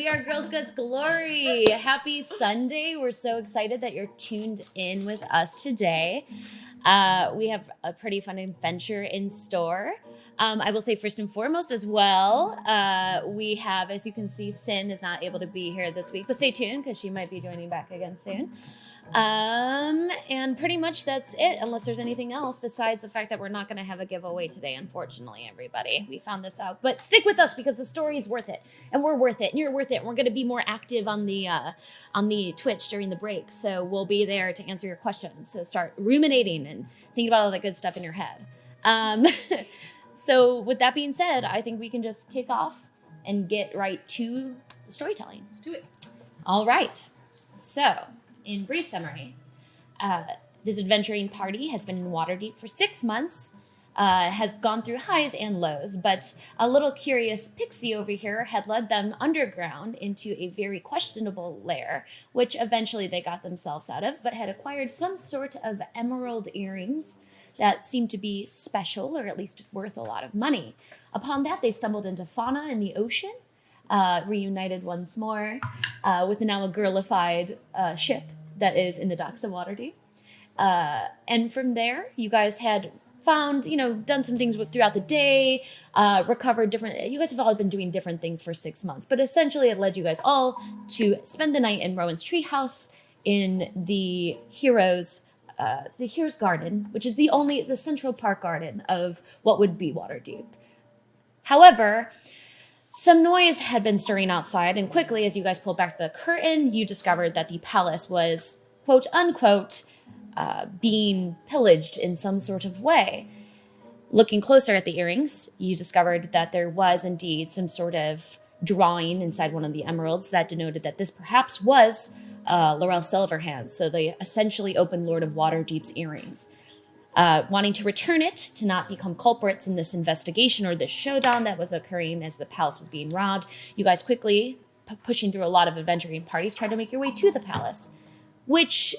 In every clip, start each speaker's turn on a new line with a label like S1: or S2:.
S1: We are Girls Guts Glory. Happy Sunday. We're so excited that you're tuned in with us today. We have a pretty fun adventure in store. I will say first and foremost as well, we have, as you can see, Sin is not able to be here this week, but stay tuned because she might be joining back again soon. And pretty much that's it, unless there's anything else besides the fact that we're not going to have a giveaway today, unfortunately, everybody. We found this out. But stick with us because the story is worth it, and we're worth it, and you're worth it. And we're going to be more active on the Twitch during the break, so we'll be there to answer your questions. So start ruminating and thinking about all that good stuff in your head. So with that being said, I think we can just kick off and get right to the storytelling.
S2: Let's do it.
S1: All right. So, in brief summary, this adventuring party has been in Waterdeep for 6 months, have gone through highs and lows, but a little curious pixie over here had led them underground into a very questionable lair, which eventually they got themselves out of, but had acquired some sort of emerald earrings that seemed to be special, or at least worth a lot of money. Upon that, they stumbled into Fauna in the ocean, reunited once more, with now a girlified ship that is in the docks of Waterdeep. And from there, you guys had found, done some things throughout the day, recovered you guys have all been doing different things for 6 months, but essentially it led you guys all to spend the night in Rowan's treehouse in the hero's garden, which is the central park garden of what would be Waterdeep. However, some noise had been stirring outside, and quickly, as you guys pulled back the curtain, you discovered that the palace was, quote unquote, being pillaged in some sort of way. Looking closer at the earrings, you discovered that there was indeed some sort of drawing inside one of the emeralds that denoted that this perhaps was Laurel Silverhands, so the essentially open Lord of Waterdeep's earrings. Wanting to return it to not become culprits in this investigation or this showdown that was occurring as the palace was being robbed, you guys quickly, pushing through a lot of adventuring parties, tried to make your way to the palace, which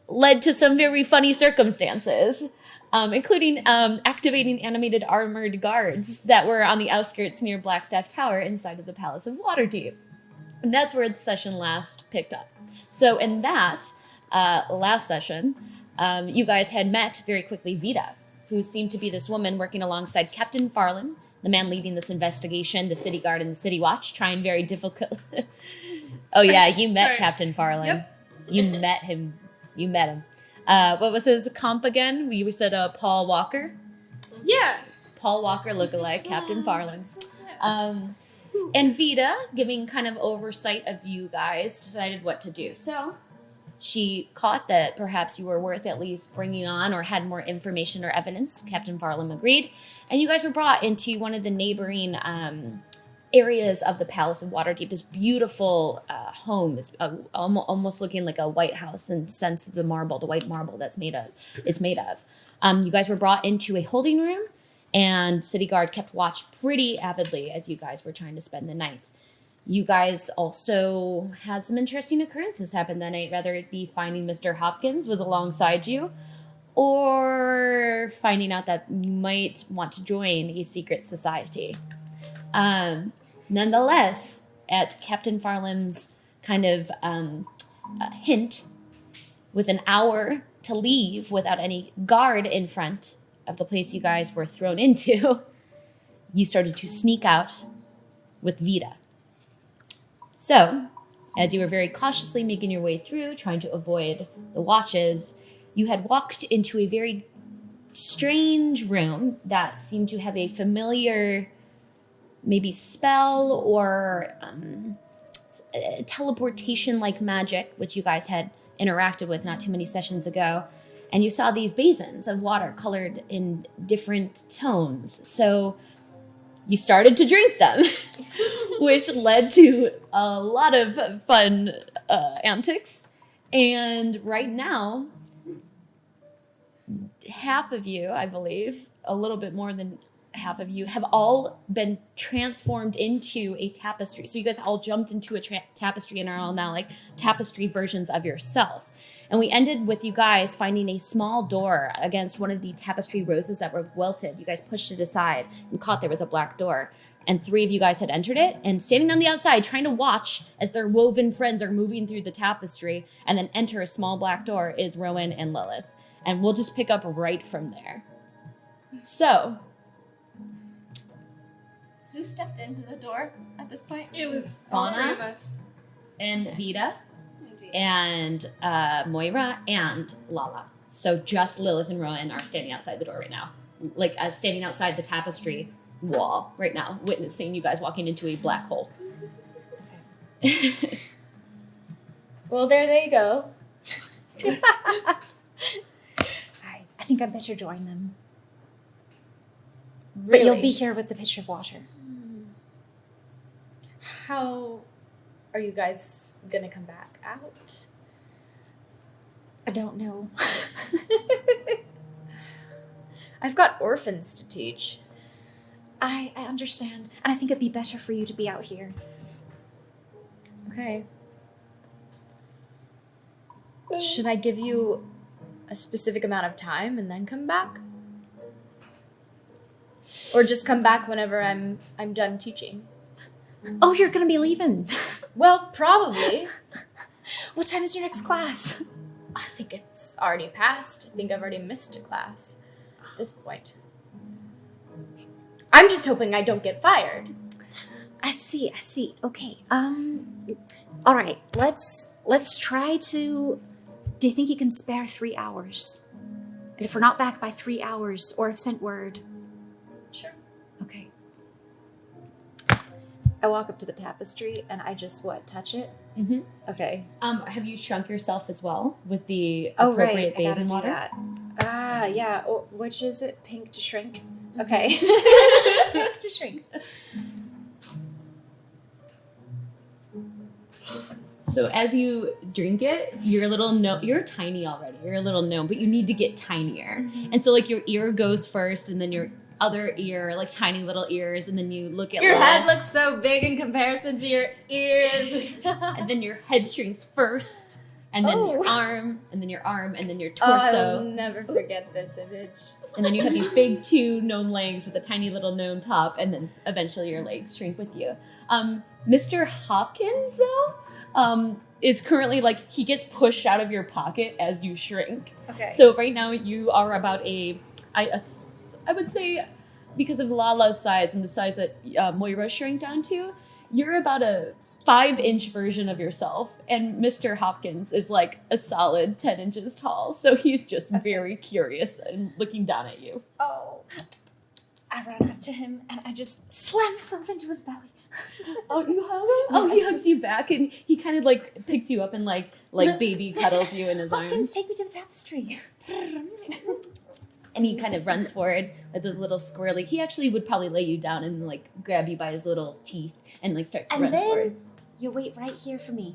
S1: led to some very funny circumstances, including activating animated armored guards that were on the outskirts near Blackstaff Tower inside of the Palace of Waterdeep. And that's where the session last picked up. So in that last session, you guys had met very quickly Vita, who seemed to be this woman working alongside Captain Farland, the man leading this investigation, the city guard and the city watch, trying very difficult. Oh yeah, you met Captain Farland. Yep. You met him. What was his comp again? We said Paul Walker.
S2: Yeah.
S1: Paul Walker lookalike, Captain Farland. And Vita, giving kind of oversight of you guys, decided what to do. So she caught that perhaps you were worth at least bringing on or had more information or evidence. Captain Farland agreed. And you guys were brought into one of the neighboring areas of the Palace of Waterdeep. This beautiful home, is almost looking like a White House in the sense of the white marble that's made of. You guys were brought into a holding room, and City Guard kept watch pretty avidly as you guys were trying to spend the night. You guys also had some interesting occurrences happen that night, whether it be finding Mr. Hopkins was alongside you, or finding out that you might want to join a secret society. Nonetheless, at Captain Farland's kind of hint, with an hour to leave without any guard in front of the place you guys were thrown into, you started to sneak out with Vita. So, as you were very cautiously making your way through, trying to avoid the watches, you had walked into a very strange room that seemed to have a familiar maybe spell or teleportation-like magic, which you guys had interacted with not too many sessions ago. And you saw these basins of water colored in different tones. So you started to drink them, which led to a lot of fun antics. And right now, half of you, I believe, a little bit more than half of you have all been transformed into a tapestry. So you guys all jumped into a tapestry and are all now like tapestry versions of yourself. And we ended with you guys finding a small door against one of the tapestry roses that were wilted. You guys pushed it aside and caught there was a black door. And 3 of you guys had entered it, and standing on the outside trying to watch as their woven friends are moving through the tapestry and then enter a small black door is Rowan and Lilith. And we'll just pick up right from there. So,
S2: who stepped into the door at this point?
S3: It was
S1: Fauna.
S3: 3 of us.
S1: And Vita and Moira and Lala. So just Lilith and Rowan are standing outside the door right now. Like standing outside the tapestry wall right now, witnessing you guys walking into a black hole.
S2: Okay. Well, there they go.
S4: I think I'd better join them.
S2: Really?
S4: But you'll be here with the pitcher of water.
S2: How are you guys gonna come back out?
S4: I don't know.
S2: I've got orphans to teach.
S4: I understand. And I think it'd be better for you to be out here.
S2: Okay. Should I give you a specific amount of time and then come back? Or just come back whenever I'm done teaching?
S4: Oh, you're going to be leaving.
S2: Well, probably.
S4: What time is your next class?
S2: I think it's already passed. I think I've already missed a class at this point. I'm just hoping I don't get fired.
S4: I see. Okay. All right. Let's try to... Do you think you can spare 3 hours? And if we're not back by 3 hours, or have sent word...
S2: Sure.
S4: Okay.
S2: I walk up to the tapestry and I just, touch it?
S1: Mm-hmm.
S2: Okay.
S1: Have you shrunk yourself as well with the
S2: Oh,
S1: appropriate
S2: right. I gotta
S1: basin
S2: do
S1: water?
S2: that. Ah, yeah. Oh, which is it? Pink to shrink? Okay. Pink to shrink.
S1: So as you drink it, you're tiny already. You're a little gnome, but you need to get tinier.
S2: Mm-hmm.
S1: And so like your ear goes first, and then your other ear, like tiny little ears, and then you look at
S2: Your
S1: Lilith,
S2: head looks so big in comparison to your ears.
S1: and then your head shrinks first, and then your arm, and then your arm, and then your torso.
S2: I'll never forget this image.
S1: And then you have these big 2 gnome legs with a tiny little gnome top, and then eventually your legs shrink with you. Mr. Hopkins, though, is currently like, he gets pushed out of your pocket as you shrink.
S2: Okay.
S1: So right now you are about I would say, because of Lala's size and the size that Moira shrank down to, you're about a 5-inch version of yourself, and Mr. Hopkins is like a solid 10 inches tall. So he's just very curious and looking down at you.
S4: Oh. I run up to him and I just slam myself into his belly.
S1: Oh, you hug him? Oh, he hugs you back, and he kind of like picks you up and like baby cuddles you in his
S4: Hopkins,
S1: arms.
S4: take me to the tapestry.
S1: And he kind of runs forward with his little squirrely. He actually would probably lay you down and like grab you by his little teeth and like start to
S4: And
S1: run
S4: then
S1: forward.
S4: you wait right here for me.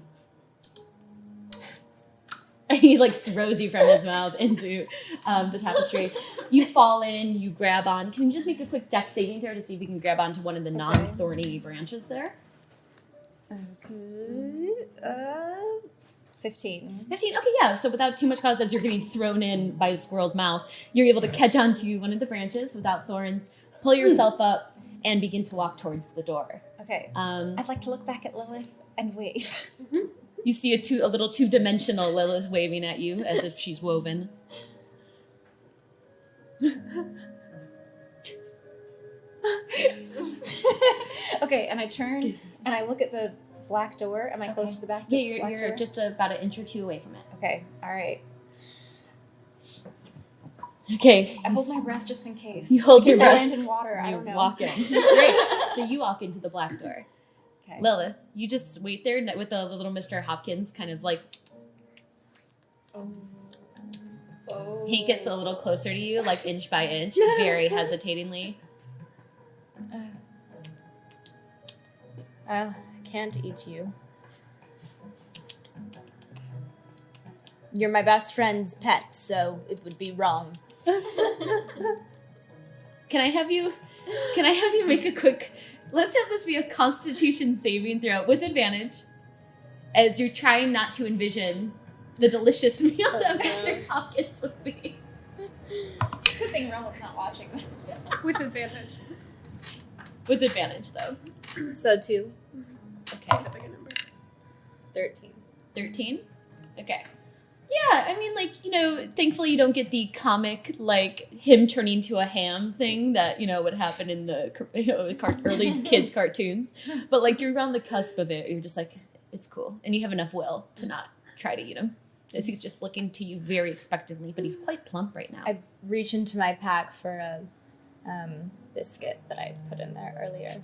S1: And he like throws you from his mouth into the tapestry. You fall in, you grab on. Can you just make a quick dex saving throw to see if you can grab onto one of the non-thorny branches there?
S2: Okay. 15.
S1: 15. Okay, yeah. So without too much cause, as you're getting thrown in by a squirrel's mouth, you're able to catch onto one of the branches without thorns, pull yourself up, and begin to walk towards the door.
S2: Okay.
S4: I'd like to look back at Lilith and wave.
S1: You see a little 2-dimensional Lilith waving at you as if she's woven.
S2: Okay, and I turn and I look at the black door. Am I close to the back?
S1: Yeah,
S2: black
S1: you're
S2: door?
S1: just about an inch or 2 away from it.
S2: Okay, all right.
S1: Okay.
S4: I hold my breath just in case.
S1: You hold your
S4: in case
S1: breath.
S4: I land in water. I
S1: You
S4: don't know.
S1: walk in. Great. So you walk into the black door.
S2: Okay.
S1: Lilith, you just wait there with the little Mr. Hopkins kind of like,
S2: Oh.
S1: he gets a little closer to you, like inch by inch, very hesitatingly.
S2: I can't eat you. You're my best friend's pet, so it would be wrong.
S1: Can I have you Can I have you make a quick... Let's have this be a Constitution saving throw with advantage as you're trying not to envision the delicious meal that Mr. Hopkins would be.
S2: Good thing Rowan's not watching this.
S3: With advantage.
S1: With advantage, though.
S2: So 2.
S1: Okay.
S2: 13.
S1: 13? Okay. Yeah, I mean, like, thankfully you don't get the comic, like, him turning to a ham thing that, would happen in the early kids' cartoons. But, like, you're on the cusp of it. You're just like, it's cool. And you have enough will to not try to eat him. As he's just looking to you very expectantly, but he's quite plump right now.
S2: I reach into my pack for a biscuit that I put in there earlier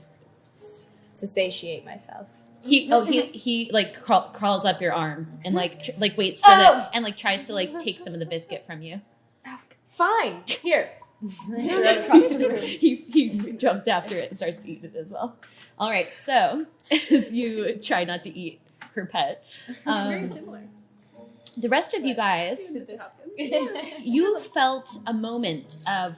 S2: to satiate myself.
S1: He like crawls up your arm and like waits for and like tries to like take some of the biscuit from you.
S2: Oh, fine, here. Run across the room.
S1: He jumps after it and starts to eat it as well. All right, so as you try not to eat her pet,
S3: Very similar.
S1: the rest of you guys, you felt a moment of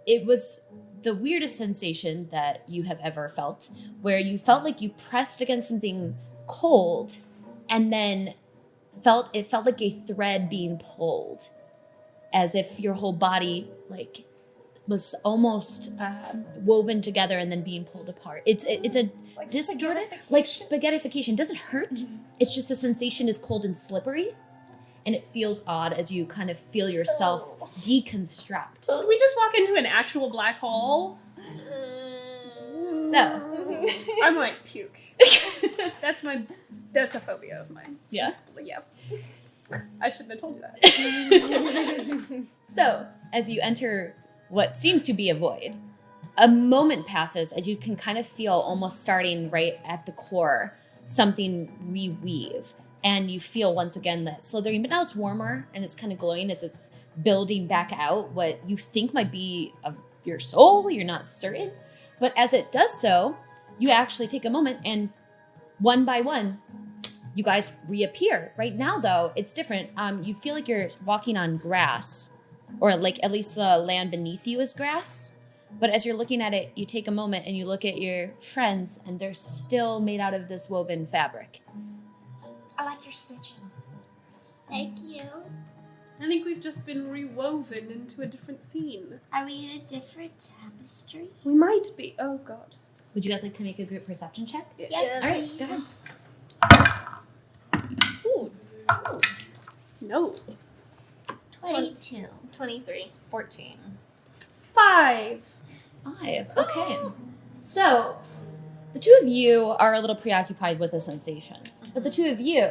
S1: it was the weirdest sensation that you have ever felt, where you felt like you pressed against something cold and then it felt like a thread being pulled, as if your whole body like was almost woven together and then being pulled apart. It's a
S2: Like
S1: distorted,
S2: spaghettification?
S1: like spaghettification. It doesn't hurt. It's just the sensation is cold and slippery, and it feels odd as you kind of feel yourself deconstruct.
S3: Did we just walk into an actual black hole?
S1: So,
S3: I'm like, puke. That's a phobia of mine.
S1: yeah.
S3: But yeah. I shouldn't have told you that.
S1: So, as you enter what seems to be a void, a moment passes as you can kind of feel, almost starting right at the core, something reweave. And you feel once again that slithering, but now it's warmer and it's kind of glowing as it's building back out what you think might be of your soul. You're not certain. But as it does so, you actually take a moment and one by one, you guys reappear. Right now, though, it's different. You feel like you're walking on grass, or like at least the land beneath you is grass. But as you're looking at it, you take a moment and you look at your friends, and they're still made out of this woven fabric.
S4: I like your stitching.
S5: Thank you.
S3: I think we've just been rewoven into a different scene.
S5: Are we in a different tapestry?
S3: We might be. Oh, God.
S1: Would you guys like to make a group perception check?
S5: Yes,
S1: All right,
S5: please.
S1: go ahead.
S3: Ooh. No.
S5: 22.
S2: 23. 14.
S3: 5.
S1: 5. Okay. So, the two of you are a little preoccupied with the sensations. But the two of you,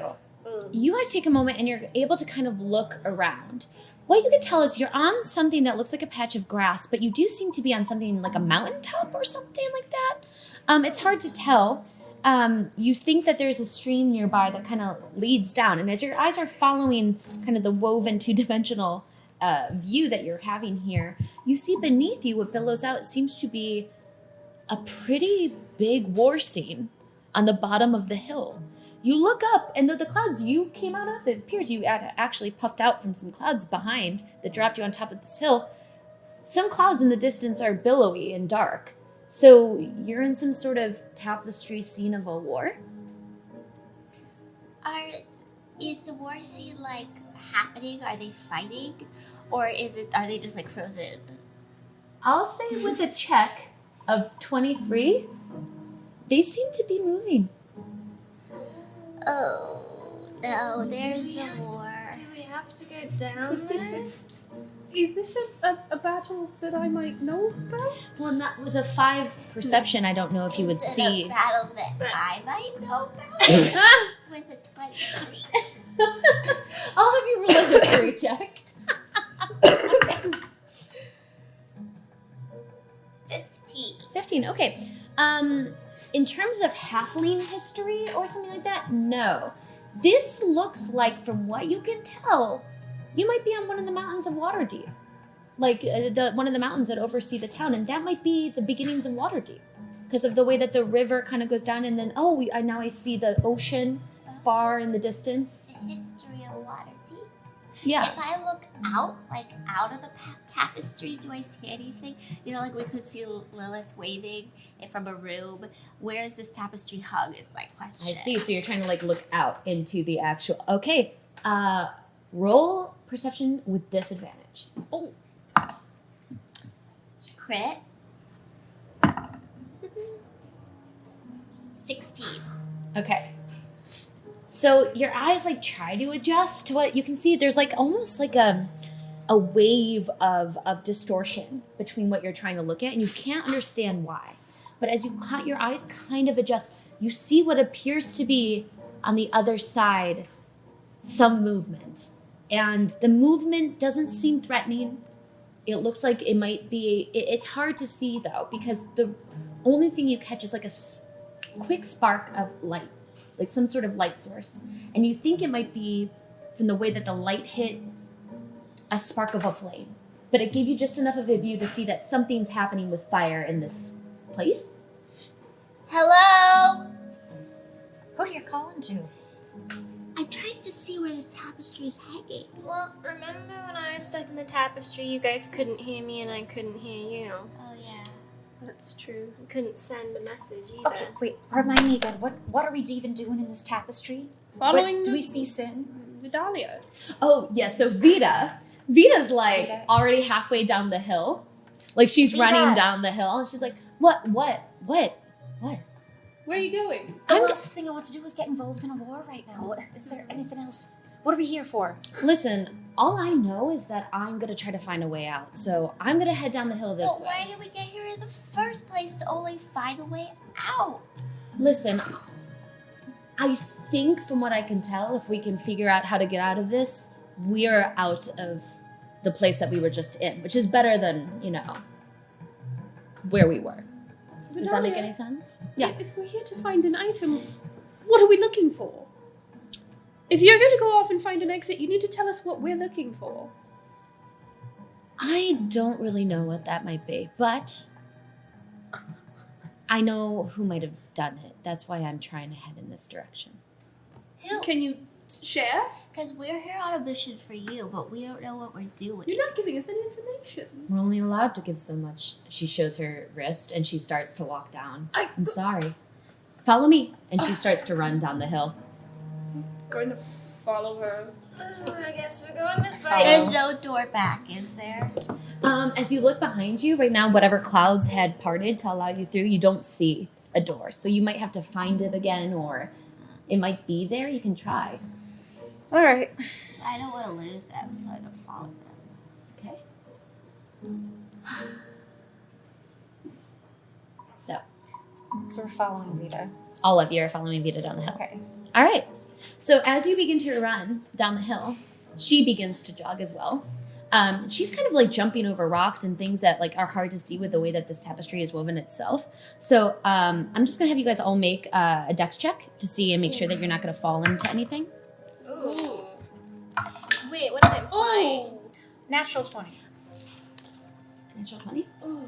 S1: you guys take a moment and you're able to kind of look around. What you can tell is you're on something that looks like a patch of grass, but you do seem to be on something like a mountaintop or something like that. It's hard to tell. You think that there's a stream nearby that kind of leads down. And as your eyes are following kind of the woven two-dimensional view that you're having here, you see beneath you what billows out seems to be a pretty big war scene on the bottom of the hill. You look up, and the clouds you came out of, it appears you had actually puffed out from some clouds behind that dropped you on top of this hill. Some clouds in the distance are billowy and dark. So you're in some sort of tapestry scene of a war?
S5: Is the war scene like happening? Are they fighting? Or are they just like frozen?
S1: I'll say with a check of 23, they seem to be moving.
S5: Oh, no, there's a war.
S2: Do we have to go down there?
S3: Is this a battle that I might know about?
S1: Well, not with a 5 perception, I don't know if you would
S5: Is it
S1: see.
S5: a battle that I might know about? With a 23.
S1: I'll have you roll a history check.
S5: 15.
S1: 15, okay. In terms of halfling history or something like that, no. This looks like, from what you can tell, you might be on one of the mountains of Waterdeep. Like, one of the mountains that oversee the town, and that might be the beginnings of Waterdeep. Because of the way that the river kind of goes down, and then, now I see the ocean far in the distance.
S5: The history of Waterdeep.
S1: Yeah.
S5: If I look out, like out of the tapestry, do I see anything? You know, like we could see Lilith waving it from a room. Where is this tapestry hung is my question.
S1: I see. So you're trying to like look out into the actual. Okay. Roll perception with disadvantage.
S5: Oh. Crit. 16.
S1: Okay. So your eyes like try to adjust to what you can see. There's like almost like a wave of distortion between what you're trying to look at, and you can't understand why. But as your eyes kind of adjust, you see what appears to be on the other side some movement. And the movement doesn't seem threatening. It looks like it might be, it's hard to see though, because the only thing you catch is like a quick spark of light, like some sort of light source. And you think it might be from the way that the light hit a spark of a flame. But it gave you just enough of a view to see that something's happening with fire in this place.
S5: Hello?
S4: Who are you calling to?
S5: I'm trying to see where this tapestry is hanging.
S6: Well, remember when I was stuck in the tapestry, you guys couldn't hear me and I couldn't hear you.
S5: Oh, yeah.
S3: That's true.
S6: I couldn't send a message either.
S4: Okay, wait. Remind me again. What are we even doing in this tapestry?
S3: Following
S4: Do we see Sin?
S3: Vidalia.
S1: Oh, yeah, so Vita's like already halfway down the hill. Like she's running down the hill and she's like, what?
S3: Where are you going?
S4: The last thing I want to do is get involved in a war right now. Is there anything else? What are we here for?
S1: Listen, all I know is that I'm going to try to find a way out. So I'm going to head down the hill this
S5: But
S1: way.
S5: why did we get here in the first place to only find a way out?
S1: Listen, I think from what I can tell, if we can figure out how to get out of this, we are out of the place that we were just in, which is better than, where we were. Does that make any sense? Yeah.
S3: If we're here to find an item, what are we looking for? If you're going to go off and find an exit, you need to tell us what we're looking for.
S1: I don't really know what that might be, but I know who might have done it. That's why I'm trying to head in this direction.
S5: Who?
S3: Can you share?
S5: Because we're here on a mission for you, but we don't know what we're doing.
S3: You're not giving us any information.
S1: We're only allowed to give so much. She shows her wrist and she starts to walk down. I'm sorry. Follow me. And she starts to run down the hill.
S3: Going to follow her.
S6: I guess we're going this way.
S1: Follow.
S5: There's no door back, is there?
S1: As you look behind you right now, whatever clouds had parted to allow you through, you don't see a door. So you might have to find it again, or it might be there. You can try.
S4: All right.
S5: I don't want to lose them, so I can follow them.
S1: Okay. So,
S4: we're following Vita.
S1: all of you are following Vita down the hill.
S4: Okay.
S1: All right. So as you begin to run down the hill, she begins to jog as well. She's kind of like jumping over rocks and things that like are hard to see with the way that this tapestry is woven itself. So I'm just gonna have you guys all make a dex check to see and make sure that you're not gonna fall into anything.
S6: Ooh. Wait, what am I flying?
S4: Natural 20.
S1: Natural 20.
S5: Oh,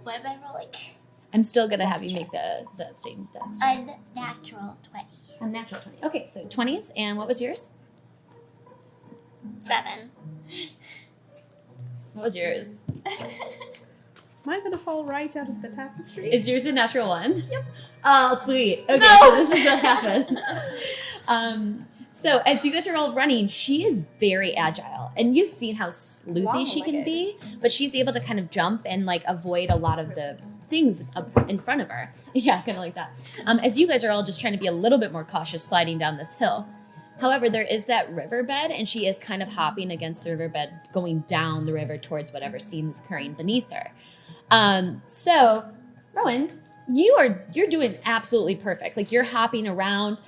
S5: what am I rolling?
S1: I'm still gonna have you make the same dex.
S5: Unnatural 20.
S1: A natural 20. Okay, so 20s. And what was yours?
S6: 7.
S1: What was yours?
S3: Am I going to fall right out of the tapestry?
S1: Is yours a natural 1? Yep. Oh, sweet. Okay, so this is what happens. So as you guys are all running, she is very agile. And you've seen how sleuthy she can be, but she's able to kind of jump and like avoid a lot of the things up in front of her. Yeah, kind of like that. As you guys are all just trying to be a little bit more cautious sliding down this hill. However, there is that riverbed, and she is kind of hopping against the riverbed, going down the river towards whatever scene is occurring beneath her. So, Rowan, you're doing absolutely perfect. Like, you're hopping around.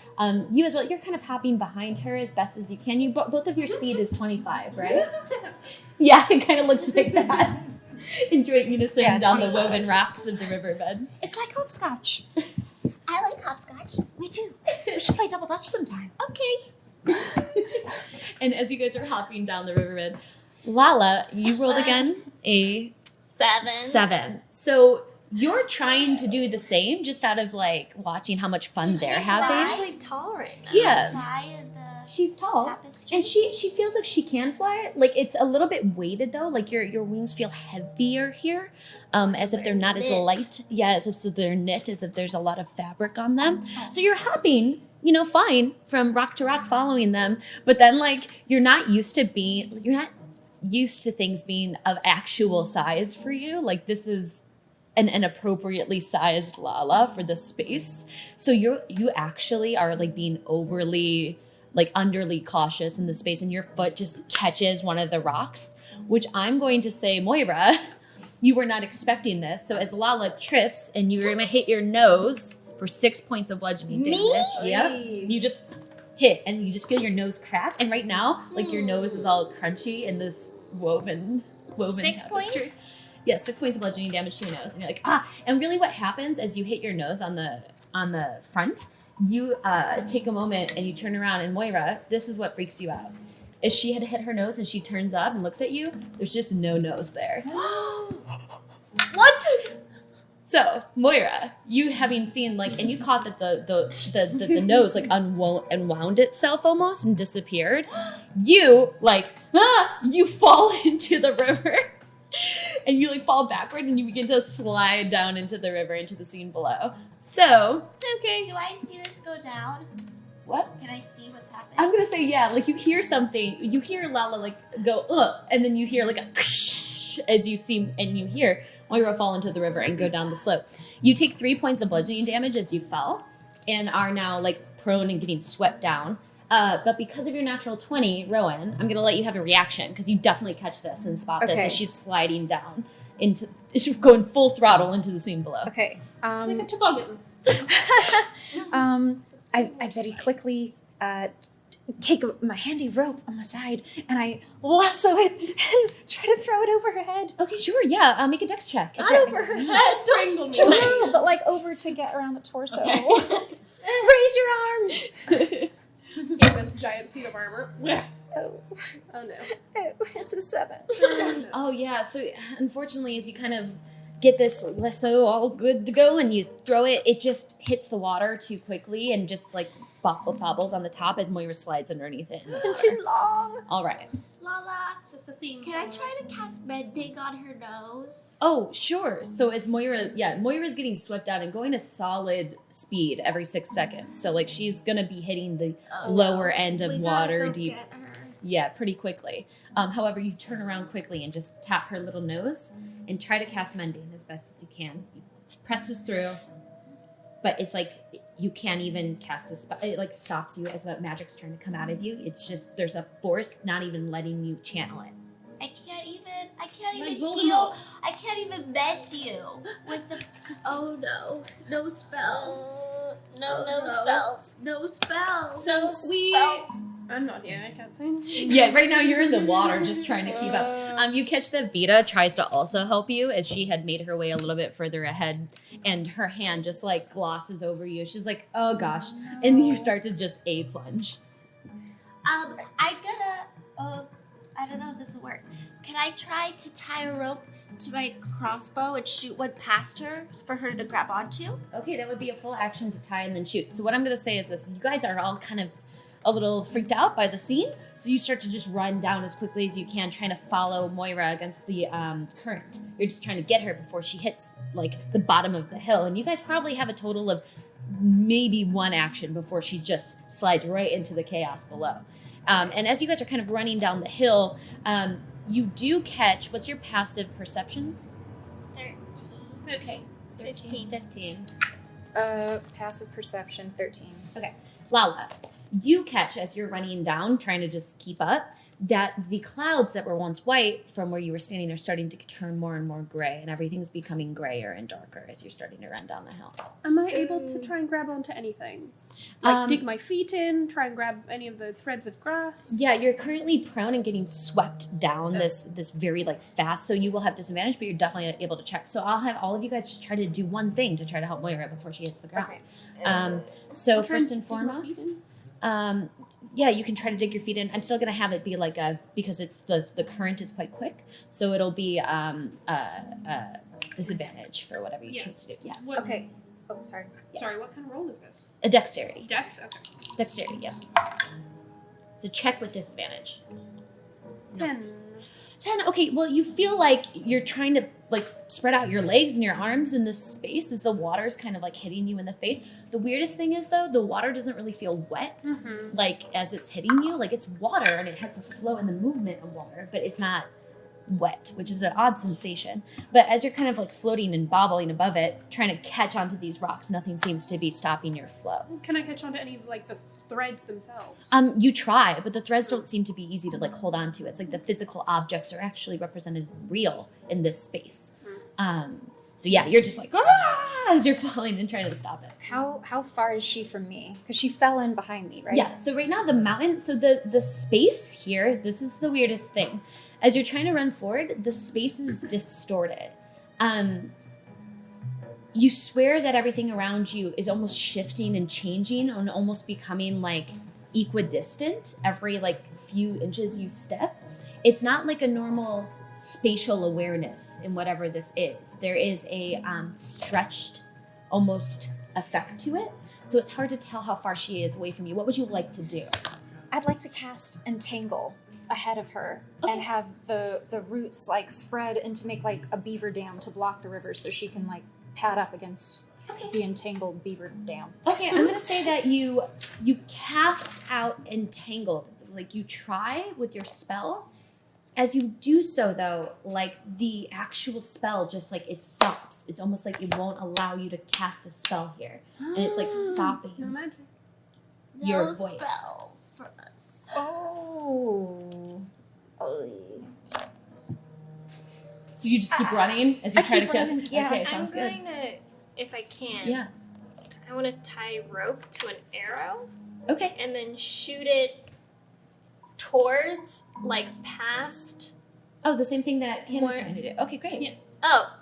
S1: You as well, you're kind of hopping behind her as best as you can. You both of your speed is 25, right? Yeah, it kind of looks like that. Enjoying unison down the woven rocks of the riverbed.
S4: It's like hopscotch.
S5: I like hopscotch.
S4: Me too. We should play double dutch sometime.
S5: Okay.
S1: And as you guys are hopping down the riverbed, Lala, you rolled again a
S6: 7.
S1: 7. So you're trying to do the same, just out of like watching how much fun they're
S6: She's
S1: having.
S6: actually tall right now.
S1: Yeah.
S5: Fly in the
S1: She's tall,
S5: tapestry.
S1: and she feels like she can fly. Like it's a little bit weighted though. Like your wings feel heavier here, as if they're not as
S5: knit.
S1: light. Yeah, as if they're knit, as if there's a lot of fabric on them. So you're hopping, you know, fine from rock to rock, following them. But then like you're not used to things being of actual size for you. Like this is an appropriately sized Lala for this space. So you actually are like being overly like underly cautious in the space, and your foot just catches one of the rocks, which I'm going to say, Moira, you were not expecting this. So as Lala trips and you're gonna hit your nose for 6 points of bludgeoning damage. Yep. You just hit and you just feel your nose crack. And right now, like your nose is all crunchy in this woven
S6: 6
S1: tapestry.
S6: points?
S1: Yeah, 6 points of bludgeoning damage to your nose. And you're like, ah. And really what happens as you hit your nose on the front, you take a moment and you turn around, and Moira, this is what freaks you out. Is she had hit her nose and she turns up and looks at you, there's just no nose there.
S5: What?
S1: So, Moira, you having seen like, and you caught that the nose like unwound itself almost and disappeared. You like, you fall into the river. And you like fall backward and you begin to slide down into the river, into the scene below. So,
S6: Okay.
S5: Do I see this go down?
S1: what?
S5: Can I see what's happening?
S1: I'm gonna say yeah, like you hear something, you hear Lala like go, and then you hear like a as you see, and you hear Moira fall into the river and go down the slope. You take 3 points of bludgeoning damage as you fell and are now like prone and getting swept down. But because of your natural 20, Rowan, I'm gonna let you have a reaction because you definitely catch this and spot this
S2: Okay.
S1: as she's sliding down she's going full throttle into the scene below.
S2: Okay.
S3: Like a toboggan.
S4: I very quickly take my handy rope on my side and I lasso it and try to throw it over her head.
S1: Okay, sure, yeah. Make a dex check.
S6: Not over her head.
S3: Strangle me.
S4: No, but like over to get around the torso.
S1: Okay.
S4: Raise your arms.
S3: In this giant suit of armor.
S4: Oh,
S3: Oh no.
S4: it's a 7.
S1: Oh yeah, so unfortunately as you kind of get this lasso all good to go and you throw it, it just hits the water too quickly and just like bobbles on the top as Moira slides underneath it.
S4: It's been too long.
S1: All right.
S5: Lala,
S3: Just a theme.
S5: can I try to cast mending on her nose?
S1: Oh, sure. So as Moira's getting swept down and going a solid speed every 6 seconds. So like she's gonna be hitting the lower end of
S5: We gotta
S1: water
S5: go
S1: deep.
S5: get her.
S1: Yeah, pretty quickly. However, you turn around quickly and just tap her little nose and try to cast mending as best as you can. You press this through, but it's like you can't even cast the spell. It like stops you as the magic's trying to come out of you. It's just there's a force not even letting you channel it.
S5: I can't even
S3: Like
S5: heal. I can't even mend you with the. Oh no! No spells.
S6: No
S5: Oh,
S6: spells.
S5: No spells.
S3: So we.
S6: Spells.
S3: I'm not here. I can't say anything.
S1: Yeah, right now you're in the water just trying to keep up. You catch that Vita tries to also help you as she had made her way a little bit further ahead and her hand just like glosses over you. She's like, oh gosh. And you start to just plunge.
S5: I don't know if this will work. Can I try to tie a rope to my crossbow and shoot one past her for her to grab onto?
S1: Okay, that would be a full action to tie and then shoot. So what I'm going to say is this. You guys are all kind of a little freaked out by the scene. So you start to just run down as quickly as you can, trying to follow Moira against the current. You're just trying to get her before she hits like the bottom of the hill. And you guys probably have a total of maybe one action before she just slides right into the chaos below. And as you guys are kind of running down the hill, you do catch, what's your passive perceptions?
S5: 13.
S3: Okay.
S1: 15.
S2: Passive perception 13.
S1: Lala, you catch as you're running down, trying to just keep up, that the clouds that were once white from where you were standing are starting to turn more and more gray, and everything's becoming grayer and darker as you're starting to run down the hill.
S3: Am I able to try and grab onto anything? Like dig my feet in, try and grab any of the threads of grass?
S1: Yeah, you're currently prone and getting swept down this very like fast, so you will have disadvantage, but you're definitely able to check. So I'll have all of you guys just try to do one thing to try to help Moira before she hits the ground.
S2: Okay.
S1: So
S3: I'll try
S1: first and
S3: dig my feet
S1: foremost,
S3: in.
S1: yeah, you can try to dig your feet in. I'm still gonna have it be like because it's the current is quite quick, so it'll be disadvantage for whatever you choose to do. Yes.
S3: What-
S2: Okay. Oh, sorry.
S3: Sorry, what kind of roll is this?
S1: A dexterity.
S3: Dex? Okay.
S1: Dexterity, yep. It's a check with disadvantage.
S3: 10.
S1: 10. Okay, well, you feel like you're trying to like spread out your legs and your arms in this space as the water's kind of like hitting you in the face. The weirdest thing is though, the water doesn't really feel wet, like as it's hitting you. Like it's water and it has the flow and the movement of water, but it's not wet, which is an odd sensation. But as you're kind of like floating and bobbling above it, trying to catch onto these rocks, nothing seems to be stopping your flow.
S3: Can I catch on to any of like the threads themselves?
S1: You try, but the threads don't seem to be easy to like hold on to. It's like the physical objects are actually represented real in this space. So yeah, you're just like as you're falling and trying to stop it.
S2: How far is she from me? Because she fell in behind me, right?
S1: Yeah. So right now the mountain, so the space here, this is the weirdest thing. As you're trying to run forward, the space is distorted. You swear that everything around you is almost shifting and changing and almost becoming like equidistant every like few inches you step. It's not like a normal spatial awareness in whatever this is. There is a stretched almost effect to it. So it's hard to tell how far she is away from you. What would you like to do?
S2: I'd like to cast Entangle ahead of her and have the roots like spread and to make like a beaver dam to block the river so she can like pad up against the entangled beaver dam.
S1: Okay, I'm gonna say that you cast out Entangled. Like you try with your spell. As you do so though, like the actual spell just like it stops. It's almost like it won't allow you to cast a spell here. And it's like stopping
S3: No magic.
S1: your
S5: No
S1: voice.
S5: spells for us.
S2: Oh.
S1: So you just keep running as you
S2: I
S1: try to
S2: keep
S1: cast.
S2: running, yeah.
S1: Okay,
S6: I'm
S1: sounds good.
S6: going to, if I can,
S1: Yeah.
S6: I want to tie rope to an arrow
S1: Okay.
S6: and then shoot it towards, like, past.
S1: Oh, the same thing that Kim was
S6: More-
S1: trying to do. Okay, great.
S3: Yeah.
S6: Oh,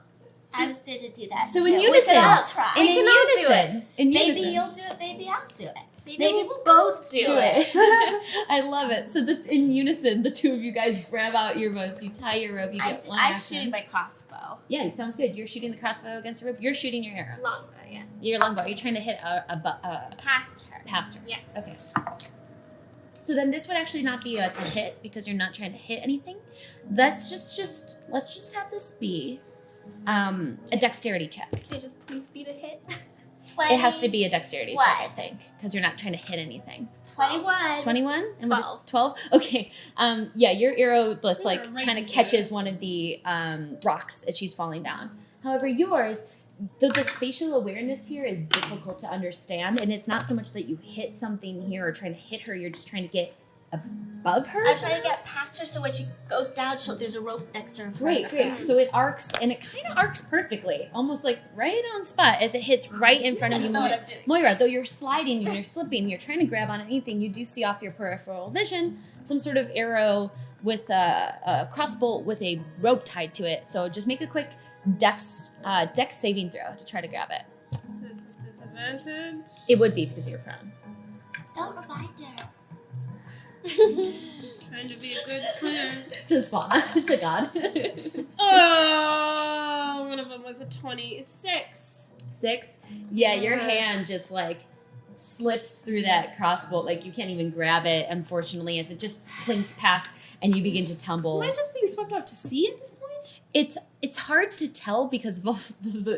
S5: I was going to do that
S1: So
S5: too.
S1: in
S5: We
S1: unison.
S5: could all try.
S1: And in
S6: can all do
S1: unison. In
S5: Maybe
S1: unison.
S5: you'll do it, maybe I'll do it.
S6: maybe
S5: Maybe
S6: we'll
S5: we'll
S6: both do
S1: Do
S6: it.
S1: it. I love it. So in unison, the two of you guys grab out your bows, you tie your rope, you get one
S5: I'm
S1: action.
S5: shooting my crossbow.
S1: Yeah, sounds good. You're shooting the crossbow against the rope. You're shooting your arrow.
S6: Longbow, yeah.
S1: Your longbow. You're trying to hit
S5: Past her.
S1: past her.
S6: Yeah.
S1: Okay. So then this would actually not be to hit because you're not trying to hit anything. Let's just have this be a dexterity check.
S6: Can it just please be the hit?
S5: 20.
S1: It has to be a dexterity
S5: What?
S1: check, I think, because you're not trying to hit anything.
S5: 21.
S1: 21? And
S6: 12.
S1: 12? Okay. Yeah, your arrow just like
S3: Right
S1: kind of
S3: into
S1: catches
S3: it.
S1: one of the rocks as she's falling down. However, yours, the spatial awareness here is difficult to understand, and it's not so much that you hit something here or trying to hit her, you're just trying to get above her.
S5: I'm trying to get past her so when she goes down, there's a rope next to her.
S1: Great. So it arcs, and it kind of arcs perfectly, almost like right on spot as it hits right in front of you,
S5: I know what I'm doing.
S1: Moira. Though you're sliding and you're slipping, you're trying to grab on anything, you do see off your peripheral vision some sort of arrow with a crossbow with a rope tied to it. So just make a quick dex saving throw to try to grab it.
S3: This is disadvantage.
S1: It would be because you're prone.
S5: Don't remind her.
S3: Trying to be a good player.
S1: This is Fauna. It's a god.
S3: Oh, one of them was a 20. It's 6.
S1: 6. Yeah, your hand just like slips through that crossbow. Like you can't even grab it, unfortunately, as it just clinks past and you begin to tumble.
S3: Am I just being swept out to sea at this point?
S1: It's hard to tell because of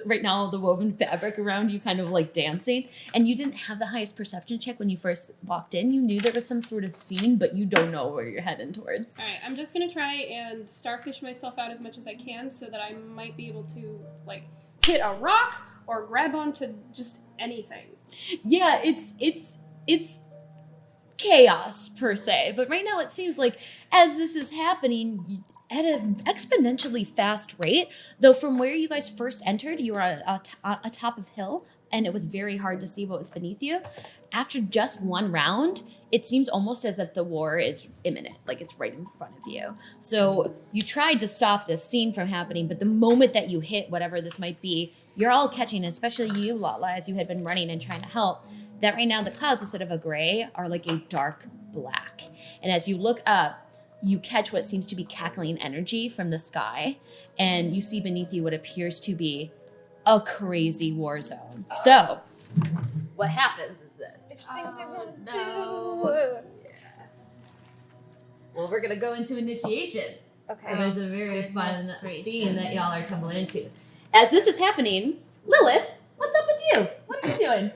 S1: right now the woven fabric around you kind of like dancing, and you didn't have the highest perception check when you first walked in. You knew there was some sort of scene, but you don't know where you're heading towards.
S3: All right, I'm just gonna try and starfish myself out as much as I can so that I might be able to like hit a rock or grab onto just anything.
S1: Yeah, it's chaos per se, but right now it seems like as this is happening at an exponentially fast rate, though from where you guys first entered, you were atop of hill, and it was very hard to see what was beneath you. After just one round, it seems almost as if the war is imminent, like it's right in front of you. So you tried to stop this scene from happening, but the moment that you hit whatever this might be, you're all catching, especially you, Lala, as you had been running and trying to help, that right now the clouds, instead of a gray, are like a dark black. And as you look up, you catch what seems to be cackling energy from the sky, and you see beneath you what appears to be a crazy war zone. So, what happens is this.
S2: There's things I won't do.
S1: Well, we're going to go into initiation.
S2: Okay.
S1: There's a very fun scene that y'all are tumbling into. As this is happening, Lilith, what's up with you? What are you doing?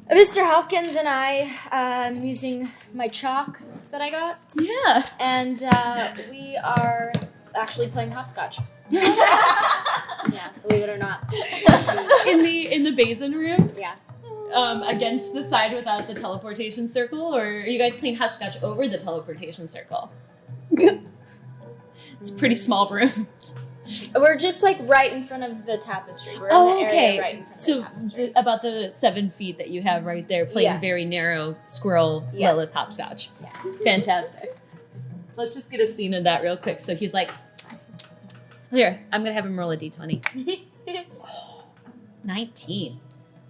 S6: Mr. Hopkins and I, I'm using my chalk that I got,
S1: Yeah.
S6: and we are actually playing hopscotch. Yeah, believe it or not.
S1: In the basin room?
S6: Yeah.
S1: Against the side without the teleportation circle, or are you guys playing hopscotch over the teleportation circle? It's a pretty small room.
S6: We're just like right in front of the tapestry. We're in
S1: Oh,
S6: the
S1: okay.
S6: area right in front of the
S1: So
S6: tapestry.
S1: about the 7 feet that you have right there, playing
S6: Yeah.
S1: very narrow squirrel
S6: Yeah.
S1: Lilith hopscotch.
S6: Yeah.
S1: Fantastic. Let's just get a scene of that real quick. So he's like, here, I'm gonna have him roll a d20. 19.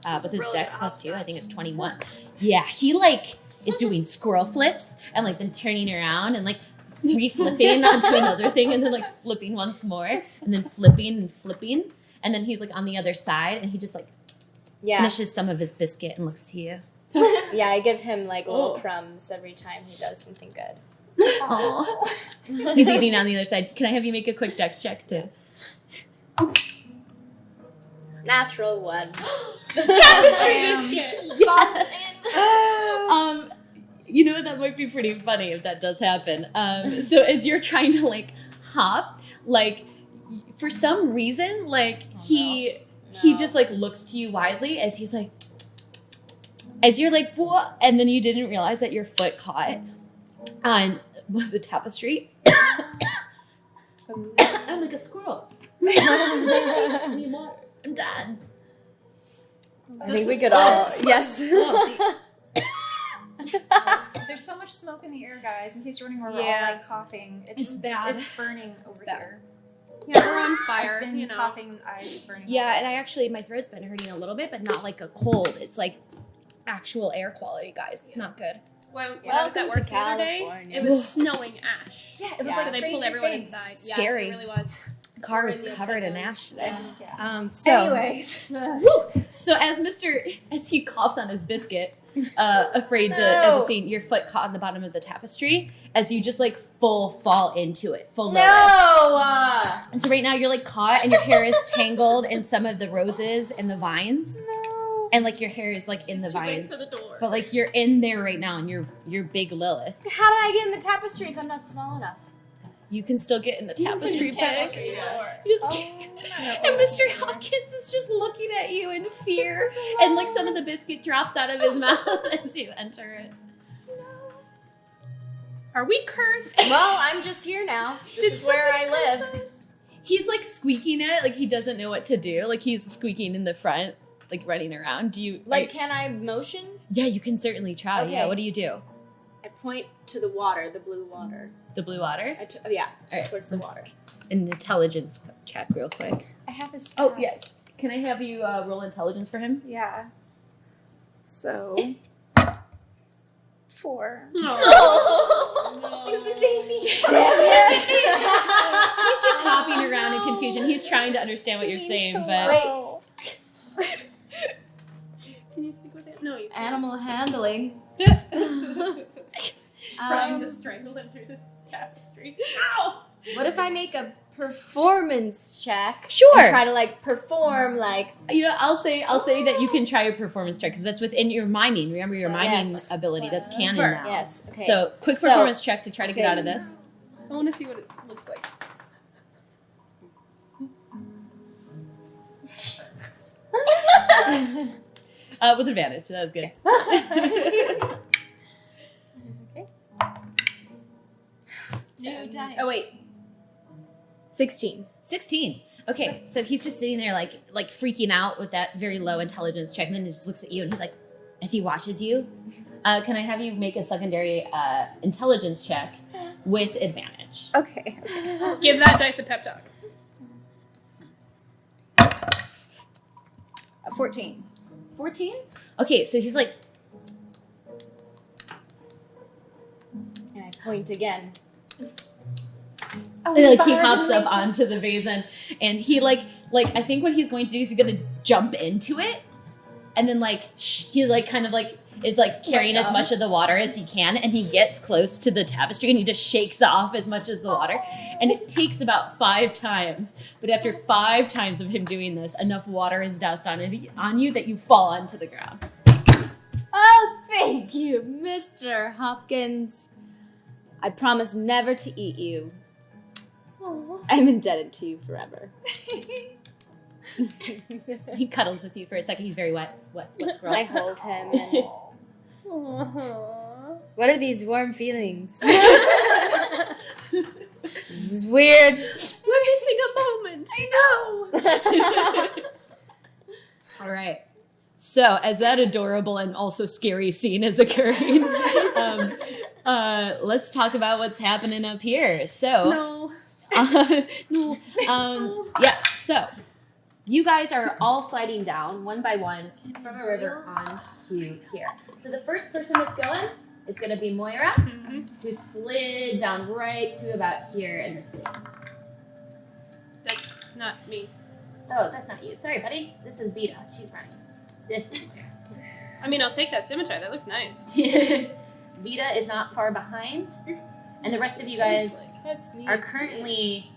S1: With his
S6: really
S1: dex
S6: good
S1: plus 2, I
S6: hopscotch.
S1: think it's 21. Yeah, he like is doing squirrel flips and like then turning around and like re-flipping onto another thing and then like flipping once more and then flipping and flipping. And then he's like on the other side and he just like finishes some of his biscuit and looks to you.
S6: Yeah, I give him like little
S1: Oh.
S6: crumbs every time he does something good.
S1: Aww. He's eating on the other side. Can I have you make a quick dex check too?
S6: Natural 1.
S3: Tapestry biscuit.
S1: You know, that might be pretty funny if that does happen. So as you're trying to like hop, like for some reason, like he just like looks to you widely as he's like, as you're like, what? And then you didn't realize that your foot caught on the tapestry. I'm like a squirrel. I need water. I'm done.
S6: I think we could all. Yes.
S2: There's so much smoke in the air, guys. In case you're wondering why we're
S3: Yeah.
S2: all like coughing,
S1: It's bad.
S2: It's burning over
S1: bad.
S2: here.
S3: Yeah, we're on fire.
S2: I've been
S3: you know.
S2: coughing, eyes burning.
S1: Yeah, and I actually, my throat's been hurting a little bit, but not like a cold. It's like actual air quality, guys. It's not good.
S3: When I was at
S6: Welcome
S3: work
S6: to
S3: the other day,
S6: California.
S3: it was snowing ash.
S2: Yeah, it was
S6: Yeah.
S2: like
S3: So they pulled
S2: Stranger
S3: everyone
S2: Things.
S3: inside.
S1: Scary.
S3: Yeah, it really was.
S1: The car is
S3: We're in the
S1: covered in
S3: upside
S1: ash today.
S2: Yeah.
S1: So,
S2: Anyways,
S1: so as he coughs on his biscuit, afraid to, as a scene, your foot caught on the bottom of the tapestry, as you just like full fall into it, full Lilith.
S6: No!
S1: And so right now you're like caught and your hair is tangled in some of the roses and the vines.
S2: no.
S1: And like your hair is like in the
S3: Too big
S1: vines.
S3: for the door.
S1: But like you're in there right now and you're big Lilith.
S6: How did I get in the tapestry if I'm not small enough?
S1: You can still get in the tapestry bag.
S3: the door.
S1: You just and Mr. Hopkins is just looking at you in fear. And like some of the biscuit drops out of his mouth as you enter it.
S3: Are we cursed?
S6: Well, I'm just here now. This is where I live.
S1: He's like squeaking at it, like he doesn't know what to do. Like he's squeaking in the front, like running around. Do you
S6: Like, can I motion?
S1: yeah, you can certainly try.
S6: Okay.
S1: Yeah, what do you do?
S6: I point to the water, the blue water.
S1: The blue water?
S6: Yeah,
S1: All right.
S6: towards the water.
S1: An intelligence check real quick.
S2: I have his.
S1: Oh, yes. Can I have you roll intelligence for him?
S2: Yeah. So 4.
S6: Stupid baby.
S1: He's just hopping around in confusion. He's trying to understand what you're saying, but
S3: Can you speak with it? No, you can't.
S6: Animal handling.
S3: Trying to strangle him through the tapestry. Ow!
S6: What if I make a performance check?
S1: Sure.
S6: And try to like perform like.
S1: you know, I'll say that you can try your performance check because that's within your miming. Remember your miming
S6: Yes.
S1: ability. That's canon
S3: Sure.
S1: now.
S6: Yes. Okay.
S1: So quick
S6: So-
S1: performance check to try to get out of this.
S3: I want to see what it looks like.
S1: With advantage. That was good.
S5: Two dice.
S6: Oh wait. 16.
S1: 16. Okay, so he's just sitting there like freaking out with that very low intelligence check, and then he just looks at you and he's like, as he watches you, can I have you make a secondary intelligence check with advantage?
S2: Okay.
S3: Give that dice a pep talk.
S2: 14.
S1: 14? Okay, so he's like,
S6: And I point again.
S1: And, like, he hops up onto the basin, and he like I think what he's going to do is he's gonna jump into it, and then he kind of is carrying as much of the water as he can, and he gets close to the tapestry and he just shakes off as much as the water, and it takes about 5 times. But after 5 times of him doing this, enough water is doused on you that you fall onto the ground.
S6: Oh, thank you, Mr. Hopkins. I promise never to eat you.
S5: Aww.
S6: I'm indebted to you forever.
S1: He cuddles with you for a second. He's very wet. What's wrong?
S6: I hold him. And...
S3: Aww.
S6: What are these warm feelings? This is weird.
S3: We're missing a moment. I know.
S1: All right. So, as that adorable and also scary scene is occurring, let's talk about what's happening up here. So, yeah. So, you guys are all sliding down one by one from a river onto here. So the first person that's going is going to be Moira, who slid down right to about here in the sea.
S3: That's not me.
S1: Oh, that's not you. Sorry, buddy. This is Vita. She's running. This is Moira.
S3: I mean, I'll take that scimitar. That looks nice.
S1: Vita is not far behind, and the rest of you guys are currently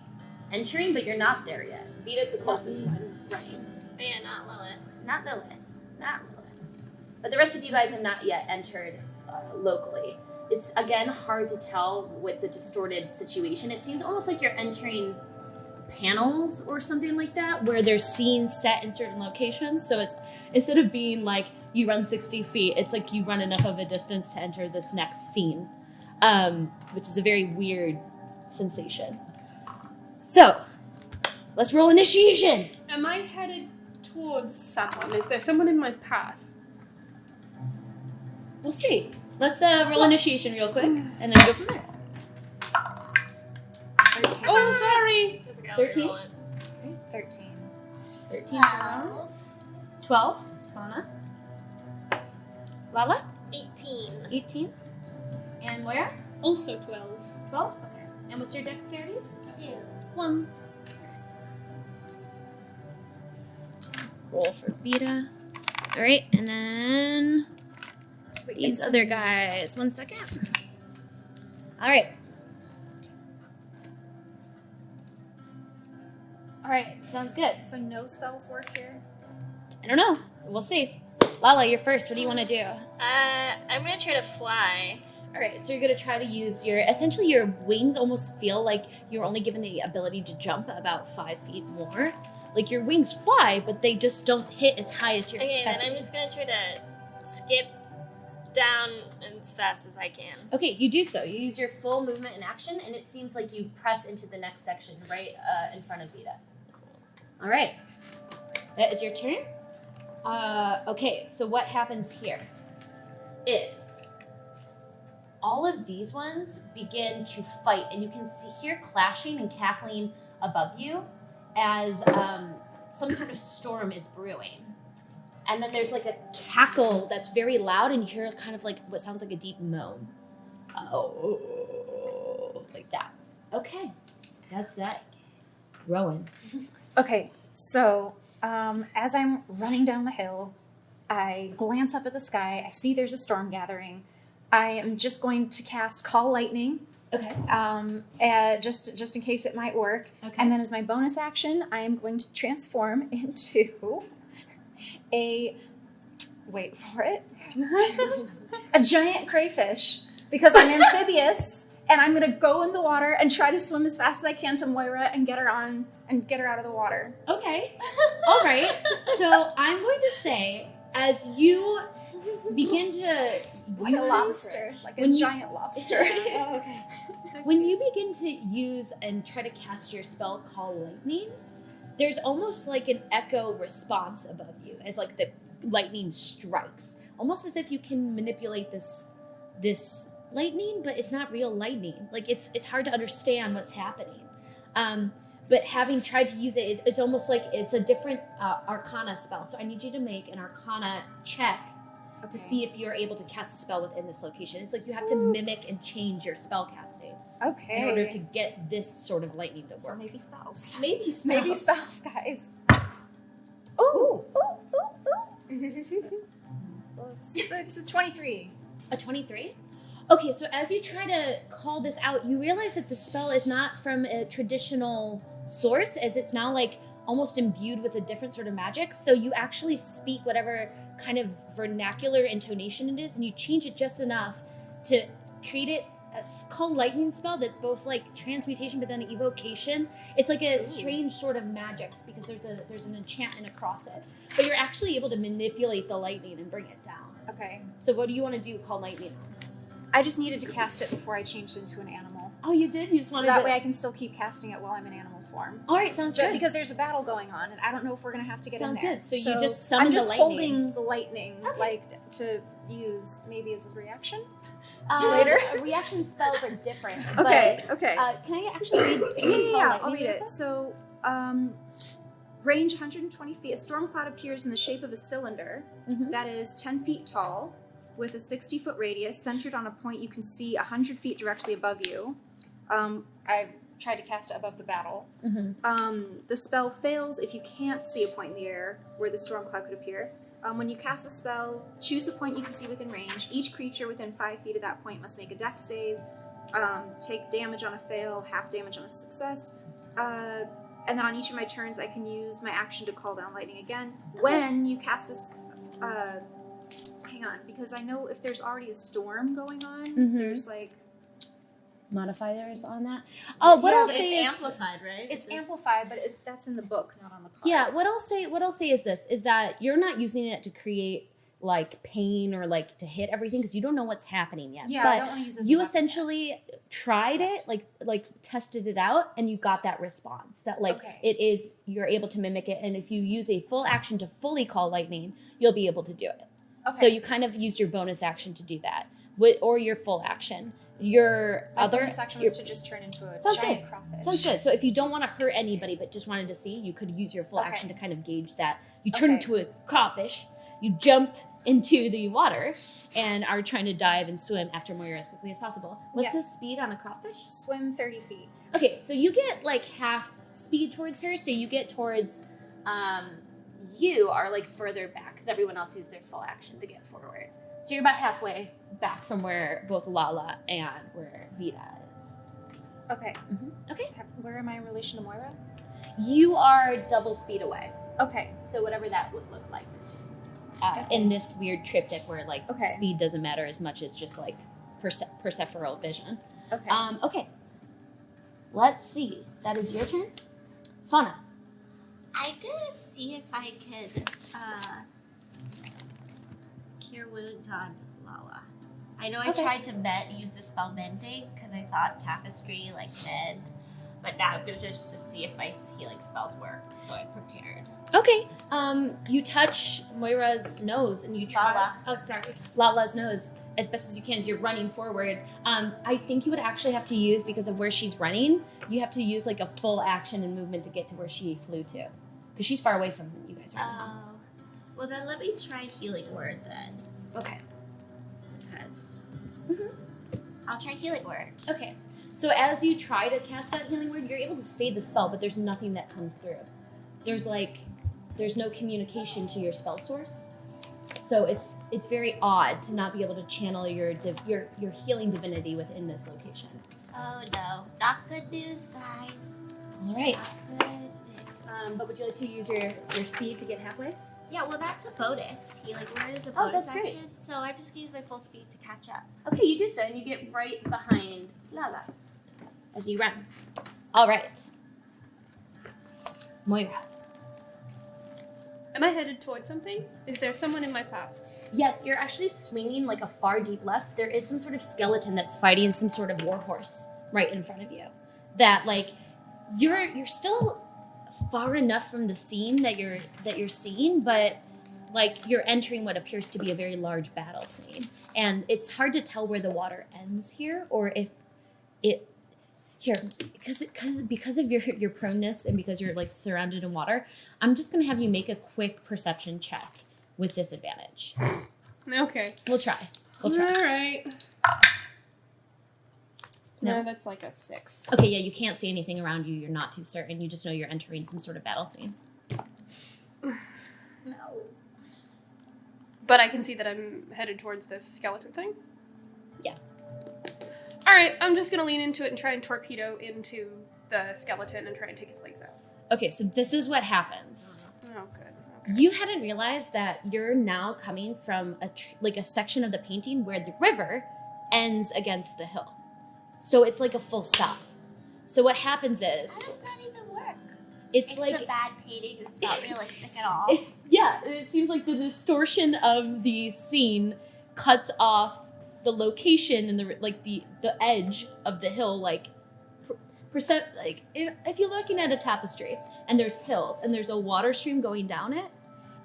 S1: entering, but you're not there yet. Vita's the closest one running.
S5: But yeah, not Lilith.
S1: Not Lilith. But the rest of you guys have not yet entered locally. It's, again, hard to tell with the distorted situation. It seems almost like you're entering panels or something like that, where there's scenes set in certain locations. So it's, instead of being like you run 60 feet, it's like you run enough of a distance to enter this next scene, which is a very weird sensation. So, let's roll initiation.
S3: Am I headed towards someone? Is there someone in my path?
S1: We'll see. Let's roll initiation real quick, and then go from there.
S2: 13.
S3: Oh, sorry.
S1: 13?
S2: 13.
S1: 13. 12. Fauna. Lala?
S5: 18.
S1: 18. And Moira?
S3: Also 12.
S1: 12. Okay. And what's your dexterities?
S5: 2.
S3: 1.
S1: Roll for Vita. All right, and then these other guys. 1 second. All right. All right, sounds good.
S2: So no spells work here?
S1: I don't know. So we'll see. Lala, you're first. What do you want to do?
S5: I'm gonna try to fly.
S1: All right, so you're going to try to use essentially your wings almost feel like you're only given the ability to jump about 5 feet more. Like your wings fly, but they just don't hit as high as you're expecting.
S5: Okay, then I'm just gonna try to skip down as fast as I can.
S1: Okay, you do so. You use your full movement in action, and it seems like you press into the next section right in front of Vita.
S5: Cool.
S1: All right. That is your turn. Okay, so what happens here is all of these ones begin to fight, and you can hear clashing and cackling above you as some sort of storm is brewing. And then there's like a cackle that's very loud, and you hear kind of like what sounds like a deep moan. Oh, like that. Okay, that's that. Rowan.
S2: Okay, so as I'm running down the hill, I glance up at the sky. I see there's a storm gathering. I am just going to cast Call Lightning.
S1: Okay.
S2: Just in case it might work.
S1: Okay.
S2: And then as my bonus action, I am going to transform into wait for it, a giant crayfish, because I'm amphibious, and I'm going to go in the water and try to swim as fast as I can to Moira and get her out of the water.
S1: Okay. All right. So I'm going to say, as you begin to
S2: Like a lobster, like a
S1: When you-
S2: giant lobster.
S6: Oh, okay.
S1: when you begin to use and try to cast your spell Call Lightning, there's almost like an echo response above you as like the lightning strikes, almost as if you can manipulate this lightning, but it's not real lightning. Like it's hard to understand what's happening. But having tried to use it, it's almost like it's a different Arcana spell. So I need you to make an Arcana check to see if you're able to cast a spell within this location. It's like you have to mimic and change your spell casting.
S2: Okay.
S1: in order to get this sort of lightning to
S4: So
S1: work.
S4: maybe spells.
S5: Maybe smells.
S4: Maybe spells, guys.
S1: Ooh,
S2: This is 23.
S1: a 23? Okay, so as you try to call this out, you realize that the spell is not from a traditional source, as it's now like almost imbued with a different sort of magic. So you actually speak whatever kind of vernacular intonation it is, and you change it just enough to create it as called lightning spell that's both like transmutation but then evocation. It's like a strange sort of magic because there's an enchantment across it. But you're actually able to manipulate the lightning and bring it down.
S2: Okay.
S1: So what do you want to do called lightning?
S2: I just needed to cast it before I changed into an animal.
S1: Oh, you did? You just
S2: So
S1: wanted
S2: that
S1: to...
S2: way I can still keep casting it while I'm in animal form.
S1: All right, sounds good.
S2: Because there's a battle going on, and I don't know if we're going to have to get
S1: Sounds
S2: in there.
S1: good. So you just summon
S2: I'm
S1: the
S2: just
S1: lightning.
S2: holding the lightning, like, to use maybe as a reaction.
S1: Later? Reaction spells are different.
S2: Okay.
S1: But, can I actually read?
S2: Yeah, I'll read it. So, range 120 feet. A storm cloud appears in the shape of a cylinder that is 10 feet tall, with a 60-foot radius, centered on a point you can see 100 feet directly above you. I've tried to cast it above the battle. The spell fails if you can't see a point in the air where the storm cloud could appear. When you cast the spell, choose a point you can see within range. Each creature within 5 feet of that point must make a dex save, take damage on a fail, half damage on a success. And then on each of my turns, I can use my action to call down lightning again. When you cast this... hang on, because I know if there's already a storm going on, there's like...
S1: Modifiers on that? Oh, what I'll
S5: But
S1: say
S5: it's
S1: is...
S5: amplified, right?
S2: It's amplified, but that's in the book, not on the card.
S1: Yeah, what I'll say is this, is that you're not using it to create like pain or like to hit everything because you don't know what's happening yet.
S2: Yeah,
S1: but
S2: I don't want to use it as a
S1: you
S2: weapon
S1: essentially tried it, like tested it out, and you got that response that like it is, you're able to mimic it, and if you use a full action to fully call lightning, you'll be able to do it.
S2: Okay.
S1: So you kind of used your bonus action to do that, or your full action. Your
S2: My
S1: other
S2: bonus action was to just turn into a
S1: Sounds
S2: giant
S1: good.
S2: crawfish.
S1: Sounds good. So if you don't want to hurt anybody but just wanted to see, you could use your full
S2: Okay.
S1: action to kind of gauge that. You turn
S2: Okay.
S1: into a crawfish, you jump into the water, and are trying to dive and swim after Moira as quickly as possible. What's the speed on a crawfish?
S2: Swim 30 feet.
S1: Okay, so you get like half speed towards her, so you get towards, you are like further back because everyone else used their full action to get forward. So you're about halfway back from where both Lala and where Vita is.
S2: Okay.
S1: Okay.
S2: Where am I in relation to Moira?
S1: You are double speed away.
S2: Okay.
S1: So whatever that would look like. In this weird triptych where like speed doesn't matter as much as just like perceptual vision.
S2: Okay.
S1: Okay. Let's see. That is your turn. Fauna.
S5: I'm gonna see if I could cure wounds on Lala. I know I tried to use the spell mending because I thought tapestry like mend, but now I'm gonna just see if my healing spells work, so I'm prepared.
S1: Okay. You touch Moira's nose and you try.
S5: Lala.
S1: Oh, sorry. Lala's nose as best as you can as you're running forward. I think you would actually have to use, because of where she's running, you have to use like a full action and movement to get to where she flew to. Because she's far away from you guys right now.
S5: Well then let me try healing word then.
S1: Okay.
S5: Because I'll try healing word.
S1: Okay. So as you try to cast out healing word, you're able to say the spell, but there's nothing that comes through. There's no communication to your spell source. So it's very odd to not be able to channel your healing divinity within this location.
S5: Oh no, not good news, guys.
S1: All right.
S5: Not good news.
S1: But would you like to use your speed to get halfway?
S5: Yeah, well that's a bonus. Healing word is a
S1: Oh,
S5: bonus
S1: that's great.
S5: action, so I'm just gonna use my full speed to catch up.
S1: Okay, you do so, and you get right behind Lala as you run. All right. Moira.
S3: Am I headed towards something? Is there someone in my path?
S1: Yes, you're actually swinging like a far deep left. There is some sort of skeleton that's fighting some sort of warhorse right in front of you. That like you're still far enough from the scene that you're seeing, but like you're entering what appears to be a very large battle scene. And it's hard to tell where the water ends here, or if it here, because of your proneness and because you're like surrounded in water, I'm just gonna have you make a quick perception check with disadvantage.
S3: Okay.
S1: We'll try.
S3: All right.
S1: No?
S3: No, that's like a 6.
S1: Okay, yeah, you can't see anything around you. You're not too certain. You just know you're entering some sort of battle scene.
S2: No.
S3: But I can see that I'm headed towards this skeleton thing?
S1: Yeah.
S3: Alright, I'm just gonna lean into it and try and torpedo into the skeleton and try and take its legs out.
S1: Okay, so this is what happens.
S3: Oh, good.
S1: You hadn't realized that you're now coming from a section of the painting where the river ends against the hill. So it's like a full stop. So what happens is...
S5: How does that even work?
S1: It's like...
S5: a bad painting. It's not realistic at all.
S1: Yeah, it seems like the distortion of the scene cuts off the location and the edge of the hill, if you're looking at a tapestry and there's hills and there's a water stream going down it,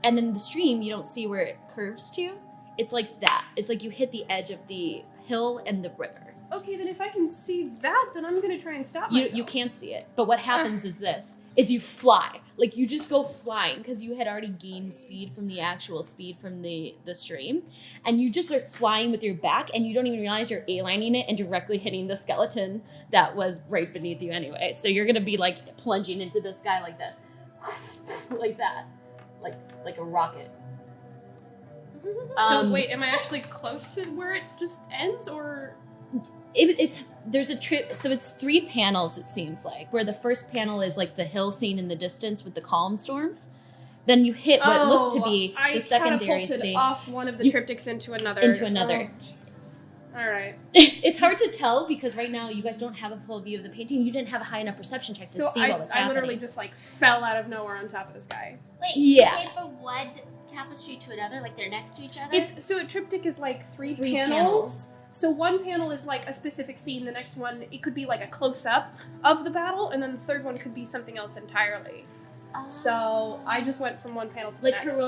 S1: and then the stream you don't see where it curves to. It's like that. It's like you hit the edge of the hill and the river.
S3: Okay, then if I can see that, then I'm gonna try and stop myself.
S1: You can't see it, but what happens is you fly. Like, you just go flying because you had already gained speed from the actual speed from the stream, and you just are flying with your back, and you don't even realize you're A-lining it and directly hitting the skeleton that was right beneath you anyway. So you're gonna be like plunging into the sky like this, like that, like a rocket.
S3: So wait, am I actually close to where it just ends, or?
S1: There's a trip, so it's 3 panels, it seems like, where the first panel is like the hill scene in the distance with the calm storms. Then you hit what looked to be the secondary scene.
S3: Off one of the triptychs into another.
S1: Oh,
S3: Jesus. All right.
S1: It's hard to tell because right now you guys don't have a full view of the painting. You didn't have a high enough perception check to see what was happening.
S3: I literally just fell out of nowhere on top of this guy.
S5: Wait,
S1: yeah.
S5: you came from one tapestry to another, like they're next to each other?
S3: So a triptych is like 3
S1: 3
S3: panels. So one panel is like a specific scene, the next one, it could be like a close-up of the battle, and then the third one could be something else entirely. So I just went from one panel to the next.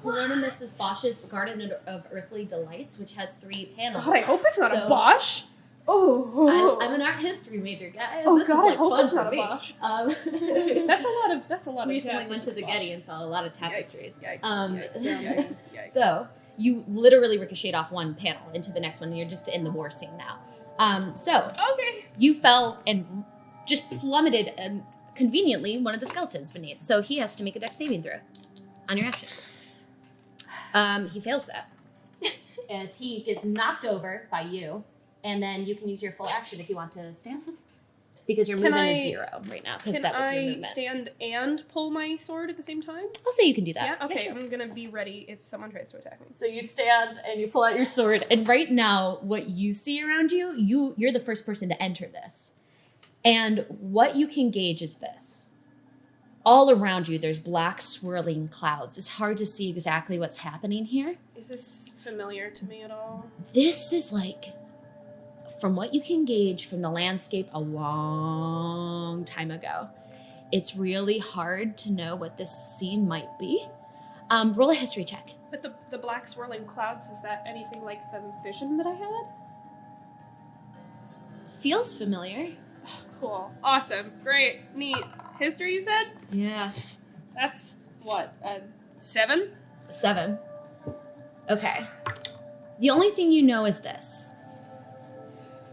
S1: Hieronymus Bosch's Garden of Earthly Delights, which has 3 panels.
S3: God, I hope it's not a Bosch.
S1: I'm an art history major, guys.
S3: Oh
S1: this
S3: God,
S1: is like
S3: I hope
S1: fun
S3: it's
S1: for
S3: not a
S1: me.
S3: Bosch. That's a lot of.
S1: We recently went to the Getty and saw a lot of tapestries.
S3: Yikes.
S1: So you literally ricocheted off one panel into the next one, and you're just in the war scene now.
S3: Okay.
S1: You fell and just plummeted conveniently one of the skeletons beneath. So he has to make a dex saving throw on your action. He fails that as he gets knocked over by you, and then you can use your full action if you want to stand. Because your movement is 0 right now, because that was your movement.
S3: Can I stand and pull my sword at the same time?
S1: I'll say you can do that.
S3: Yeah? Okay,
S1: sure.
S3: I'm gonna be ready if someone tries to attack me.
S1: So you stand and you pull out your sword, and right now, what you see around you, you're the first person to enter this. And what you can gauge is this. All around you, there's black swirling clouds. It's hard to see exactly what's happening here.
S3: Is this familiar to me at all?
S1: This is like, from what you can gauge from the landscape a long time ago, it's really hard to know what this scene might be. Roll a history check.
S3: But the black swirling clouds, is that anything like the vision that I had?
S1: Feels familiar.
S3: Oh, cool. Awesome. Great. Neat. History, you said?
S1: Yeah.
S3: That's, what, 7?
S1: 7. Okay. The only thing you know is this.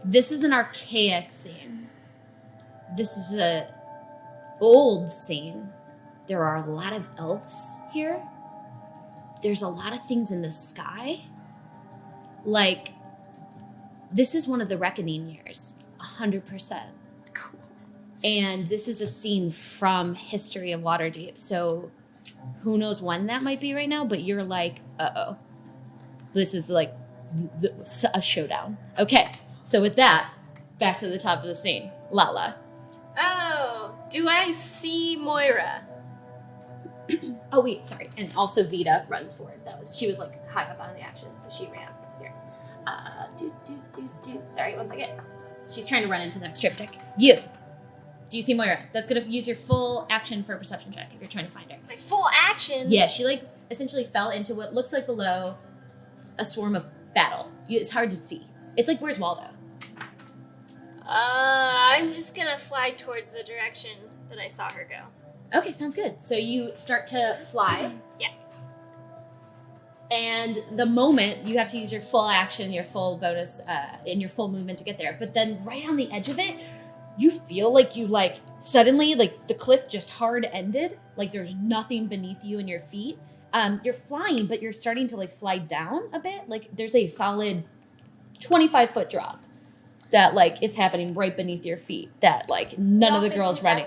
S1: This is an archaic scene. This is a old scene. There are a lot of elves here. There's a lot of things in the sky. Like, this is one of the reckoning years. 100%.
S3: Cool.
S1: And this is a scene from History of Waterdeep. So who knows when that might be right now, but you're like, uh-oh. This is like a showdown. Okay, so with that, back to the top of the scene. Lala.
S7: Oh, do I see Moira?
S1: Oh, wait, sorry. And also Vita runs forward. She was like high up on the action, so she ran here. Sorry, one second. She's trying to run into the next triptych. You. Do you see Moira? That's going to use your full action for a perception check if you're trying to find her.
S7: My full action?
S1: Yeah, she like essentially fell into what looks like below a swarm of battle. It's hard to see. It's like, where's Waldo?
S7: I'm just gonna fly towards the direction that I saw her go.
S1: Okay, sounds good. So you start to fly.
S7: Yeah.
S1: And the moment you have to use your full action, your full bonus, and your full movement to get there. But then right on the edge of it, you feel like you suddenly the cliff just hard ended. Like there's nothing beneath you and your feet. You're flying, but you're starting to fly down a bit. Like there's a solid 25-foot drop that is happening right beneath your feet. That none of the girls running.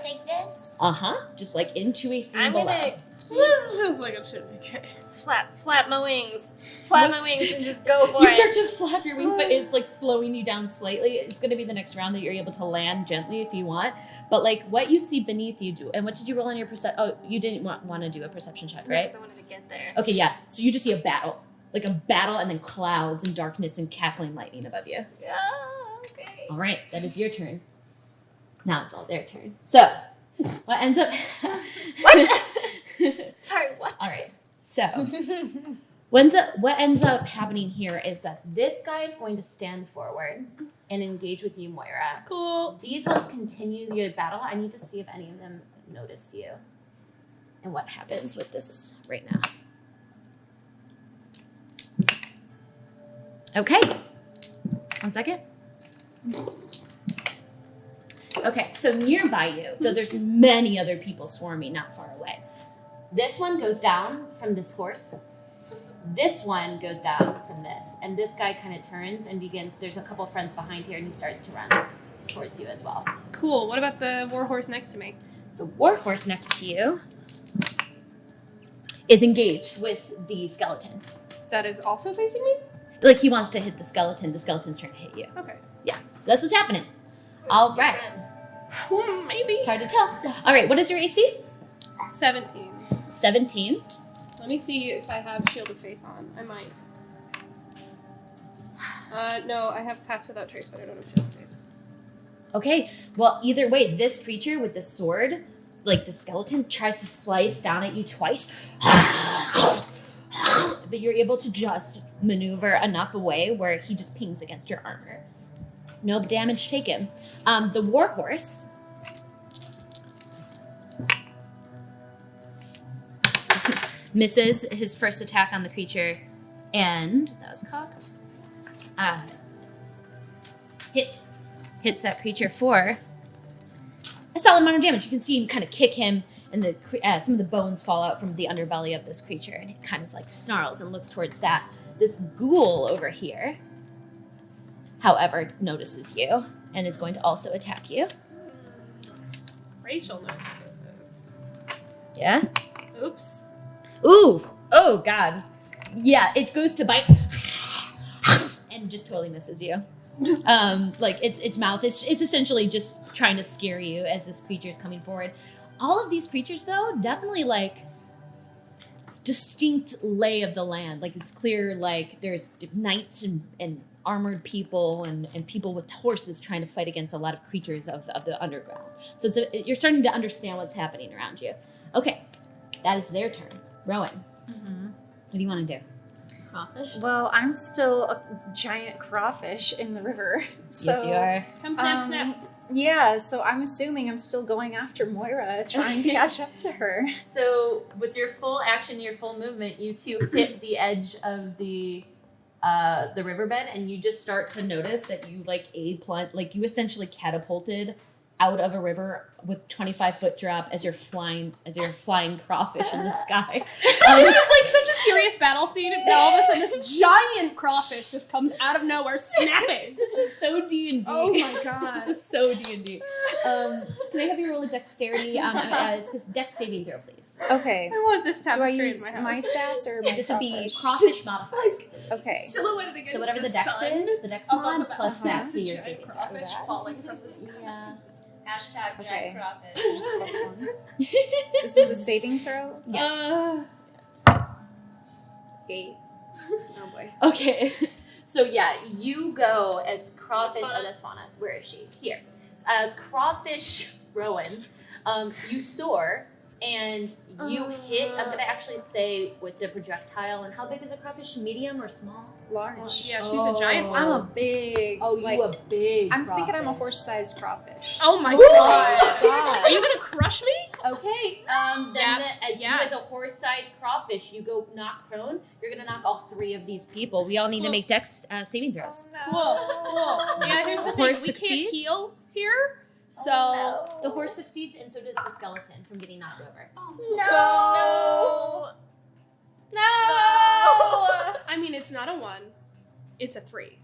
S1: Just into a scene below.
S3: This feels like it should be okay.
S7: Flap my wings. Flap my wings and just go for
S1: You
S7: it.
S1: start to flap your wings, but it's slowing you down slightly. It's going to be the next round that you're able to land gently if you want. But what you see beneath you do, and what did you roll on your perception? Oh, you didn't want to do a perception check, right?
S7: Because I wanted to get there.
S1: Okay, yeah. So you just see a battle, and then clouds and darkness and cackling lightning above you.
S7: Yeah, okay.
S1: All right, that is your turn. Now it's all their turn. So what ends up?
S7: What? Sorry, what?
S1: All right. So what ends up happening here is that this guy is going to stand forward and engage with you, Moira.
S3: Cool.
S1: These ones continue your battle. I need to see if any of them notice you and what happens with this right now. Okay. 1 second. Okay, so nearby you, though there's many other people swarming not far away. This one goes down from this horse. This one goes down from this. And this guy kind of turns and begins, there's a couple friends behind here, and he starts to run towards you as well.
S3: Cool. What about the warhorse next to me?
S1: The warhorse next to you is engaged with the skeleton.
S3: That is also facing me?
S1: He wants to hit the skeleton. The skeleton's trying to hit you.
S3: Okay.
S1: Yeah, so that's what's happening. All right.
S3: Maybe.
S1: It's hard to tell. All right, what is your AC?
S3: 17.
S1: 17.
S3: Let me see if I have Shield of Faith on. I might. No, I have Pass Without Trace, but I don't have Shield of Faith.
S1: Okay, well, either way, this creature with the sword, the skeleton, tries to slice down at you twice. But you're able to just maneuver enough away where he just pings against your armor. No damage taken. The warhorse misses his first attack on the creature, and that was cocked. Hits that creature for a solid amount of damage. You can see him kind of kick him, and some of the bones fall out from the underbelly of this creature, and it kind of snarls and looks towards that. This ghoul over here, however, notices you and is going to also attack you.
S3: Rachel knows what this is.
S1: Yeah?
S3: Oops.
S1: Ooh! Oh, God. Yeah, it goes to bite and just totally misses you. Its mouth is essentially just trying to scare you as this creature is coming forward. All of these creatures, though, definitely distinct lay of the land. It's clear there's knights and armored people and people with horses trying to fight against a lot of creatures of the underground. So you're starting to understand what's happening around you. Okay, that is their turn. Rowan, what do you want to do?
S7: Crawfish?
S2: Well, I'm still a giant crawfish in the river. So,
S1: Yes, you are.
S3: Come snap, snap.
S2: Yeah, so I'm assuming I'm still going after Moira, trying to catch up to her.
S1: So with your full action, your full movement, you two hit the edge of the riverbed, and you just start to notice that you you essentially catapulted out of a river with 25-foot drop as you're flying crawfish in the sky.
S3: This is such a serious battle scene, and all of a sudden this giant crawfish just comes out of nowhere snapping.
S1: This is so D&D.
S3: Oh my god.
S1: This is so D&D. Can I have you roll a dexterity? It's dex saving throw, please.
S2: Okay.
S3: I want this
S2: Do I
S3: tapestry
S2: use
S3: in my
S2: my
S3: house.
S2: stats or my
S1: This would be
S2: crawfish?
S1: crawfish modifiers.
S2: Okay.
S3: Silhouetted against
S1: So whatever the dex
S3: sun,
S1: is, the dex
S3: above
S1: mod
S3: the
S1: plus
S3: mountain,
S1: that to your
S3: giant
S1: saving throw.
S3: crawfish
S2: So that.
S3: falling from the sky.
S1: Yeah.
S6: Hashtag
S2: Okay.
S6: giant crawfish.
S2: So just +1. This is a saving throw?
S1: Yes.
S2: 8. Oh boy.
S1: Okay. So yeah, you go as crawfish.
S7: That's Fauna.
S1: Oh, that's Fauna. Where is she? Here. As crawfish Rowan, you soar and you hit. I'm gonna actually say with the projectile. And how big is a crawfish? Medium or small?
S2: Large.
S3: Yeah, she's a giant one.
S2: I'm a big.
S1: Oh, you a big.
S2: I'm thinking I'm a
S1: crawfish.
S2: horse-sized crawfish.
S3: Oh my
S1: Oh
S3: god.
S1: my God.
S3: Are you gonna crush me?
S1: Okay. You as a horse-sized crawfish, you go knock prone. You're gonna knock all 3 of these people. We all need to make dex saving throws.
S3: Cool. Yeah, here's the thing.
S1: Horse
S3: We
S1: succeeds.
S3: can't heal here, so
S1: The horse succeeds, and so does the skeleton from getting knocked over.
S5: No.
S3: I mean, it's not a 1. It's a 3.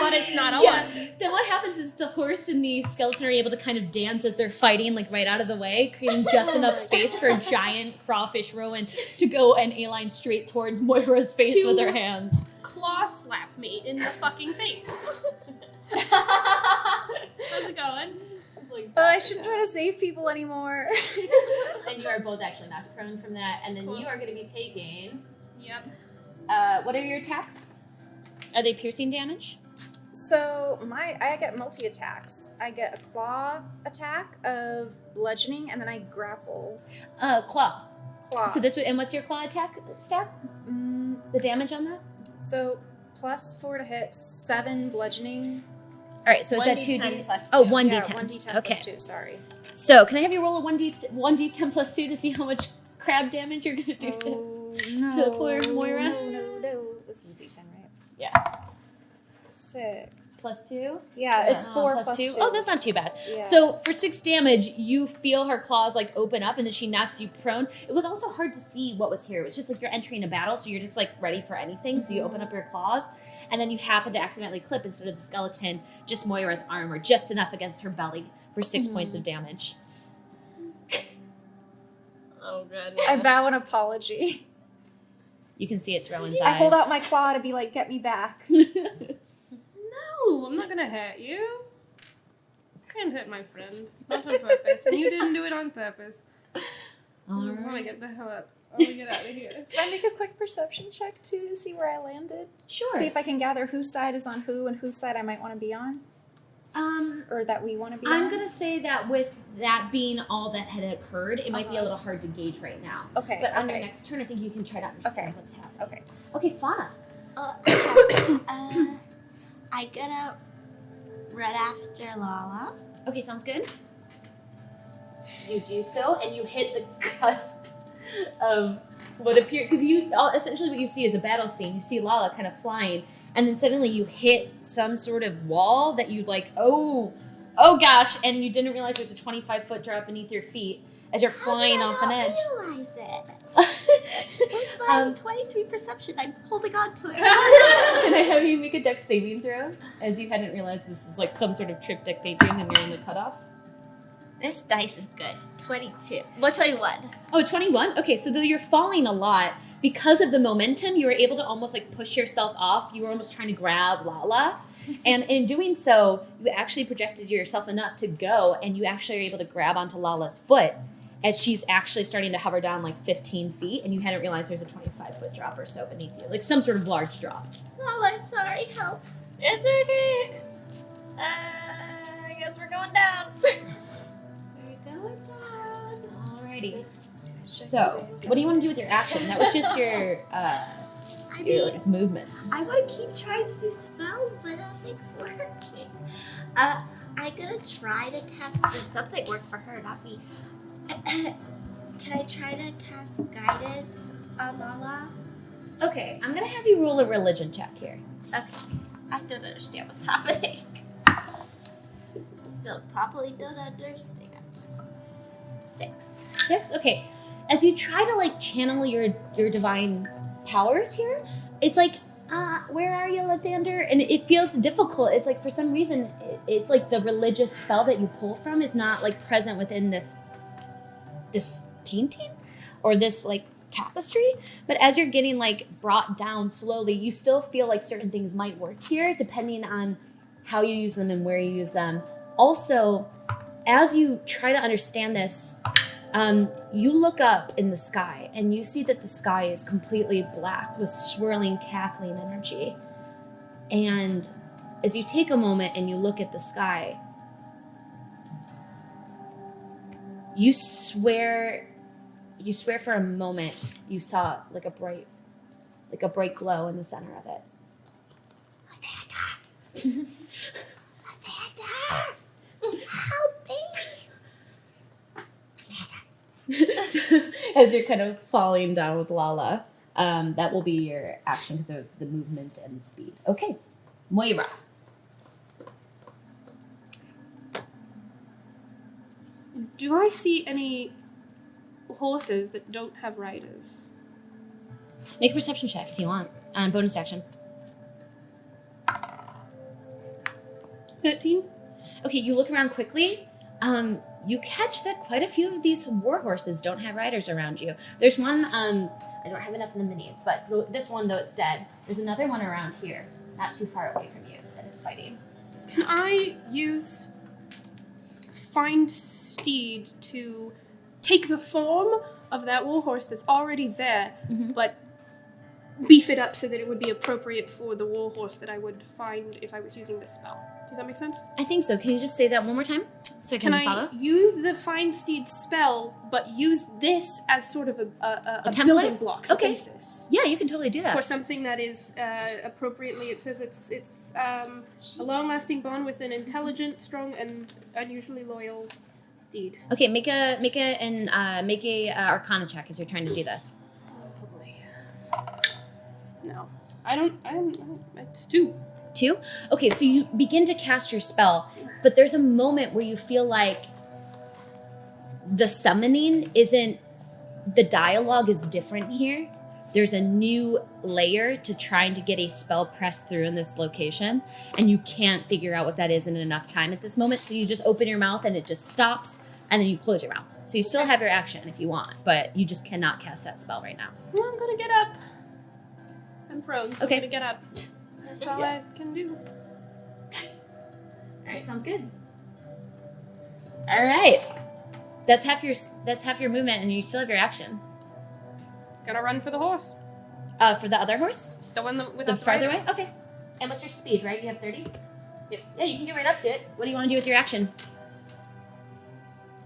S3: But it's not a 1.
S1: Then what happens is the horse and the skeleton are able to kind of dance as they're fighting, like right out of the way, creating just enough space for a giant crawfish Rowan to go an A-line straight towards Moira's face with her hands.
S3: Claw slap me in the fucking face. How's it going?
S2: I shouldn't try to save people anymore.
S1: And you are both actually knocked prone from that, and then you are going to be taking...
S3: Yep.
S1: What are your attacks? Are they piercing damage?
S2: So I get multi-attacks. I get a claw attack of bludgeoning, and then I grapple.
S1: Claw.
S2: Claw.
S1: So this would, and what's your claw attack stat? The damage on that?
S2: So +4 to hit, 7 bludgeoning.
S1: All right, so is that
S5: 1d10 plus 2.
S1: Oh, 1d10.
S2: Yeah, 1d10
S1: okay.
S2: plus 2, sorry.
S1: So can I have you roll a 1d10 plus 2 to see how much crab damage you're going to do to poor Moira?
S2: No. This is a d10, right?
S1: Yeah.
S2: 6.
S1: Plus 2?
S2: Yeah, it's 4 plus 2.
S1: Oh, that's not too bad.
S2: Yeah.
S1: So for 6 damage, you feel her claws like open up and then she knocks you prone. It was also hard to see what was here. It was just like you're entering a battle, so you're just like ready for anything. So you open up your claws and then you happen to accidentally clip instead of the skeleton, just Moira's arm or just enough against her belly for 6 points of damage.
S5: Oh, good.
S2: I bow an apology.
S1: You can see it's Rowan's eyes.
S2: I hold out my claw to be like, get me back.
S3: No, I'm not gonna hurt you. You can't hurt my friend. Not on purpose. And you didn't do it on purpose. I just want to get the hell up. I want to get out of here.
S2: Can I make a quick perception check, too, to see where I landed?
S1: Sure.
S2: See if I can gather whose side is on who and whose side I might want to be on? Or that we want to be on?
S1: I'm going to say that with that being all that had occurred, it might be a little hard to gauge right now.
S2: Okay.
S1: But on your next turn, I think you can try to understand
S2: Okay.
S1: what's happening.
S2: Okay.
S1: Okay, Fauna.
S5: I gotta run after Lala.
S1: Okay, sounds good. You do so, and you hit the cusp of what appears, because essentially what you see is a battle scene. You see Lala kind of flying, and then suddenly you hit some sort of wall that you like, oh gosh, and you didn't realize there's a 25-foot drop beneath your feet as you're flying off an edge.
S5: I realize it. With my 23 perception, I'm holding on to it.
S1: Can I have you make a dex saving throw, as you hadn't realized this is like some sort of triptych painting and you're in the cutoff?
S5: This dice is good. 22. Well, 21.
S1: Oh, 21? Okay, so though you're falling a lot, because of the momentum, you were able to almost like push yourself off. You were almost trying to grab Lala. And in doing so, you actually projected yourself enough to go, and you actually are able to grab onto Lala's foot as she's actually starting to hover down like 15 feet, and you hadn't realized there's a 25-foot drop or so beneath you. Like some sort of large drop.
S5: Lala, I'm sorry. Help. It's okay. I guess we're going down. We're going down.
S1: Alrighty. So, what do you want to do with your action? That was just your like, movement.
S5: I want to keep trying to do spells, but nothing's working. I'm gonna try to cast something work for her, not me. Can I try to cast guidance on Lala?
S1: Okay, I'm gonna have you roll a religion check here.
S5: Okay. I don't understand what's happening. Still probably don't understand. 6.
S1: 6? Okay. As you try to like channel your divine powers here, it's like, where are you, Lathander? And it feels difficult. It's like for some reason, it's like the religious spell that you pull from is not like present within this painting or this like tapestry. But as you're getting like brought down slowly, you still feel like certain things might work here depending on how you use them and where you use them. Also, as you try to understand this, you look up in the sky and you see that the sky is completely black with swirling, cackling energy. And as you take a moment and you look at the sky, you swear for a moment you saw like a bright glow in the center of it.
S5: Lathander! Lathander! Help me!
S1: As you're kind of falling down with Lala. That will be your action because of the movement and the speed. Okay. Moira.
S3: Do I see any horses that don't have riders?
S1: Make a perception check if you want. Bonus action.
S3: 13?
S1: Okay, you look around quickly. You catch that quite a few of these war horses don't have riders around you. There's one, I don't have enough in the minis, but this one, though it's dead, there's another one around here, not too far away from you, that is fighting.
S3: Can I use Find Steed to take the form of that war horse that's already there, but beef it up so that it would be appropriate for the war horse that I would find if I was using this spell? Does that make sense?
S1: I think so. Can you just say that one more time so I can follow?
S3: I use the Find Steed spell, but use this as sort of a
S1: template?
S3: building blocks basis?
S1: Yeah, you can totally do that.
S3: For something that is appropriately, it says it's a long-lasting bond with an intelligent, strong, and unusually loyal steed.
S1: Okay, make a Arcana check as you're trying to do this.
S3: Oh boy. No, I don't. It's 2.
S1: 2? Okay, so you begin to cast your spell, but there's a moment where you feel like the summoning isn't, the dialogue is different here. There's a new layer to trying to get a spell pressed through in this location, and you can't figure out what that is in enough time at this moment, so you just open your mouth and it just stops, and then you close your mouth. So you still have your action if you want, but you just cannot cast that spell right now.
S3: Well, I'm gonna get up. I'm prone, so
S1: Okay.
S3: I'm gonna get up. That's all I can do.
S1: Alright, sounds good. Alright. That's half your movement, and you still have your action.
S3: Gotta run for the horse.
S1: For the other horse?
S3: The one with
S1: The farther way? Okay. And what's your speed, right? You have 30?
S3: Yes.
S1: Yeah, you can get right up to it. What do you want to do with your action?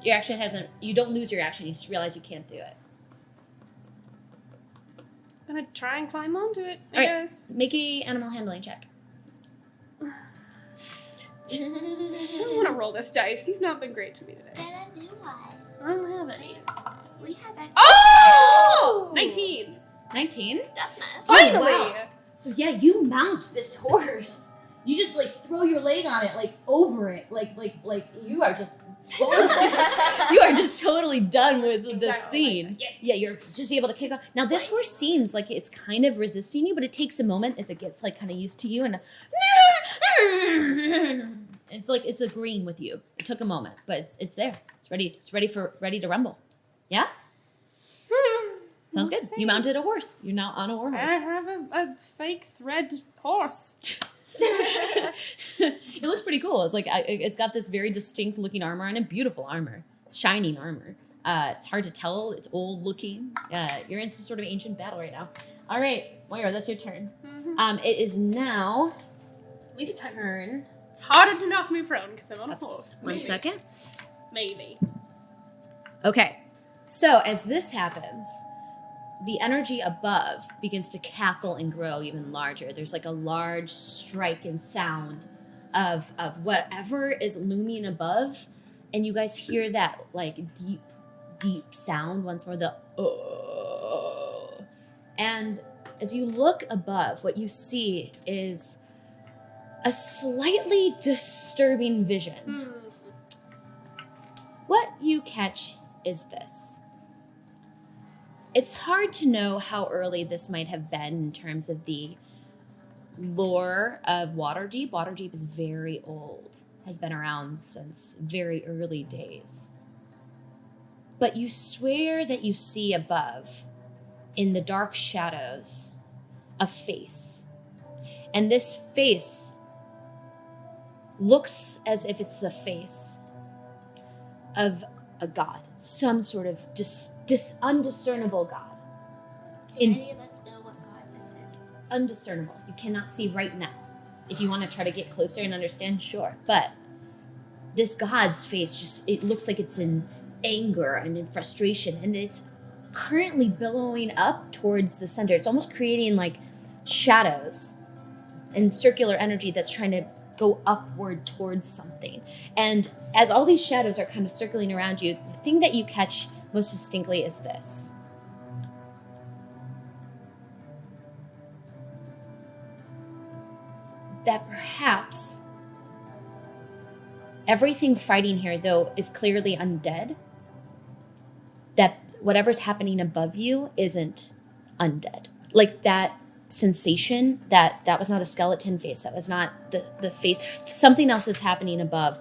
S1: Your action you don't lose your action, you just realize you can't do it.
S3: I'm gonna try and climb onto it, I
S1: Alright.
S3: guess.
S1: Make a animal handling check.
S3: I don't want to roll this dice. He's not been great to me today.
S5: Get a new one.
S3: I don't have any.
S5: We have a
S3: Oh! 19!
S1: 19?
S5: That's nice.
S3: Finally!
S1: wow. So yeah, you mount this horse. You just throw your leg on it, over it, like you are just you are just totally done with the scene. Yeah, you're just able to kick off. Now this horse seems like it's kind of resisting you, but it takes a moment as it gets kind of used to you, and it's agreeing with you. It took a moment, but it's there. It's ready to rumble. Yeah. Sounds good. You mounted a horse. You're now on a war horse.
S3: I have a fake thread horse.
S1: It looks pretty cool. It's it's got this very distinct looking armor on it, beautiful armor, shining armor. It's hard to tell. It's old looking. You're in some sort of ancient battle right now. All right, Moira, that's your turn. It is now
S3: At least
S1: turn.
S3: it's harder to knock me prone because I'm on a horse.
S1: One second.
S3: Maybe.
S1: Okay, so as this happens, the energy above begins to cackle and grow even larger. There's a large strike and sound of whatever is looming above, and you guys hear that deep sound once more, the oh. And as you look above, what you see is a slightly disturbing vision. What you catch is this. It's hard to know how early this might have been in terms of the lore of Waterdeep. Waterdeep is very old, has been around since very early days. But you swear that you see above, in the dark shadows, a face. And this face looks as if it's the face of a god, some sort of undiscernible god.
S5: Do any of us know what god this is?
S1: Undiscernible. You cannot see right now. If you want to try to get closer and understand, sure. But this god's face it looks like it's in anger and in frustration, and it's currently billowing up towards the center. It's almost creating shadows and circular energy that's trying to go upward towards something. And as all these shadows are kind of circling around you, the thing that you catch most distinctly is this. That perhaps everything fighting here, though, is clearly undead. That whatever's happening above you isn't undead. Like that sensation, that was not a skeleton face. That was not the face. Something else is happening above,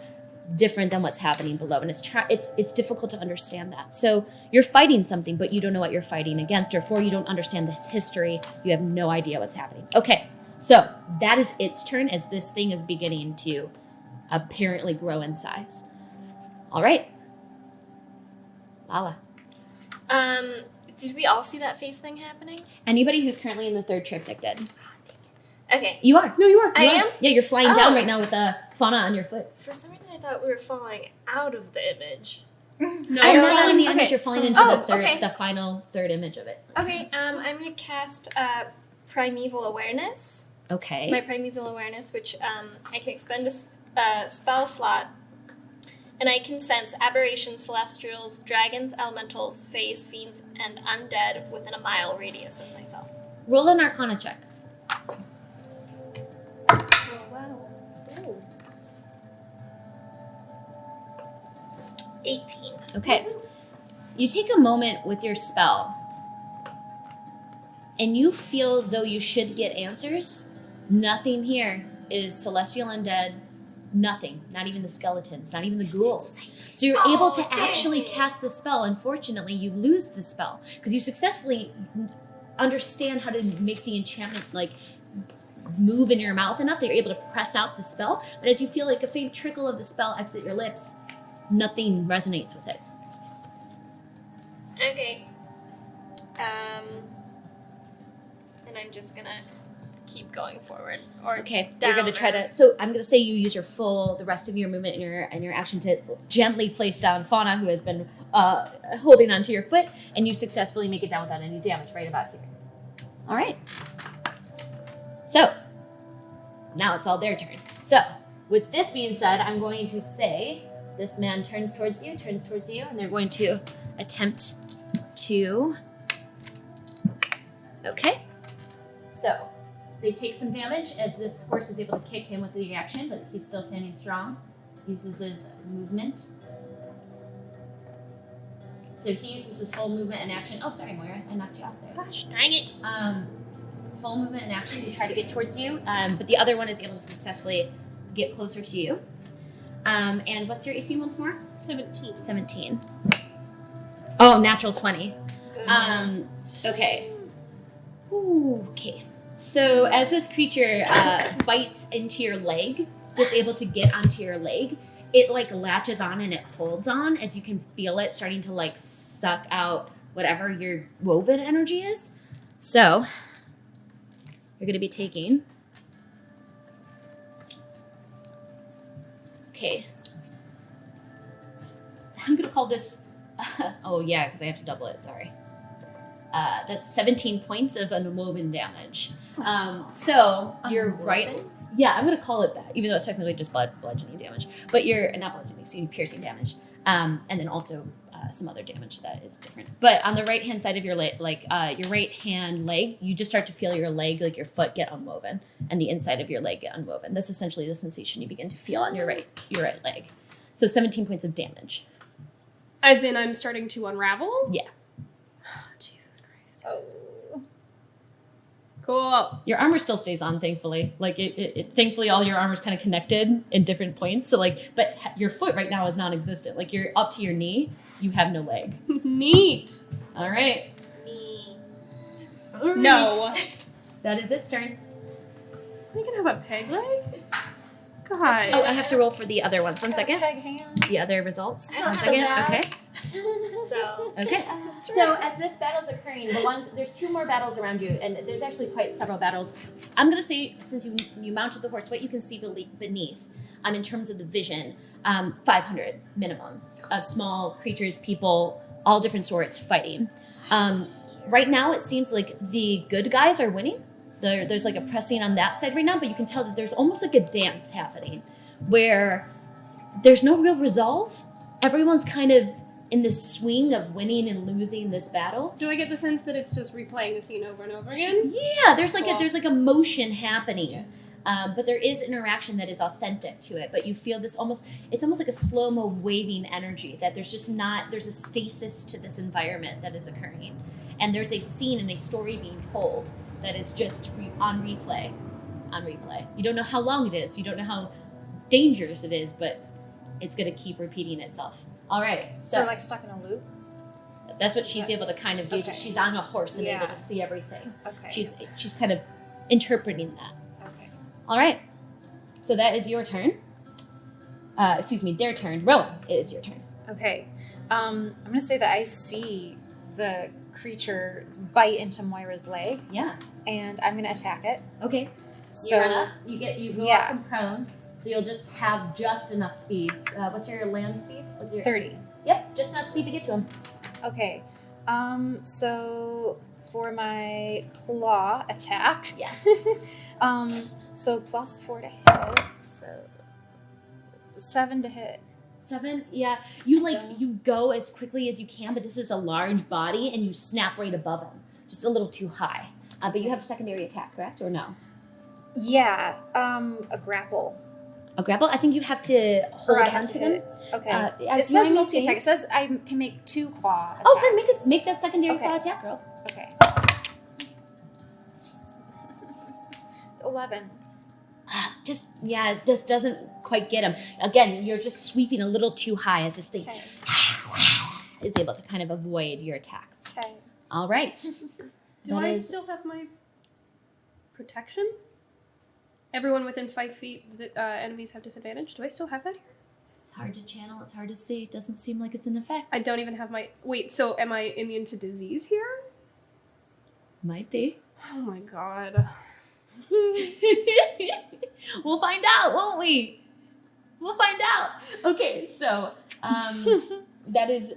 S1: different than what's happening below. And it's difficult to understand that. So you're fighting something, but you don't know what you're fighting against. Or for you don't understand this history. You have no idea what's happening. Okay, so that is its turn as this thing is beginning to apparently grow in size. All right. Lala.
S7: Did we all see that face thing happening?
S1: Anybody who's currently in the third triptych did.
S7: Okay.
S1: You are.
S3: No, you are.
S7: I am?
S1: Yeah, you're flying down right now with Fauna on your foot.
S7: For some reason, I thought we were falling out of the image.
S3: No,
S1: You're
S3: you're
S1: not falling
S3: falling.
S1: the image, you're falling into
S7: okay.
S1: the final third image of it.
S7: Okay, I'm going to cast Primeval Awareness.
S1: Okay.
S7: My Primeval Awareness, which I can expend a spell slot. And I can sense aberrations, celestials, dragons, elementals, fays, fiends, and undead within a mile radius of myself.
S1: Roll an Arcana check.
S2: Oh, wow. Ooh.
S7: 18.
S1: Okay. You take a moment with your spell, and you feel though you should get answers, nothing here is celestial undead, nothing, not even the skeletons, not even the ghouls. So you're able to actually cast the spell. Unfortunately, you lose the spell because you successfully understand how to make the enchantment like move in your mouth enough that you're able to press out the spell. But as you feel like a faint trickle of the spell exit your lips, nothing resonates with it.
S7: Okay. And I'm just gonna keep going forward. Or
S1: Okay,
S7: down,
S1: you're gonna try
S7: or-
S1: to. So I'm gonna say you use the rest of your movement and your action to gently place down Fauna, who has been holding onto your foot, and you successfully make it down without any damage right about here. All right. So now it's all their turn. So with this being said, I'm going to say this man turns towards you, and they're going to attempt to. Okay. So. They take some damage as this horse is able to kick him with the reaction, but he's still standing strong. Uses his movement. So he uses his full movement and action. Oh, sorry, Moira, I knocked you off there.
S7: Gosh, dang it.
S1: Full movement and action to try to get towards you, but the other one is able to successfully get closer to you. And what's your AC once more?
S3: 17.
S1: 17. Oh, natural 20. Okay. Ooh, okay. So as this creature bites into your leg, just able to get onto your leg, it like latches on and it holds on as you can feel it starting to like suck out whatever your woven energy is. So you're going to be taking. Okay. I'm going to call this. Oh yeah, because I have to double it. Sorry. That's 17 points of unwoven damage. So you're right. Yeah, I'm gonna call it that, even though it's technically just bludgeoning damage. But you're not bludgeoning, excuse me, piercing damage, and then also some other damage that is different. But on the right hand side of your leg, your right hand leg, you just start to feel your leg, like your foot, get unwoven, and the inside of your leg get unwoven. That's essentially the sensation you begin to feel on your right leg. So 17 points of damage.
S3: As in, I'm starting to unravel?
S1: Yeah.
S3: Jesus Christ.
S2: Oh.
S3: Cool.
S1: Your armor still stays on, thankfully. Like it thankfully, all your armor's kind of connected in different points. So but your foot right now is non-existent. Like you're up to your knee, you have no leg.
S3: Neat.
S1: All right.
S3: No.
S1: That is its turn.
S3: Are we gonna have a peg leg? God.
S1: Oh, I have to roll for the other ones. 1 second.
S2: Peg hand.
S1: The other results.
S7: I
S1: 1
S7: don't
S1: second.
S7: know that.
S1: Okay.
S7: So
S1: Okay. So as this battle's occurring, there's 2 more battles around you, and there's actually quite several battles. I'm gonna say, since you mounted the horse, what you can see beneath, in terms of the vision, 500 minimum of small creatures, people, all different sorts fighting. Right now, it seems like the good guys are winning. There's like a pressing on that side right now, but you can tell that there's almost like a dance happening, where there's no real resolve. Everyone's kind of in the swing of winning and losing this battle.
S3: Do I get the sense that it's just replaying the scene over and over again?
S1: Yeah, there's like
S3: Cool.
S1: there's like a motion happening. But there is interaction that is authentic to it. But you feel this it's almost like a slow-mo waving energy that there's a stasis to this environment that is occurring. And there's a scene and a story being told that is just on replay. You don't know how long it is. You don't know how dangerous it is, but it's going to keep repeating itself. All right.
S2: So like stuck in a loop?
S1: That's what she's able to kind of gauge.
S2: Okay.
S1: She's on a horse and
S2: Yeah.
S1: able to see everything.
S2: Okay.
S1: She's kind of interpreting that.
S2: Okay.
S1: All right. So that is your turn. Their turn. Rowan, it is your turn.
S2: Okay. I'm gonna say that I see the creature bite into Moira's leg,
S1: Yeah.
S2: and I'm gonna attack it.
S1: Okay.
S2: So
S1: you run up. You go
S2: yeah.
S1: up from prone, so you'll just have just enough speed. What's your land speed?
S2: 30.
S1: Yep, just enough speed to get to him.
S2: Okay. So for my claw attack,
S1: Yeah.
S2: so +4 to hit, so 7 to hit.
S1: 7. Yeah. You go as quickly as you can, but this is a large body, and you snap right above him, just a little too high. But you have a secondary attack, correct, or no?
S2: Yeah. A grapple.
S1: A grapple? I think you have to hold
S2: Or I
S1: on
S2: have
S1: to
S2: to
S1: him.
S2: hit. Okay.
S1: You
S2: It says
S1: know
S2: multi
S1: anything?
S2: attack. It says I can make 2 claw attacks.
S1: Oh, then make that secondary
S2: Okay.
S1: claw attack roll.
S2: Okay. 11.
S1: Just doesn't quite get him. Again, you're just sweeping a little too high as this thing
S2: Okay.
S1: is able to kind of avoid your attacks.
S2: Okay.
S1: All right.
S3: Do
S1: That
S3: I
S1: is-
S3: still have my protection? Everyone within 5 feet, the enemies have disadvantage. Do I still have that here?
S1: It's hard to channel. It's hard to see. It doesn't seem like it's in effect.
S3: I don't even have my... Wait, so am I immune to disease here?
S1: Might be.
S3: Oh my god.
S1: We'll find out, won't we? We'll find out. Okay, so that is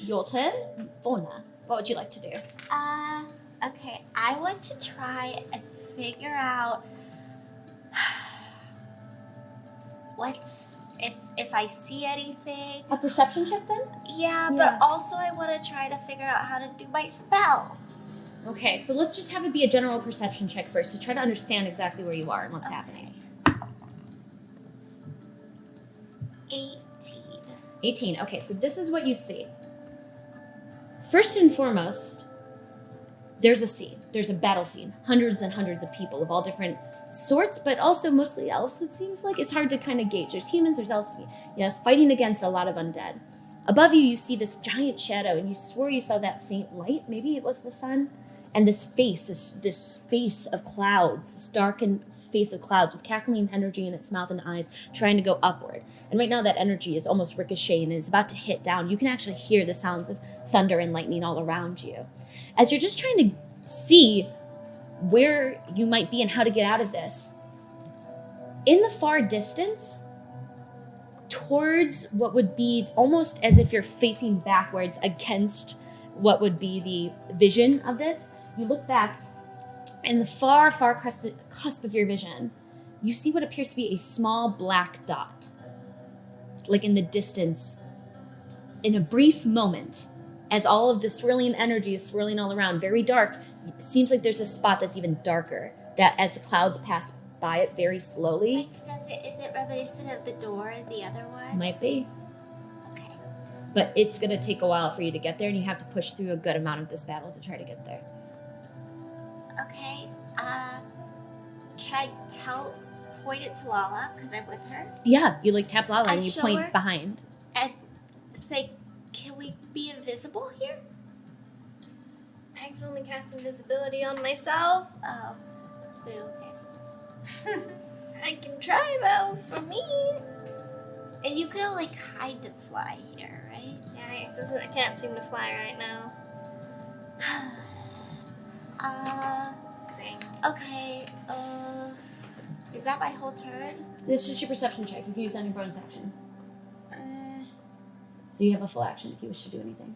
S1: Yolton. Fauna, what would you like to do?
S5: Okay, I want to try and figure out if I see anything.
S1: A perception check then?
S5: Yeah,
S1: Yeah.
S5: but also I want to try to figure out how to do my spells.
S1: Okay, so let's just have it be a general perception check first to try to understand exactly where you are and what's happening.
S5: 18.
S1: 18. Okay, so this is what you see. First and foremost, there's a scene. There's a battle scene. Hundreds and hundreds of people of all different sorts, but also mostly elves, it seems like. It's hard to kind of gauge. There's humans, there's elves, yes, fighting against a lot of undead. Above you, you see this giant shadow, and you swore you saw that faint light. Maybe it was the sun. And this face, this face of clouds, this darkened face of clouds with cackling energy in its mouth and eyes, trying to go upward. And right now that energy is almost ricocheting and it's about to hit down. You can actually hear the sounds of thunder and lightning all around you. As you're just trying to see where you might be and how to get out of this, in the far distance, towards what would be almost as if you're facing backwards against what would be the vision of this, you look back, and the far, far cusp of your vision, you see what appears to be a small black dot. Like in the distance, in a brief moment, as all of the swirling energy is swirling all around, very dark, it seems like there's a spot that's even darker, that as the clouds pass by it very slowly.
S5: Like, is it reminiscent of the door in the other one?
S1: Might be.
S5: Okay.
S1: But it's going to take a while for you to get there, and you have to push through a good amount of this battle to try to get there.
S5: Okay. Can I point it to Lala, because I'm with her,
S1: Yeah, you like tap Lala
S5: I
S1: and you
S5: show
S1: point
S5: her.
S1: behind.
S5: and say, can we be invisible here?
S7: I can only cast invisibility on myself.
S5: Oh, Lucas.
S7: I can try though, for me.
S5: And you can only kind of fly here, right?
S7: Yeah, I can't seem to fly right now. Same.
S5: Okay, is that my whole turn?
S1: It's just your perception check. You can use it on your bonus action.
S5: Uh,
S1: So you have a full action if you wish to do anything.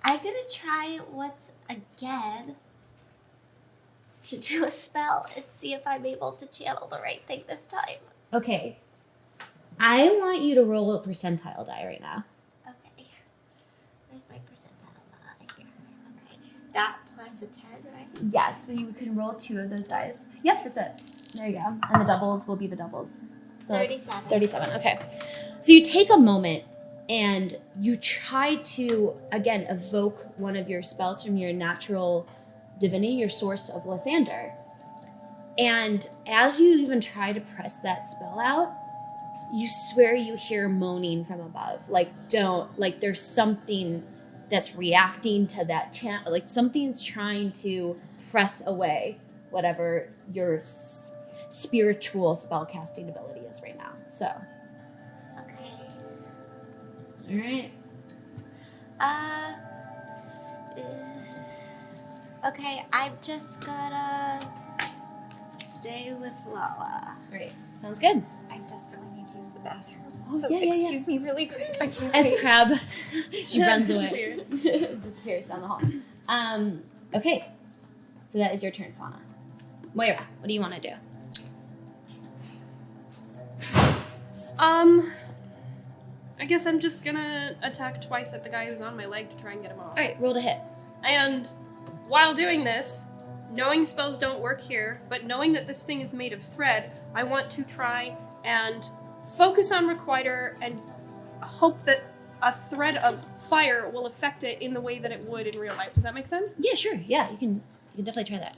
S5: I'm gonna try once again to do a spell and see if I'm able to channel the right thing this time.
S1: Okay. I want you to roll a percentile die right now.
S5: Okay. Where's my percentile die here? Okay. That plus a 10, right?
S1: Yes, so you can roll 2 of those dice. Yep, that's it. There you go. And the doubles will be the doubles. So
S5: 37.
S1: 37, okay. So you take a moment and you try to, again, evoke one of your spells from your natural divinity, your source of Lathander. And as you even try to press that spell out, you swear you hear moaning from above. Like, there's something that's reacting to that chant. Like, something's trying to press away whatever your spiritual spellcasting ability is right now. So.
S5: Okay.
S1: All right.
S5: Okay, I'm just gonna stay with Lala.
S1: Great. Sounds good.
S2: I desperately need to use the bathroom.
S1: Oh,
S2: So
S1: yeah.
S2: excuse me really quick. I can't
S1: As
S2: wait.
S1: Crab, she runs away.
S3: Disappears.
S1: Disappears down the hall. Okay. So that is your turn, Fauna. Moira, what do you want to do?
S3: I guess I'm just gonna attack twice at the guy who's on my leg to try and get him off.
S1: All right, roll to hit.
S3: And while doing this, knowing spells don't work here, but knowing that this thing is made of thread, I want to try and focus on Requiter and hope that a thread of fire will affect it in the way that it would in real life. Does that make sense?
S1: Yeah, sure. Yeah, you can definitely try that.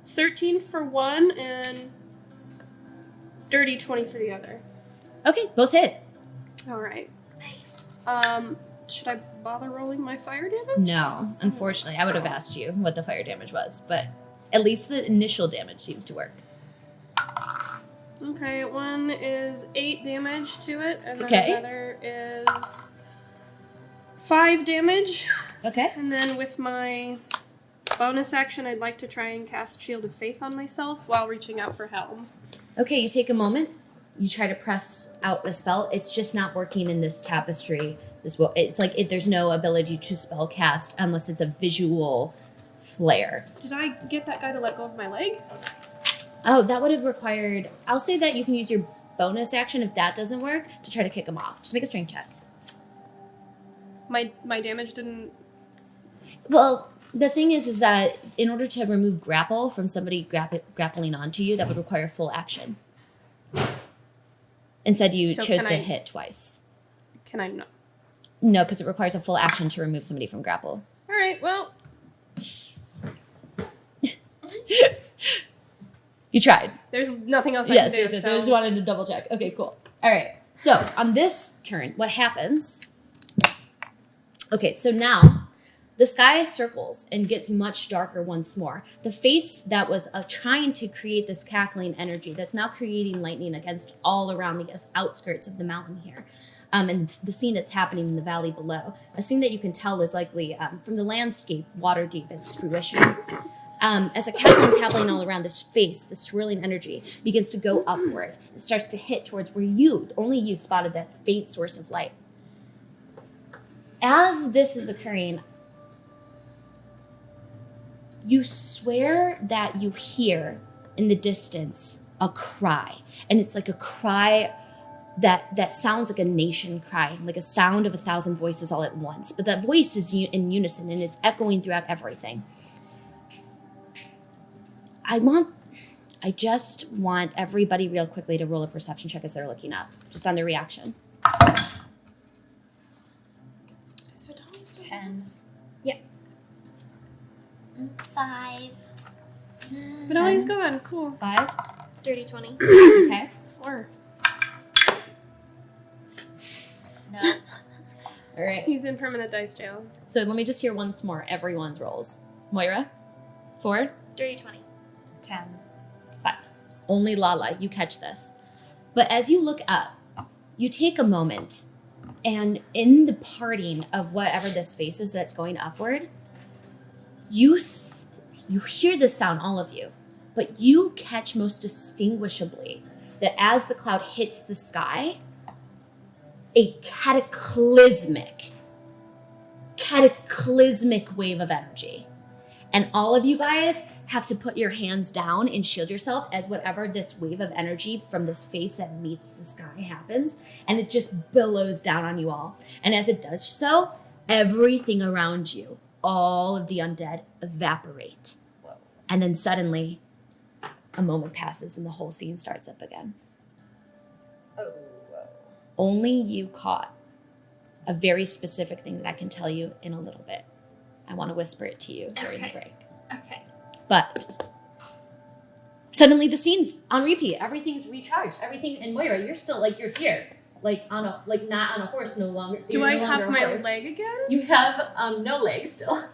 S3: 13 for one and dirty 20 for the other.
S1: Okay, both hit.
S3: All right.
S5: Nice.
S3: Should I bother rolling my fire damage?
S1: No, unfortunately, I would have asked you what the fire damage was, but at least the initial damage seems to work.
S3: Okay, one is 8 damage to it, and then
S1: Okay.
S3: another is 5 damage.
S1: Okay.
S3: And then with my bonus action, I'd like to try and cast Shield of Faith on myself while reaching out for helm.
S1: Okay, you take a moment. You try to press out the spell. It's just not working in this tapestry. It's like there's no ability to spell cast unless it's a visual flare.
S3: Did I get that guy to let go of my leg?
S1: Oh, that would have required... I'll say that you can use your bonus action if that doesn't work to try to kick him off. Just make a strength check.
S3: My damage didn't...
S1: Well, the thing is that in order to remove grapple from somebody grappling onto you, that would require full action. Instead, you
S3: So
S1: chose
S3: can
S1: to
S3: I-
S1: hit twice.
S3: Can I not?
S1: No, because it requires a full action to remove somebody from grapple.
S3: All right, well...
S1: You tried.
S3: There's nothing else I
S1: Yes,
S3: can do,
S1: yes, yes.
S3: so...
S1: I just wanted to double check. Okay, cool. All right. So on this turn, what happens? Okay, so now the sky circles and gets much darker once more. The face that was trying to create this cackling energy that's now creating lightning against all around the outskirts of the mountain here. And the scene that's happening in the valley below. A scene that you can tell is likely from the landscape, water deep in its fruition. As a cackling's happening all around this face, the swirling energy begins to go upward. It starts to hit towards where only you spotted that faint source of light. As this is occurring, you swear that you hear in the distance a cry. And it's like a cry that sounds like a nation cry, like a sound of 1,000 voices all at once. But that voice is in unison and it's echoing throughout everything. I just want everybody real quickly to roll a perception check as they're looking up, just on their reaction.
S3: Is Vidal still
S2: 10.
S5: 5.
S3: Vidal's gone. Cool.
S1: 5.
S7: Dirty 20.
S1: Okay.
S3: 4.
S5: No.
S1: All right.
S3: He's in permanent dice jail.
S1: So let me just hear once more everyone's rolls. Moira? 4.
S7: Dirty 20.
S2: 10.
S1: 5. Only Lala, you catch this. But as you look up, you take a moment, and in the parting of whatever this face is that's going upward, you hear the sound, all of you, but you catch most distinguishably that as the cloud hits the sky, a cataclysmic wave of energy. And all of you guys have to put your hands down and shield yourself as whatever this wave of energy from this face that meets the sky happens, and it just billows down on you all. And as it does so, everything around you, all of the undead, evaporate. Whoa. And then suddenly, a moment passes and the whole scene starts up again.
S6: Oh.
S1: Only you caught a very specific thing that I can tell you in a little bit. I want to whisper it to you during the break.
S7: Okay.
S1: But suddenly the scene's on repeat. Everything's recharged. Everything, and Moira, you're still like, you're here. Like not on a horse no longer.
S3: Do I
S1: no
S3: have
S1: longer a
S3: my
S1: horse.
S3: leg again?
S1: You have no legs still,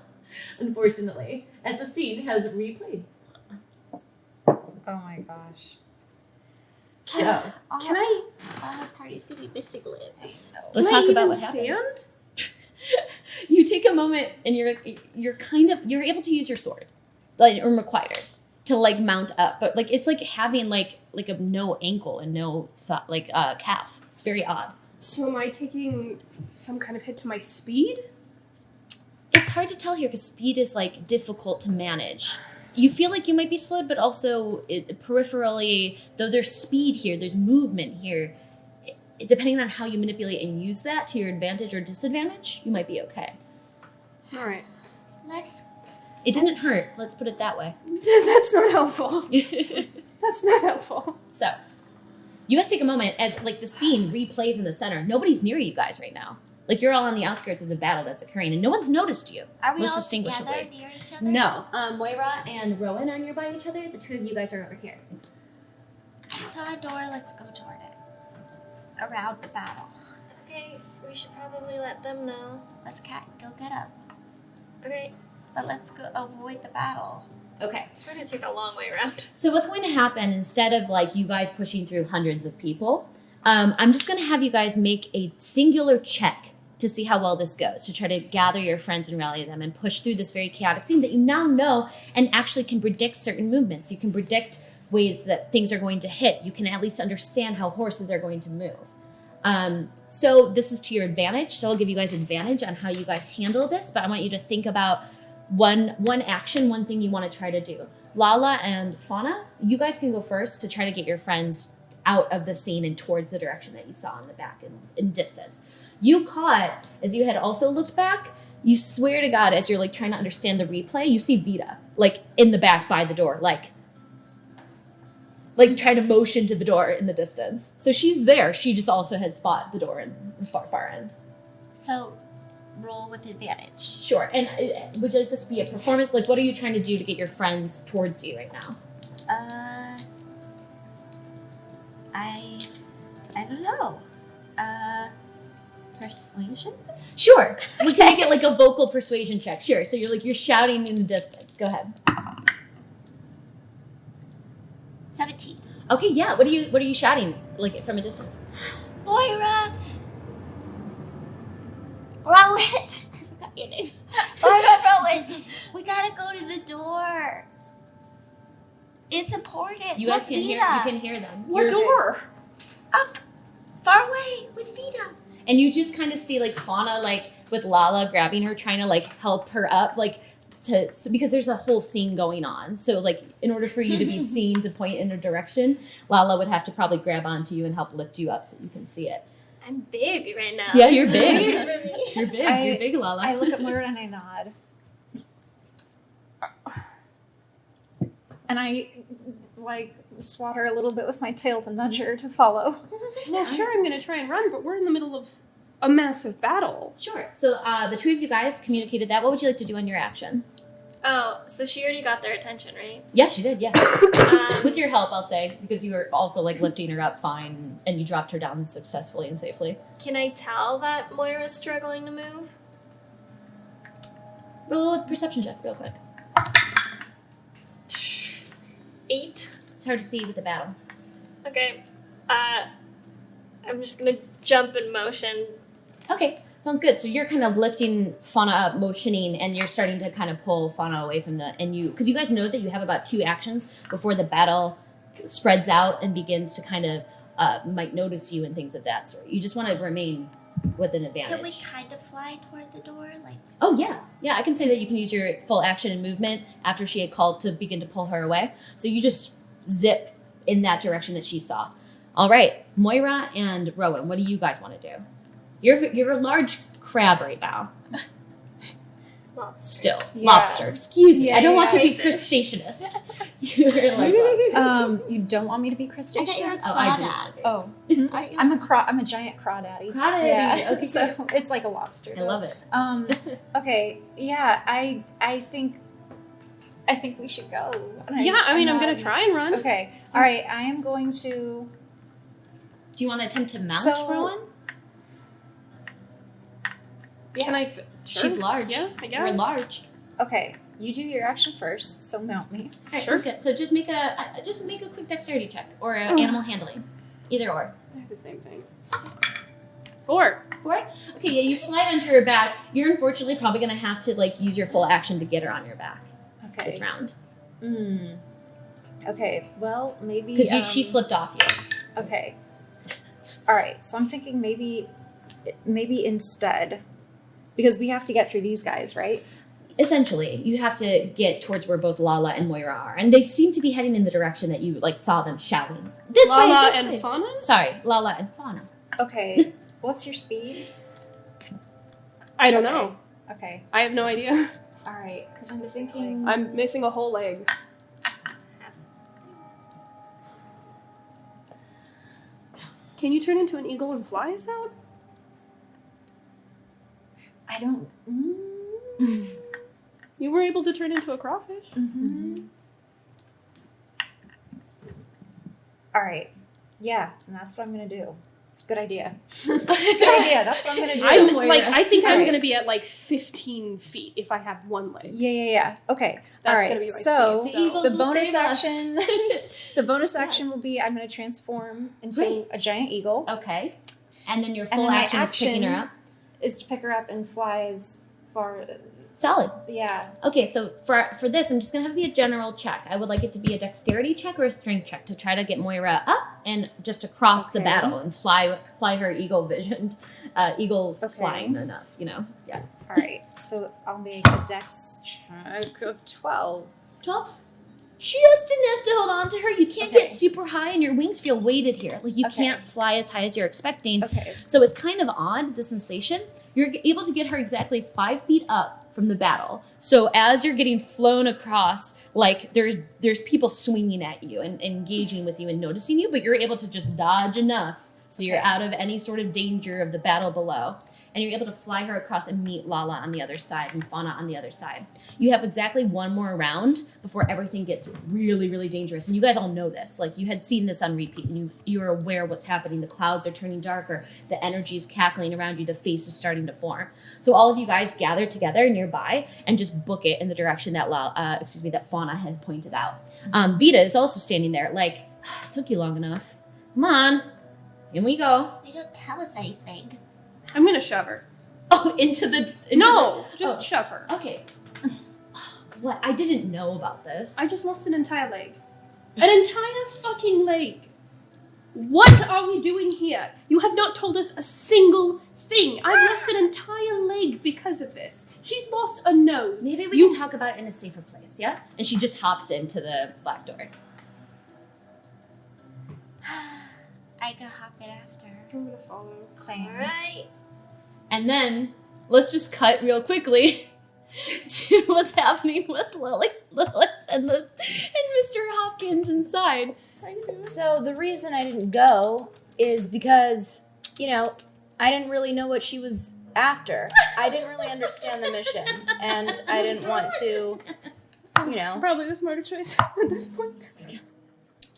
S1: unfortunately, as the scene has replayed.
S2: Oh my gosh.
S1: So
S5: Can I? Our party's gonna be missing limbs.
S1: let's
S3: Can I
S1: talk about
S3: even
S1: what happens.
S3: stand?
S1: You take a moment and you're able to use your sword, like, or required to like mount up, but like it's like having like a no ankle and no calf. It's very odd.
S3: So am I taking some kind of hit to my speed?
S1: It's hard to tell here because speed is like difficult to manage. You feel like you might be slowed, but also peripherally, though there's speed here, there's movement here. Depending on how you manipulate and use that to your advantage or disadvantage, you might be okay.
S3: All right.
S1: It didn't hurt. Let's put it that way.
S3: That's not helpful. That's not helpful.
S1: So, you guys take a moment as like the scene replays in the center. Nobody's near you guys right now. Like you're all on the outskirts of the battle that's occurring, and no one's noticed you.
S5: Are we
S1: most
S5: all
S1: distinguishably.
S5: together near each other?
S1: No, Moira and Rowan are nearby each other. The two of you guys are over here.
S5: I saw a door. Let's go toward it. Around the battle.
S7: Okay, we should probably let them know.
S5: Let's go get up.
S7: Okay,
S5: But let's go avoid the battle.
S1: Okay.
S7: so we're gonna take a long way around.
S1: So what's going to happen, instead of like you guys pushing through hundreds of people, I'm just going to have you guys make a singular check to see how well this goes, to try to gather your friends and rally them and push through this very chaotic scene that you now know and actually can predict certain movements. You can predict ways that things are going to hit. You can at least understand how horses are going to move. So this is to your advantage. So I'll give you guys advantage on how you guys handle this, but I want you to think about one action, one thing you want to try to do. Lala and Fauna, you guys can go first to try to get your friends out of the scene and towards the direction that you saw in the back in distance. You caught, as you had also looked back, you swear to God, as you're like trying to understand the replay, you see Vita like in the back by the door, like trying to motion to the door in the distance. So she's there. She just also had spot the door in the far end.
S5: So, roll with advantage.
S1: Sure. And would you like this to be a performance? Like, what are you trying to do to get your friends towards you right now?
S5: I don't know. Persuasion?
S1: Sure. We can make it like a vocal persuasion check. Sure. So you're shouting in the distance. Go ahead.
S5: 17.
S1: Okay, yeah. What are you shouting like from a distance?
S5: Moira! Rowan! I forgot your name. Moira, Rowan! We gotta go to the door. It's important.
S1: You guys
S5: With
S1: can hear.
S5: Vita.
S1: You can hear them.
S3: What door?
S5: Up, far away, with Vita.
S1: And you just kind of see like Fauna like with Lala grabbing her, trying to like help her up, because there's a whole scene going on. So like in order for you to be seen to point in a direction, Lala would have to probably grab onto you and help lift you up so you can see it.
S7: I'm big right now.
S1: Yeah, you're big.
S7: Weird for me.
S1: You're big. You're big, Lala.
S2: I look at Moira and I nod. And I, swat her a little bit with my tail to nudge her to follow.
S3: Well, sure, I'm going to try and run, but we're in the middle of a massive battle.
S1: Sure. So the two of you guys communicated that. What would you like to do on your action?
S7: Oh, so she already got their attention, right?
S1: Yeah, she did. Yeah. With your help, I'll say, because you were also like lifting her up fine and you dropped her down successfully and safely.
S7: Can I tell that Moira's struggling to move?
S1: Roll a perception check real quick.
S7: 8.
S1: It's hard to see with the battle.
S7: Okay. I'm just gonna jump in motion.
S1: Okay, sounds good. So you're kind of lifting Fauna up, motioning, and you're starting to kind of pull Fauna away from because you guys know that you have about 2 actions before the battle spreads out and begins to kind of might notice you and things of that sort. You just want to remain with an advantage.
S5: Can we kind of fly toward the door? Like,
S1: Oh, yeah. Yeah, I can say that you can use your full action and movement after she had called to begin to pull her away. So you just zip in that direction that she saw. All right, Moira and Rowan, what do you guys want to do? You're a large crab right now.
S7: Lobster.
S1: Still.
S2: Yeah.
S1: Lobster. Excuse me.
S2: Yeah,
S1: I don't want to
S2: yeah.
S1: be crustaceanous. You're like lobster.
S2: You don't want me to be
S5: I thought
S2: crustaceous?
S5: you were a
S1: Oh, I did.
S5: crawdad.
S2: Oh,
S5: Aren't you?
S2: I'm a giant crawdaddy.
S1: Crawdaddy.
S2: Yeah.
S1: Okay,
S2: So it's like a lobster.
S1: I love it.
S2: Okay. Yeah. I think we should go.
S3: Yeah, I mean, I'm gonna
S2: not-
S3: try and run.
S2: Okay. All right. I am going to.
S1: Do you want to attempt to mount
S2: So-
S1: Rowan?
S2: Yeah.
S3: Can I? Sure.
S1: She's large.
S3: Yeah, I guess.
S1: We're large.
S2: Okay. You do your action first. So mount me.
S1: All right,
S3: Sure.
S1: sounds good. So just make a quick dexterity check or animal handling, either or.
S3: I have the same thing. 4.
S1: 4? Okay, yeah, you slide onto her back. You're unfortunately probably gonna have to like use your full action to get her on your back
S2: Okay.
S1: this round
S2: Okay. Well, maybe
S1: because she slipped off you.
S2: Okay. All right. So I'm thinking maybe instead, because we have to get through these guys, right?
S1: Essentially, you have to get towards where both Lala and Moira are, and they seem to be heading in the direction that you like saw them shouting. This way,
S3: Lala
S1: this
S3: and
S1: way.
S3: Fauna?
S1: Sorry, Lala and Fauna.
S2: Okay. What's your speed?
S3: I don't know.
S2: Okay.
S3: I have no idea.
S2: All right. Because I'm thinking.
S3: I'm missing a whole leg. Can you turn into an eagle and fly us out?
S2: I don't.
S3: You were able to turn into a crawfish.
S2: All right. Yeah, and that's what I'm gonna do. Good idea. Good idea. That's what I'm gonna do.
S3: I think I'm
S2: Alright.
S3: gonna be at like 15 feet if I have one leg.
S2: Yeah. Okay.
S3: That's
S2: All right.
S3: gonna be my
S2: so
S3: speed,
S1: The eagles
S2: the
S1: will
S2: bonus
S1: save us.
S2: action. The bonus action will be I'm gonna transform into
S1: Great.
S2: a giant eagle.
S1: Okay, and then your
S2: And
S1: full
S2: then my
S1: action is picking her up.
S2: Is to pick her up and fly as far.
S1: Solid.
S2: Yeah.
S1: Okay, so for this, I'm just gonna have it be a general check. I would like it to be a dexterity check or a strength check to try to get Moira up and just across the
S2: Okay.
S1: battle and fly her eagle visioned, eagle
S2: Okay.
S1: flying enough. Yeah.
S2: All right. So I'll make a dex check of 12.
S1: 12. Just enough to hold on to her. You can't
S2: Okay.
S1: get super high, and your wings feel weighted here. Like you
S2: Okay.
S1: can't fly as high as you're expecting.
S2: Okay.
S1: So it's kind of odd, the sensation. You're able to get her exactly 5 feet up from the battle. So as you're getting flown across, like there's people swinging at you and engaging with you and noticing you, but you're able to just dodge enough so you're
S2: Okay.
S1: out of any sort of danger of the battle below. And you're able to fly her across and meet Lala on the other side and Fauna on the other side. You have exactly one more round before everything gets really, really dangerous. And you guys all know this. Like, you had seen this on repeat, and you're aware of what's happening. The clouds are turning darker. The energy is cackling around you. The face is starting to form. So all of you guys gather together nearby and just book it in the direction that that Fauna had pointed out. Vita is also standing there, like, it took you long enough. Come on. In we go.
S5: They don't tell us anything.
S3: I'm gonna shove her.
S1: Oh,
S3: Just shove her.
S1: Okay. What? I didn't know about this.
S3: I just lost an entire leg. An entire fucking leg. What are we doing here? You have not told us a single thing. I've lost an entire leg because of this. She's lost a nose.
S1: Maybe we can talk about it in a safer place, yeah? And she just hops into the black door.
S5: I can hop it after.
S3: I'm gonna follow.
S2: Same.
S7: Alright.
S1: And then, let's just cut real quickly to what's happening with Lilith and Mr. Hopkins inside.
S6: So the reason I didn't go is because, I didn't really know what she was after. I didn't really understand the mission, and I didn't want to,
S3: Probably the smarter choice at this point.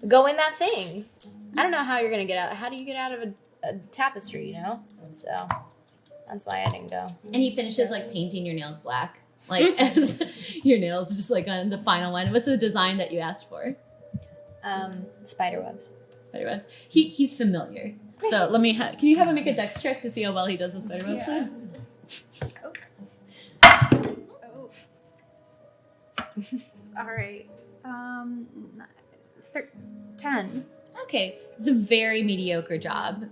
S6: go in that thing. I don't know how you're gonna get out. How do you get out of a tapestry, So that's why I didn't go.
S1: And he finishes, like, painting your nails black. Like, as your nails just, like, on the final line. What's the design that you asked for?
S6: Spider webs.
S1: Spider webs. He's familiar. So let me can you have him make a dex check to see how well he does with spider webs?
S2: All right. 10.
S1: Okay, it's a very mediocre job.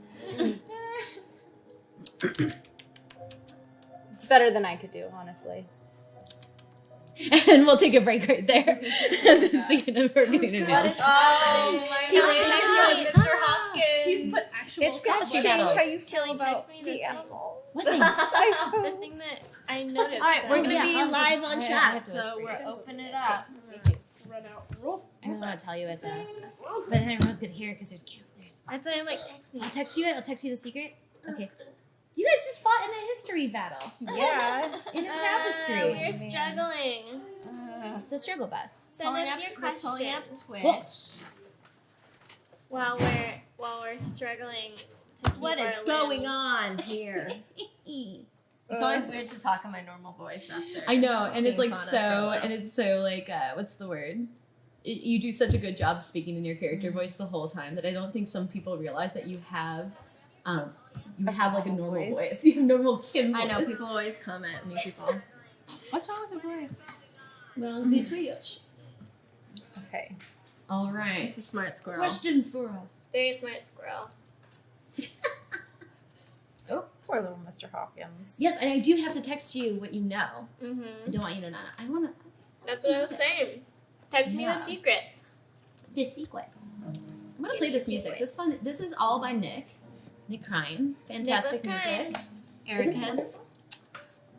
S6: It's better than I could do, honestly.
S1: And we'll take a break right there. The scene of her getting a nail.
S6: Oh, my
S1: God.
S6: Mr. Hopkins.
S3: He's put actual.
S2: It's gonna
S1: Catch me
S2: change
S1: battles.
S2: how you feel
S7: Kelly,
S2: about
S7: text me
S2: the
S7: the
S2: animal.
S1: What's it?
S7: The thing that I noticed.
S5: All right, we're
S7: that-
S5: gonna
S1: Yeah,
S5: be
S1: I'll just-
S5: live on
S1: I
S5: chat,
S1: have to
S5: so
S1: whisper
S5: we're
S1: it.
S5: opening it up.
S3: Run out. Roll.
S1: I don't want to tell you it though. But then everyone's gonna hear it because there's cameras.
S7: That's why I'm like, text me.
S1: I'll text you it. I'll text you the secret. Okay. You guys just fought in a history battle.
S2: Yeah.
S1: In a tapestry.
S7: We're struggling.
S1: It's a struggle bus.
S7: Send us your
S5: Pulling up
S7: questions
S5: Twitch.
S7: while we're struggling to keep
S5: What
S7: our
S5: is going
S7: limbs.
S5: on here? It's always weird to talk in my normal voice after.
S1: I know, and it's
S5: being
S1: like
S5: Fauna
S1: so,
S5: for a while.
S1: and it's so like, what's the word? You do such a good job speaking in your character voice the whole time that I don't think some people realize that you have like a normal voice. You have normal Kim voice.
S5: I know, people always comment, new people. What's wrong with the voice?
S1: Well, see Twitch.
S2: Okay.
S1: All right.
S5: It's a smart squirrel.
S1: Question for us.
S7: Very smart squirrel.
S2: Poor little Mr. Hopkins.
S1: Yes, and I do have to text you what you know. I
S7: Mm-hmm.
S1: don't want you to know. I want to.
S7: That's what I was saying. Text me
S1: Yeah.
S7: the secrets.
S1: The sequence. I'm gonna play this music. This fun. This is all by Nick. Nick Crine. Fantastic
S7: Nick was
S1: music.
S5: Erica's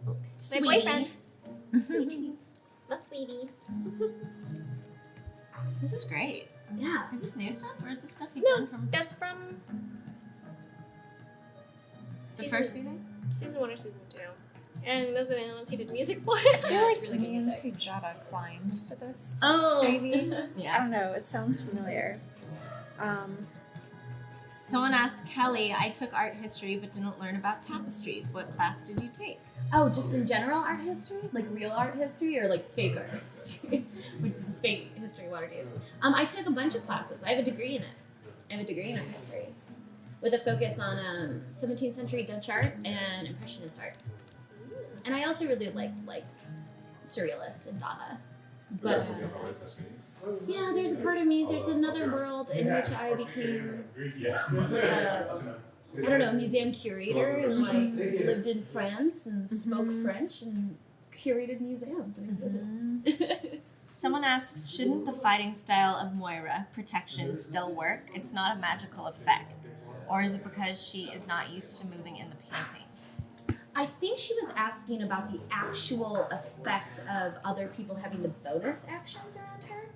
S7: My
S5: sweetie.
S7: boyfriend.
S1: Sweetie.
S7: My sweetie.
S5: This is great.
S1: Yeah.
S5: Is this new stuff or is this stuff you've
S7: No.
S5: done from
S7: That's from
S5: the first season?
S7: season 1 or season 2. And those are the only ones he did music for.
S2: I
S1: Yeah,
S2: feel
S1: it's
S2: like
S1: really good
S2: me and
S1: music.
S2: Sujata climbed to this.
S5: Oh,
S2: Maybe. I
S5: yeah.
S2: don't know. It sounds familiar.
S5: Someone asked Kelly, I took art history but didn't learn about tapestries. What class did you take?
S1: Oh, just in general art history? Like real art history or like fake art history? Which is the fake history Waterdeep. I took a bunch of classes. I have a degree in it. I have a degree in art history. With a focus on 17th century Dutch art and Impressionist art. And I also really liked like Surrealist and Dada. But yeah, there's a part of me, there's another world in which I became I don't know, museum curator and like lived in France and spoke French and curated museums and exhibits.
S5: Someone asks, shouldn't the fighting style of Moira, protection, still work? It's not a magical effect. Or is it because she is not used to moving in the painting?
S1: I think she was asking about the actual effect of other people having the bonus actions around her,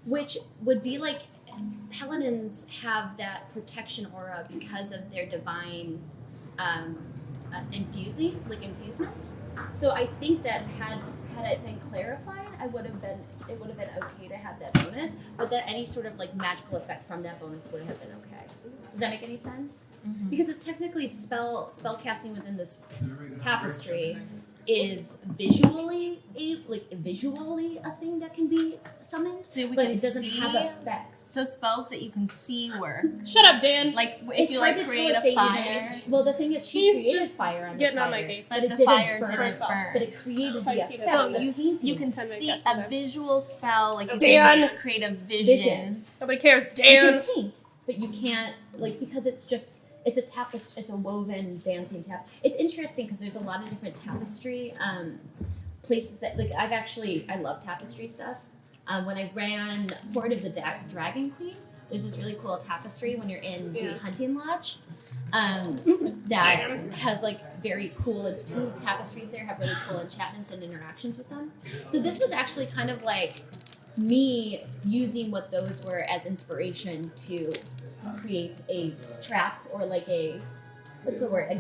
S1: which would be like paladins have that protection aura because of their divine infusement. So I think that had it been clarified, it would have been okay to have that bonus, but that any sort of like magical effect from that bonus would have been okay. Does that make any sense?
S5: Mm-hmm.
S1: Because it's technically spell casting within this tapestry is visually a thing that can be summoned,
S5: So we
S1: but
S5: can
S1: it doesn't
S5: see.
S1: have effects.
S5: So spells that you can see work.
S3: Shut up, Dan.
S5: Like if
S1: It's
S5: you
S1: hard
S5: like
S1: to
S5: create
S1: tell if
S5: a
S1: they
S5: fire,
S1: even- well, the thing is, she
S3: He's
S1: created
S3: just
S1: fire on the
S3: getting
S1: fire,
S3: on my case.
S5: but
S1: it
S5: the
S1: didn't
S5: fire
S1: burn.
S5: didn't burn.
S1: But it created the
S3: Fight
S1: effect.
S3: season.
S5: So
S1: of the
S5: you
S1: painting.
S5: can
S3: Can make
S5: see
S3: guess
S5: a
S3: with it.
S5: visual spell, like you
S3: Dan.
S5: can create a
S1: Vision.
S3: Nobody cares,
S1: You
S3: Dan.
S1: can paint, but you can't because it's a tapestry. It's a woven dancing tap. It's interesting because there's a lot of different tapestry places that I love tapestry stuff. When I ran Horde of the Dragon Queen, there's this really cool tapestry when you're in the hunting lodge that has like very cool. Two tapestries there have really cool enchantments and interactions with them. So this was actually kind of like me using what those were as inspiration to create a trap or like a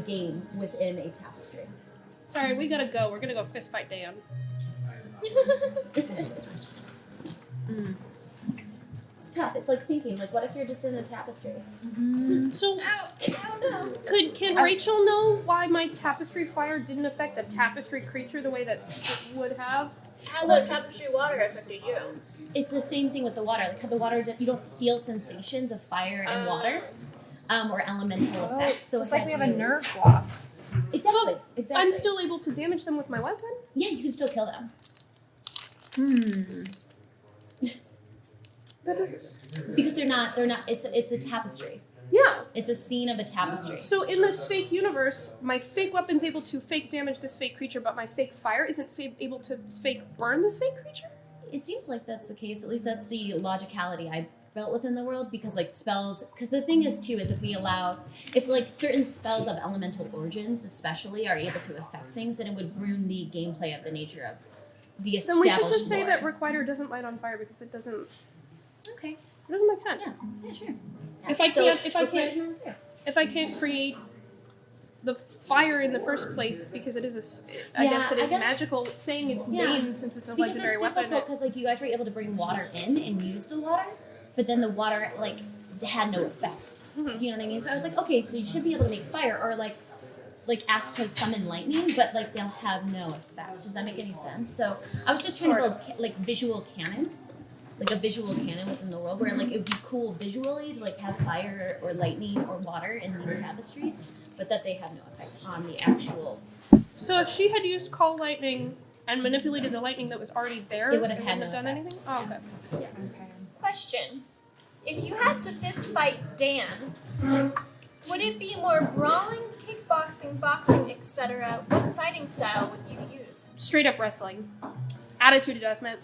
S1: game within a tapestry.
S3: Sorry, we gotta go. We're gonna go fist fight Dan.
S1: It's tough. It's like thinking, like, what if you're just in a tapestry?
S3: So, can Rachel know why my tapestry fire didn't affect the tapestry creature the way that it would have?
S7: How the tapestry water affected you?
S1: It's the same thing with the water. Like how the water, you don't feel sensations of fire and water, or elemental effects. So
S2: it's like we have a
S1: had you-
S2: nerve block.
S1: Exactly.
S3: I'm still able to damage them with my weapon?
S1: Yeah, you can still kill them.
S3: That doesn't...
S1: Because they're not. It's a tapestry.
S3: Yeah.
S1: It's a scene of a tapestry.
S3: So in this fake universe, my fake weapon's able to fake damage this fake creature, but my fake fire isn't able to fake burn this fake creature?
S1: It seems like that's the case. At least that's the logicality I built within the world, because like spells, because the thing is too, is if like certain spells of elemental origins especially are able to affect things, then it would ruin the gameplay of the nature of the established
S3: Then we should just say
S1: lore.
S3: that Requiter doesn't light on fire because it doesn't make sense.
S1: Yeah, sure.
S3: If I can't create the fire in the first place because it is I guess magical, it's saying its name since it's a legendary weapon.
S1: Because it's difficult, because like you guys were able to bring water in and use the water, but then the water like had no effect.
S3: Mm-hmm.
S1: You know what I mean? So I was like, okay, so you should be able to make fire, or like ask to summon lightning, but like they'll have no effect. Does that make any sense? So I was just trying to build like visual canon. Like a visual canon within the world where like it would be cool visually to like have fire or lightning or water in these tapestries, but that they have no effect on the actual.
S3: So if she had used Call Lightning and manipulated the lightning that was already there,
S1: it would have had no
S3: done
S1: effect.
S3: anything? Oh, okay.
S1: Yeah.
S7: Question. If you had to fist fight Dan, would it be more brawling, kickboxing, boxing, etc.? What fighting style would you use?
S3: Straight up wrestling. Attitude adjustment.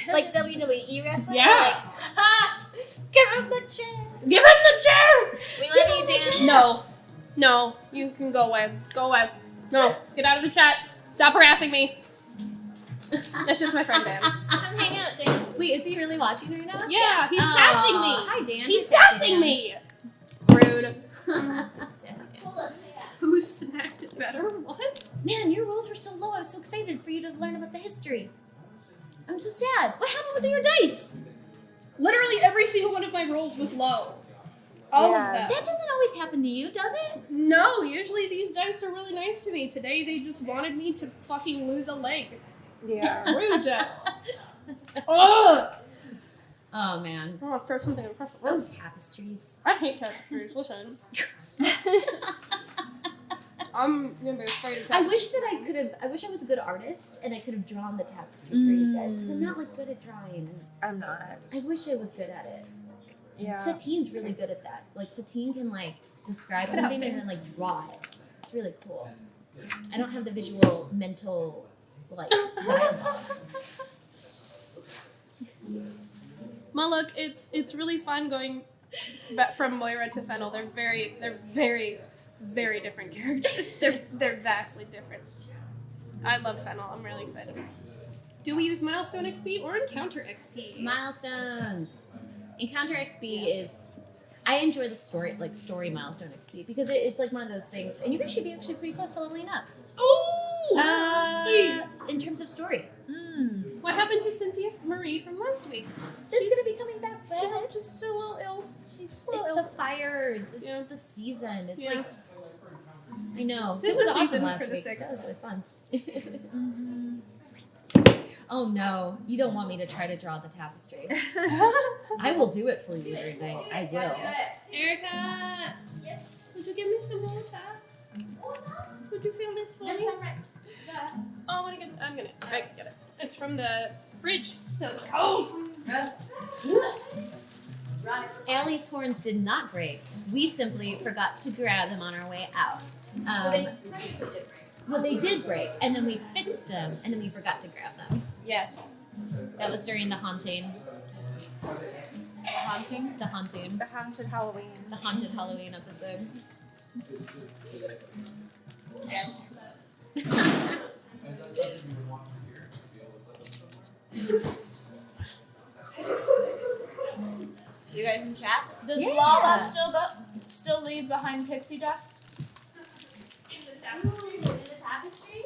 S7: Like WWE wrestling?
S3: Yeah.
S7: Like, ha! Give him the chair!
S3: Give him the chair!
S7: We love you, Dan.
S3: No, you can go away. Go away. No, get out of the chat. Stop harassing me. That's just my friend Dan.
S7: Come hang out, Dan.
S1: Wait, is he really watching right now?
S3: Yeah, he's sassing me.
S1: Hi, Dan.
S3: He's
S1: Hi,
S3: sassing
S1: Dan.
S3: me. Rude.
S1: Sassy Dan.
S3: Who snacked it better? What?
S1: Man, your rolls were so low. I was so excited for you to learn about the history. I'm so sad. What happened with your dice?
S3: Literally every single one of my rolls was low. All of them.
S1: That doesn't always happen to you, does it?
S3: No, usually these dice are really nice to me. Today they just wanted me to fucking lose a leg.
S2: Yeah.
S3: Rude. Ugh!
S1: Oh, man.
S3: I want to throw something across the
S1: Oh,
S3: room.
S1: tapestries.
S3: I hate tapestries. Listen. I'm gonna be afraid of
S1: I
S3: tapestries.
S1: wish I was a good artist and I could have drawn the tapestry for you guys, because I'm not like good at drawing.
S2: I'm not.
S1: I wish I was good at it.
S2: Yeah.
S1: Satine's really good at that. Like Satine can like describe something and then like draw it. It's really cool. I don't have the visual mental like dialogue.
S3: Well, look, it's really fun going back from Moira to Fennel. They're very, very different characters. They're vastly different. I love Fennel. I'm really excited. Do we use Milestone XP or Encounter XP?
S1: Milestones. Encounter XP is. I enjoy the story milestone XP, because it's like one of those things, and you guys should be actually pretty close to leveling up.
S3: Oh! Please.
S1: In terms of story.
S3: What happened to Cynthia Marie from last week?
S1: She's gonna be coming back.
S3: She's just a little ill.
S1: It's the fires. It's the season. It's like. I know.
S3: This
S1: It was
S3: is the
S1: awesome
S3: season
S1: last
S3: for the
S1: week.
S3: sick.
S1: That was really fun. Oh no, you don't want me to try to draw the tapestry. I will do it for you tonight. I will.
S3: Erika! Yes? Would you give me some water? Would you fill this for me? Oh, I can get it. It's from the fridge, so it's cold.
S1: Allie's horns did not break. We simply forgot to grab them on our way out. Well, they did break, and then we fixed them, and then we forgot to grab them.
S6: Yes.
S1: That was during the haunting.
S6: Haunting?
S1: The haunting.
S2: The haunted Halloween.
S1: The haunted Halloween episode.
S6: Yes. You guys in chat? Does Lala still leave behind pixie dust?
S7: In the tapestry?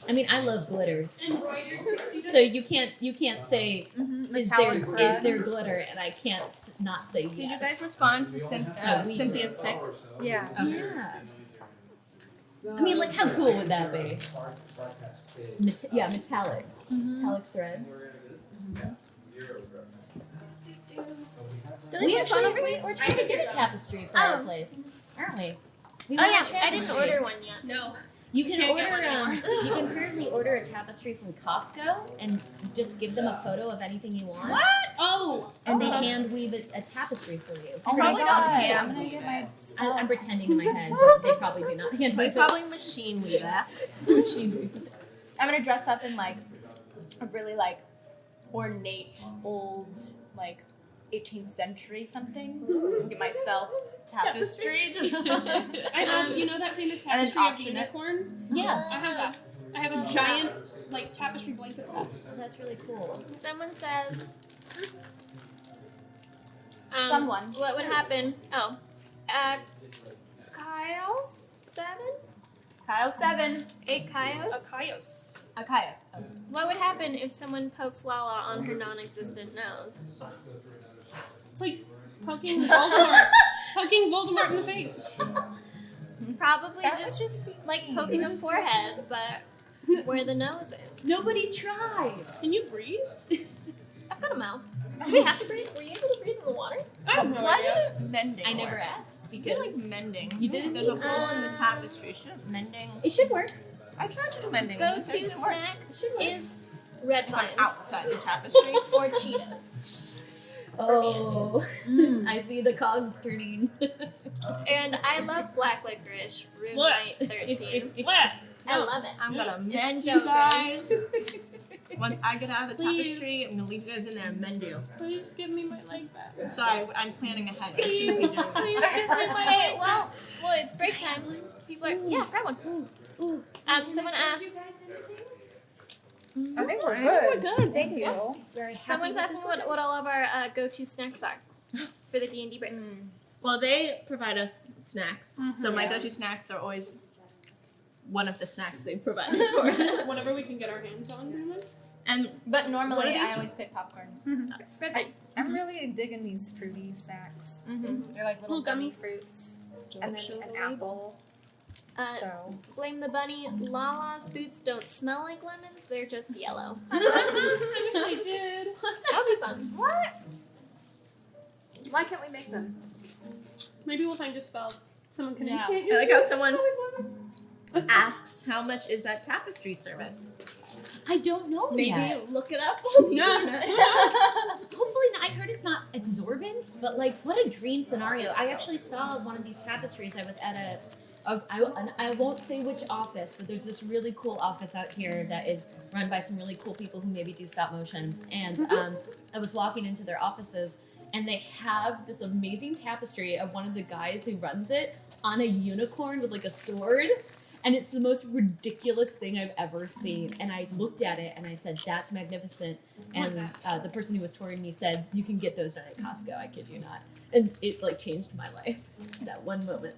S1: I mean, I love glitter,
S7: Embroidered.
S1: so you can't say is
S2: Metallic
S1: there glitter, and I can't not say yes.
S6: Did you guys respond to Cynthia's sick?
S2: Yeah.
S1: Yeah. I mean, like, how cool would that be? Metallic. Metallic thread. We're trying to get a tapestry for our place, aren't we?
S7: Oh yeah, I didn't order one yet.
S3: No.
S1: You can
S3: Can't get
S1: order.
S3: one anymore.
S1: You can currently order a tapestry from Costco and just give them a photo of anything you want.
S3: What? Oh.
S1: And they hand weave a tapestry for you.
S2: Oh my
S5: Probably
S2: god!
S5: not the
S2: I'm
S5: cans.
S2: gonna get my.
S1: I'm pretending in my head, but they probably do not hand
S5: They
S1: weave
S5: probably machine weave that.
S6: I'm gonna dress up in like a really like ornate old like 18th century something. Get myself tapestried.
S3: I have, you know that famous
S6: And then
S3: tapestry of the
S6: auction it.
S3: unicorn?
S1: Yeah,
S3: I have that. I have a giant, like, tapestry blanket for that.
S1: that's really cool.
S7: Someone says.
S6: Someone.
S7: What would happen? Oh. Kyle 7?
S6: Kyle 7.
S7: 8 Kyos?
S3: Akaios.
S6: Akaios.
S7: What would happen if someone pokes Lala on her non-existent nose?
S3: It's like poking Voldemort. Poking Voldemort in the face.
S7: Probably
S2: That would
S7: just,
S2: just be
S7: like poking a forehead, but where the nose is.
S1: Nobody tried.
S3: Can you breathe?
S7: I've got a mouth. Do we have to breathe? Were you able to breathe in the water?
S3: I have no
S5: Why
S3: idea.
S5: did mending
S1: I never
S5: work?
S1: asked
S5: I feel
S1: because
S5: like mending.
S1: you didn't.
S5: There's a hole in the tapestry. Shouldn't mending?
S1: It should work.
S5: I tried to do mending. It
S7: Go-to
S5: didn't work.
S7: snack is red
S5: From
S7: vines
S5: outside the tapestry.
S7: or Cheetos.
S1: Oh, I see the cogs turning.
S7: And I love black licorice, room
S3: What?
S7: night 13.
S3: What?
S7: I love it.
S5: I'm gonna mend
S7: so
S5: you
S7: good.
S5: guys. Once I get out of the
S3: Please.
S5: tapestry, I'm gonna leave you guys in there and mend you.
S3: Please give me my leg back.
S5: Sorry, I'm planning ahead. I shouldn't be doing
S3: Please
S5: this.
S3: give me my
S7: Hey,
S3: leg
S7: well, it's break time. People are grab one. Someone asks.
S2: I think we're
S3: We're
S2: good.
S3: good.
S2: Thank you.
S7: Someone's asking what all of our go-to snacks are for the D&D break.
S5: Well, they provide us snacks, so my
S6: Yeah.
S5: go-to snacks are always one of the snacks they provide for us.
S3: Whatever we can get our hands on, pretty much.
S5: And
S6: But
S5: What
S6: normally
S5: are these?
S6: I always pick popcorn.
S7: Red vines.
S2: I'm really digging these fruity snacks.
S6: They're like little
S3: Little
S6: gummy
S3: gummy.
S6: fruits.
S2: And then an apple. So
S7: Blame the bunny. Lala's boots don't smell like lemons. They're just yellow.
S3: I wish they did.
S7: That would be fun.
S6: Why can't we make them?
S3: Maybe we'll find a spell. Someone can
S6: Yeah.
S3: initiate
S5: I like how
S3: yours.
S5: someone asks, "How much is that tapestry service?"
S1: I don't know
S5: Maybe
S1: yet.
S5: look it up on the
S3: No.
S5: internet.
S1: Hopefully not. I heard it's not exorbitant, but like, what a dream scenario. I actually saw one of these tapestries. I was at I won't say which office, but there's this really cool office out here that is run by some really cool people who maybe do stop motion. And I was walking into their offices, and they have this amazing tapestry of one of the guys who runs it on a unicorn with like a sword. And it's the most ridiculous thing I've ever seen. And I looked at it and I said, "That's magnificent." And the person who was touring me said, "You can get those done at Costco. I kid you not." And it like changed my life. That one moment.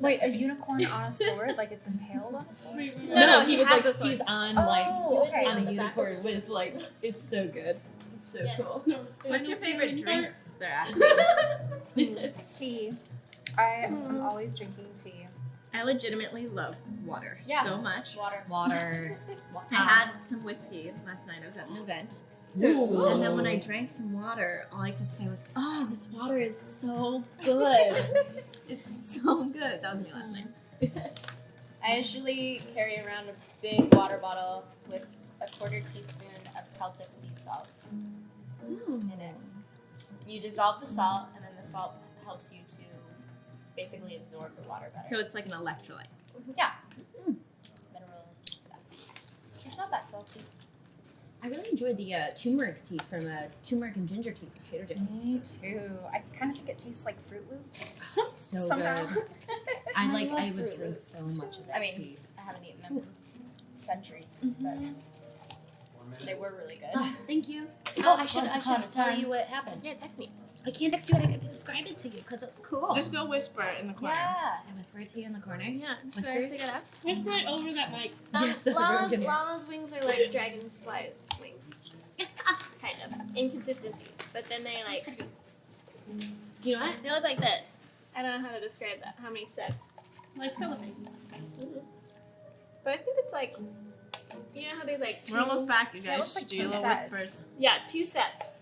S2: wait, a unicorn on a sword? Like it's impaled on a sword?
S1: No,
S7: he
S1: he was
S7: has
S1: like
S7: a sword.
S1: he's on
S2: Oh,
S1: like
S2: okay.
S1: on a unicorn with like it's so good. It's so
S7: Yes.
S1: cool.
S3: No.
S5: What's your favorite drinks? They're asking.
S2: Tea. I'm always drinking tea.
S5: I legitimately love water
S6: Yeah.
S5: so much.
S1: Water.
S5: I had some whiskey last night. I was at an event.
S1: Ooh.
S5: And then when I drank some water, all I could say was, "Oh, this water is so good. It's so good." That was me last night.
S6: I usually carry around a big water bottle with a 1/4 teaspoon of Celtic sea salt in it. You dissolve the salt, and then the salt helps you to basically absorb the water better.
S5: So it's like an electrolyte.
S6: Yeah. Minerals and stuff. It's not that salty.
S1: I really enjoyed the turmeric tea from turmeric and ginger tea from Trader Joe's.
S2: Me too. I kind of think it tastes like Fruit Loops.
S1: So
S2: Somehow.
S1: good. I
S6: love
S1: would
S6: Fruit
S1: drink
S6: Loops.
S1: so much of that
S6: I mean,
S1: tea.
S6: I haven't eaten them in centuries, but they were really good.
S1: Oh, thank you. Oh, I should
S6: Once upon a
S1: tell
S6: time.
S1: you what happened.
S7: Yeah, text me.
S1: I can't text you it. I can describe it to you because it's cool.
S5: Just go whisper it in the corner.
S6: Yeah.
S1: Should I whisper it to you in the corner?
S7: Yeah.
S1: Whisper
S7: Do I have to get up?
S3: Whisper it over that mic.
S1: Yes, everyone
S7: Lala's,
S1: can hear.
S7: Lala's wings are like dragonflies' wings. Kind of. Inconsistency. But then they like,
S1: You know what?
S7: they look like this. I don't know how to describe that. How many sets?
S3: Like cellophane.
S7: But I think it's like, you know how there's like two.
S5: We're almost back, you
S2: Yeah, it
S5: guys.
S2: looks like
S5: Do your
S2: two
S5: little
S2: sets.
S5: whispers.
S7: Yeah, 2 sets.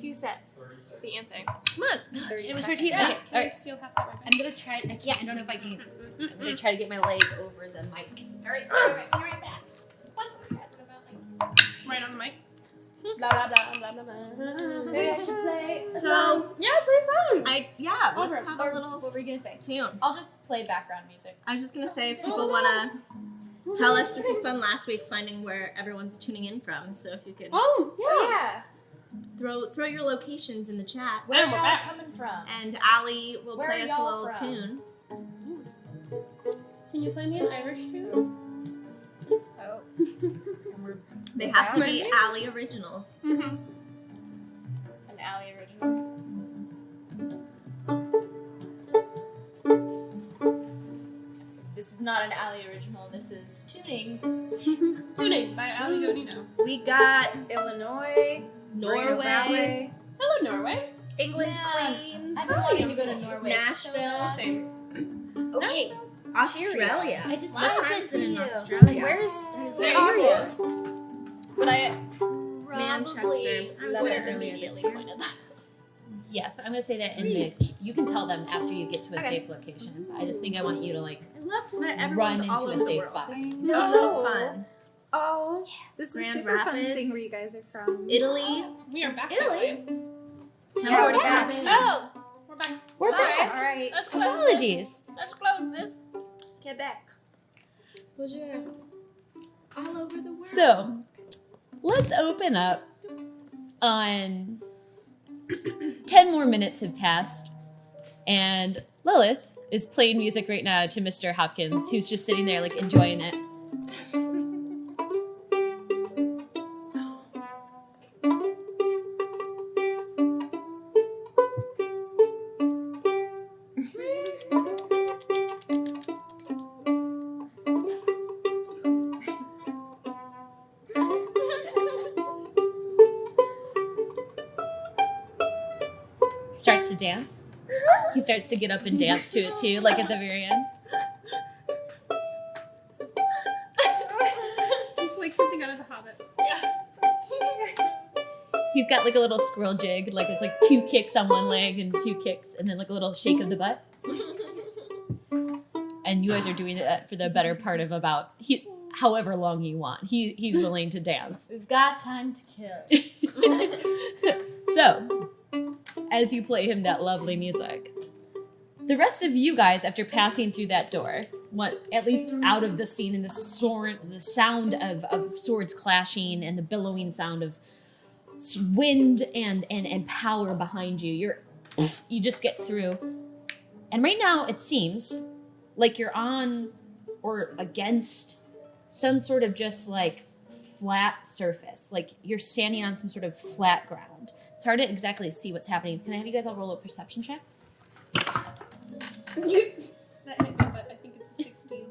S6: 32 cents. That's the answer.
S3: Come on.
S1: It was 13.
S3: Yeah.
S1: Okay, all right.
S3: Still have that right
S1: I'm gonna try. I don't know if I can. I'm gonna try to get my leg over the mic. All right. Be right back.
S3: Right on the mic.
S6: Blah blah blah blah blah blah. Maybe I should play.
S5: So
S3: Yeah, play a song.
S5: let's have a little
S6: What were you gonna say?
S5: tune.
S6: I'll just play background music.
S5: I was just gonna say, if people wanna tell us, this was fun last week finding where everyone's tuning in from. So if you can
S3: Oh, yeah.
S6: Oh yeah.
S5: throw your locations in the chat,
S6: Where are
S3: we're
S6: y'all
S3: back.
S6: coming from?
S5: and Allie will
S6: Where
S5: play
S6: are
S5: us a
S6: y'all
S5: little
S6: from?
S5: tune.
S3: Can you play me an Irish tune?
S6: Oh.
S5: They have to
S3: back.
S5: be Allie originals.
S3: Mm-hmm.
S6: An Allie original. This is not an Allie original. This is tuning.
S3: Tuning by Allie Gonino.
S5: We got
S2: Illinois, Moreno
S5: Norway,
S2: Valley,
S3: Hello, Norway.
S2: England,
S6: Man,
S2: Queens,
S6: I've been wanting to go to Norway.
S5: Nashville.
S6: So bad.
S3: Same.
S2: okay,
S5: Australia.
S1: I just
S5: What
S1: wanted
S5: time
S1: to
S5: is it in
S1: you.
S5: Australia?
S2: Where's
S6: Where
S2: are you?
S6: But I
S5: Manchester.
S6: probably
S5: I was
S2: Love
S5: there
S2: it.
S5: earlier this
S6: immediately
S5: year.
S6: pointed that.
S1: Yes, but I'm gonna say that in the. You can tell them after you get to a
S6: Okay.
S1: safe location. I just think I want you to like
S5: I love that everyone's
S1: run
S5: all
S1: into
S5: over
S1: a
S5: the
S1: safe
S5: world.
S1: spot.
S5: This is
S2: know.
S5: so fun.
S2: Oh, this is
S5: Grand
S2: super fun
S5: Rapids.
S2: seeing where you guys are from.
S5: Italy.
S3: We are back.
S1: Italy.
S2: Yeah, we're
S5: 10:45
S2: back.
S5: a.m.
S6: Oh,
S3: We're back.
S1: We're
S6: Sorry.
S1: back.
S2: All right.
S6: let's close this.
S1: Apologies.
S6: Let's close this.
S5: Quebec. Bonjour. All over the world.
S1: So, let's open up on 10 more minutes have passed, and Lilith is playing music right now to Mr. Hopkins, who's just sitting there like enjoying it. Starts to dance. He starts to get up and dance to it too, like at the very end.
S3: It's like something out of The Hobbit.
S1: He's got like a little squirrel jig, like it's like 2 kicks on one leg and 2 kicks, and then like a little shake of the butt. And you guys are doing that for the better part of about however long you want. He's willing to dance.
S6: We've got time to kill.
S1: So, as you play him that lovely music, the rest of you guys, after passing through that door, want at least out of the scene and the sound of swords clashing and the billowing sound of wind and power behind you, you just get through. And right now, it seems like you're on or against some sort of just like flat surface. Like you're standing on some sort of flat ground. It's hard to exactly see what's happening. Can I have you guys all roll a perception check?
S3: That hit me, but I think it's a 16.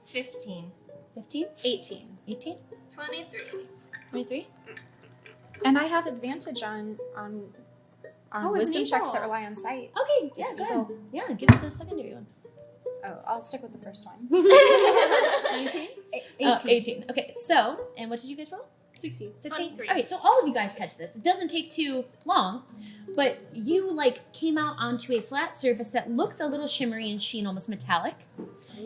S5: 15.
S1: 15?
S2: 18.
S1: 18?
S5: 23.
S1: 23?
S2: And I have advantage on
S1: Oh, it's
S2: wisdom
S1: an
S2: checks
S1: eagle.
S2: that rely on sight.
S1: Okay, yeah,
S2: It's an
S1: go ahead.
S2: eagle.
S1: Yeah, give us a secondary one.
S2: Oh, I'll stick with the first one.
S1: 19?
S2: 18.
S1: 18. Okay, so, and what did you guys roll?
S3: 16.
S1: 16?
S6: 23.
S1: Alright, so all of you guys catch this. It doesn't take too long, but you like came out onto a flat surface that looks a little shimmery and sheen, almost metallic.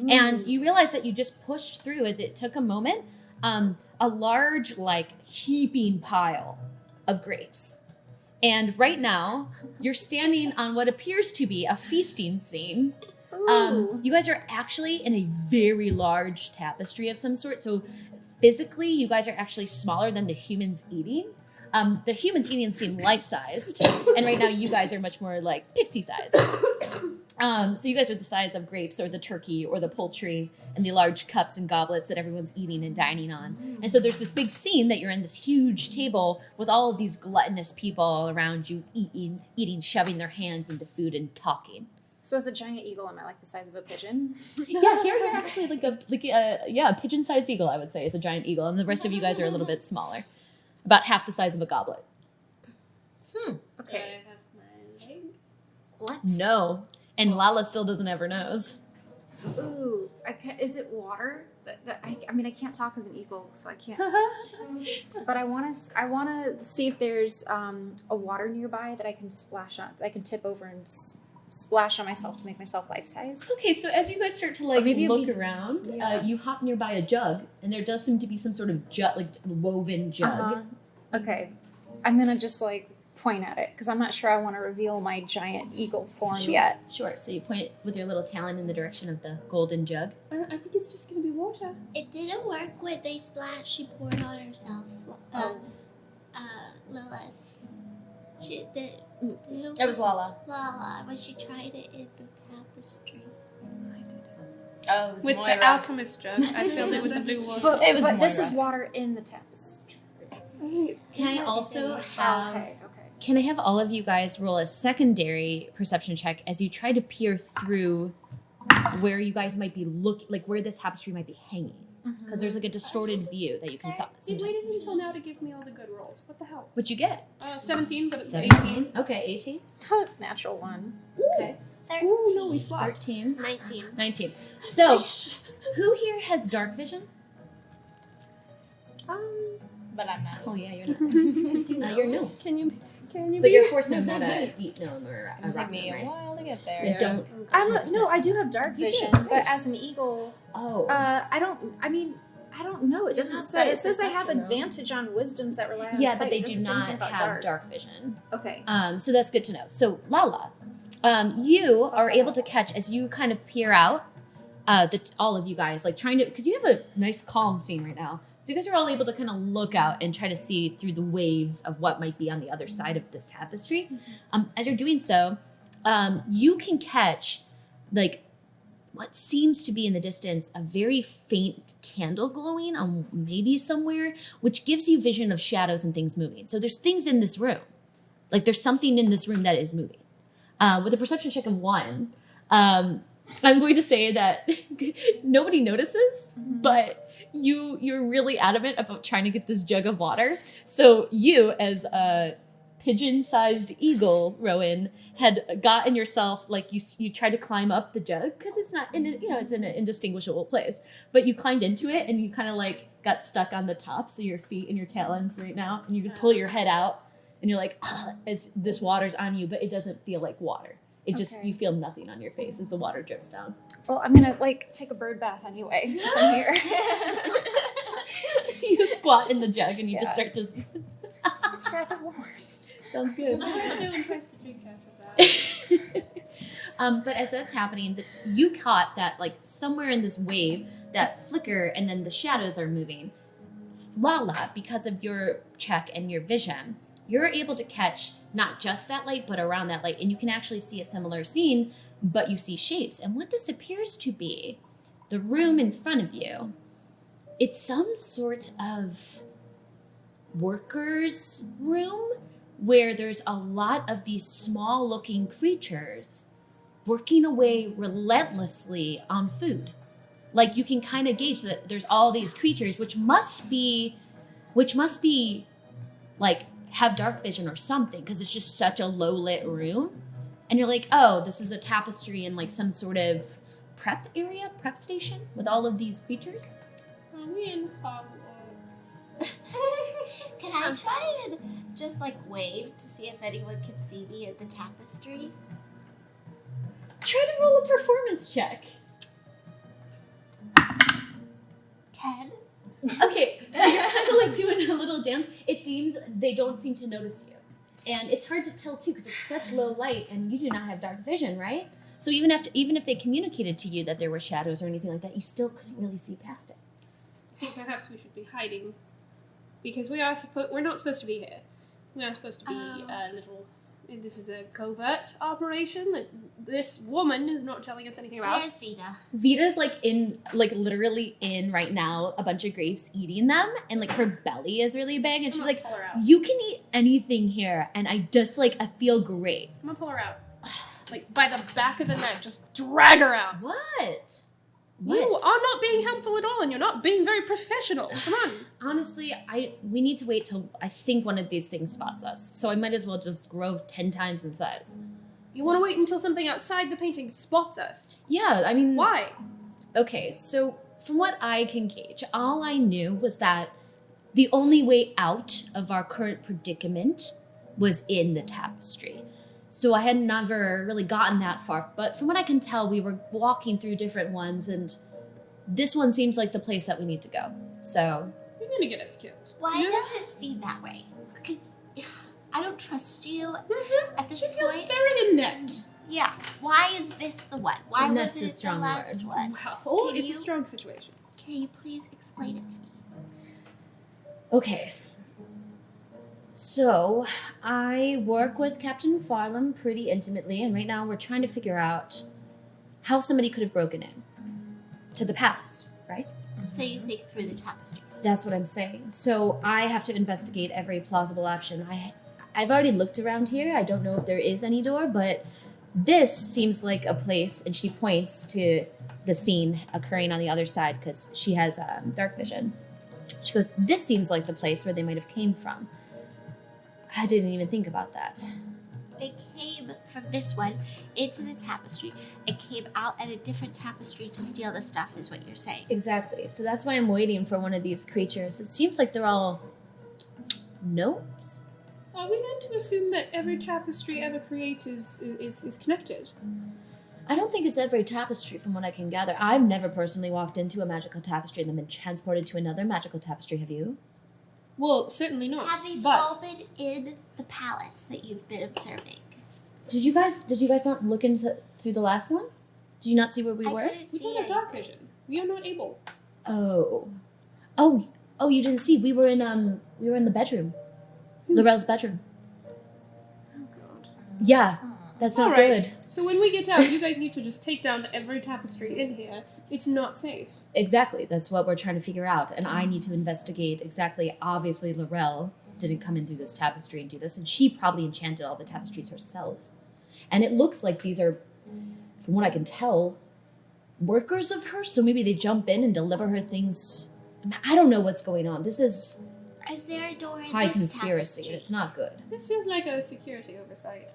S1: And you realize that you just pushed through as it took a moment, a large, like, heaping pile of grapes. And right now, you're standing on what appears to be a feasting scene. You guys are actually in a very large tapestry of some sort. So physically, you guys are actually smaller than the humans eating. The humans eating seem life-sized. And right now, you guys are much more like pixie-sized. So you guys are the size of grapes or the turkey or the poultry and the large cups and goblets that everyone's eating and dining on. And so there's this big scene that you're in this huge table with all of these gluttonous people all around you eating, shoving their hands into food and talking.
S2: So as a giant eagle, am I like the size of a pigeon?
S1: Yeah, here you're actually like a pigeon-sized eagle, I would say, is a giant eagle. And the rest of you guys are a little bit smaller. About half the size of a goblet.
S3: Do
S2: Okay.
S3: I have my leg?
S5: Let's.
S1: No. And Lala still doesn't have her nose.
S2: Ooh. is it water? I mean, I can't talk as an eagle, so I can't. But I want to see if there's a water nearby that I can splash on. I can tip over and splash on myself to make myself life size.
S1: Okay, so as you guys start to like look around, you hop nearby a jug, and there does seem to be some sort of woven jug.
S2: Okay, I'm gonna just like point at it because I'm not sure I want to reveal my giant eagle form yet.
S1: Sure. So you point it with your little talon in the direction of the golden jug.
S3: I think it's just gonna be water.
S5: It didn't work when they splashed. She poured on herself. Lilith. She did.
S6: It was Lala.
S5: Lala, when she tried it in the tapestry.
S6: Oh, it was
S3: With
S6: Moira.
S3: the alchemist jug, I filled it with the blue water.
S2: But this
S6: Moira.
S2: is water in the tapestry.
S1: Can I also have?
S2: Okay.
S1: Can I have all of you guys roll a secondary perception check as you try to peer through where you guys might be where this tapestry might be hanging? Because there's like a distorted view that you can see.
S3: You waited until now to give me all the good rolls. What the hell?
S1: What'd you get?
S3: 17, but it's
S1: 17. Okay, 18.
S2: Natural one.
S1: Okay.
S5: 13.
S3: Ooh, no, we swapped.
S1: 13.
S5: 19.
S1: 19. So, who here has dark vision?
S6: But I'm not.
S1: Oh yeah, you're not. You're no.
S3: Can you
S1: But you're of course no, not a deep gnome or a
S6: It's
S1: rock
S6: took me
S1: gnome,
S6: a
S1: right?
S6: while to get there.
S1: So don't.
S2: I do have dark
S1: You
S2: vision,
S1: do,
S2: but
S1: right.
S2: as an eagle,
S1: Oh.
S2: I don't know. It doesn't
S6: not
S2: say.
S6: better
S2: It says I have
S6: perception, though.
S2: advantage on wisdoms that rely on
S1: Yeah,
S2: sight.
S1: but they
S2: It
S1: do
S2: doesn't say anything
S1: not
S2: about
S1: have dark vision.
S2: Okay.
S1: So that's good to know. So Lala, you are able to catch as you kind of peer out. All of you guys like trying to, because you have a nice calm scene right now. So you guys are all able to kind of look out and try to see through the waves of what might be on the other side of this tapestry. As you're doing so, you can catch like what seems to be in the distance a very faint candle glowing on maybe somewhere, which gives you vision of shadows and things moving. So there's things in this room. Like there's something in this room that is moving. With a perception check of 1, I'm going to say that nobody notices, but you're really adamant about trying to get this jug of water. So you, as a pigeon-sized eagle, Rowan, had gotten yourself like you tried to climb up the jug because it's not in it's in an indistinguishable place, but you climbed into it and you kind of like got stuck on the top, so your feet and your talons right now, and you can pull your head out and you're like, as this water's on you, but it doesn't feel like water. It just, you feel nothing on your face as the water drips down.
S2: Well, I'm gonna like take a bird bath anyway. So I'm here.
S1: You squat in the jug and you just start to.
S2: It's rather warm.
S1: Sounds good.
S3: I'm so impressed to drink out of that.
S1: But as that's happening, you caught that like somewhere in this wave, that flicker, and then the shadows are moving. Lala, because of your check and your vision, you're able to catch not just that light, but around that light, and you can actually see a similar scene, but you see shapes. And what this appears to be, the room in front of you, it's some sort of workers' room where there's a lot of these small-looking creatures working away relentlessly on food. Like you can kind of gauge that there's all these creatures, which must be like have dark vision or something, because it's just such a low lit room. And you're like, oh, this is a tapestry in like some sort of prep station with all of these creatures.
S3: Are we in Hogwarts?
S5: Can I try and just like wave to see if anyone can see me at the tapestry?
S1: Try to roll a performance check.
S5: 10.
S1: Okay, so you're kind of like doing a little dance. It seems they don't seem to notice you. And it's hard to tell too because it's such low light and you do not have dark vision, right? So even if they communicated to you that there were shadows or anything like that, you still couldn't really see past it.
S3: I think perhaps we should be hiding. Because we're not supposed to be here. We are supposed to be this is a covert operation that this woman is not telling us anything about.
S5: Where's Vita?
S1: Vita's literally in right now a bunch of grapes eating them, and like her belly is really big, and she's like,
S3: pull her out.
S1: you can eat anything here, and I just like I feel great.
S3: I'm gonna pull her out. Like by the back of the neck, just drag her out.
S1: What?
S3: You are not being helpful at all, and you're not being very professional. Come on.
S1: Honestly, we need to wait till I think one of these things spots us. So I might as well just grow 10 times in size.
S3: You want to wait until something outside the painting spots us?
S1: Yeah, I mean,
S3: Why?
S1: Okay, so from what I can gauge, all I knew was that the only way out of our current predicament was in the tapestry. So I had never really gotten that far, but from what I can tell, we were walking through different ones, and this one seems like the place that we need to go. So
S3: You're gonna get us killed.
S5: Why does it seem that way? Because I don't trust you at this
S3: She feels
S5: point.
S3: very inept.
S5: Yeah. Why is this the one? Why
S1: Inept's
S5: wasn't
S1: a
S5: it the
S1: strong
S5: last
S1: word.
S5: one?
S3: Well,
S5: Can
S3: it's
S5: you-
S3: a strong situation.
S5: Can you please explain it to me?
S1: okay. So I work with Captain Farlam pretty intimately, and right now we're trying to figure out how somebody could have broken in to the palace, right?
S5: So you think through the tapestries.
S1: That's what I'm saying. So I have to investigate every plausible option. I've already looked around here. I don't know if there is any door, but this seems like a place, and she points to the scene occurring on the other side because she has dark vision. She goes, this seems like the place where they might have came from. I didn't even think about that.
S5: It came from this one into the tapestry. It came out at a different tapestry to steal the stuff, is what you're saying.
S1: Exactly. So that's why I'm waiting for one of these creatures. It seems like they're all gnomes.
S3: Are we meant to assume that every tapestry ever created is connected?
S1: I don't think it's every tapestry from what I can gather. I've never personally walked into a magical tapestry and then been transported to another magical tapestry. Have you?
S3: Well, certainly not.
S5: Have these
S3: but
S5: all been in the palace that you've been observing?
S1: Did you guys not look through the last one? Did you not see where we
S5: I
S1: were?
S5: couldn't
S3: we
S5: see
S3: don't have dark
S5: anything.
S3: vision. We are not able.
S1: Oh, you didn't see. We were in the bedroom. Laurel's bedroom.
S3: Oh god.
S1: Yeah, that's not
S3: All right.
S1: good.
S3: So when we get out, you guys need to just take down every tapestry in here. It's not safe.
S1: Exactly. That's what we're trying to figure out, and I need to investigate exactly. Obviously, Laurel didn't come in through this tapestry and do this, and she probably enchanted all the tapestries herself. And it looks like these are, from what I can tell, workers of hers. So maybe they jump in and deliver her things. I don't know what's going on. This is
S5: Is there a door in
S1: high
S5: this
S1: conspiracy.
S5: tapestry?
S1: It's not good.
S3: This feels like a security oversight.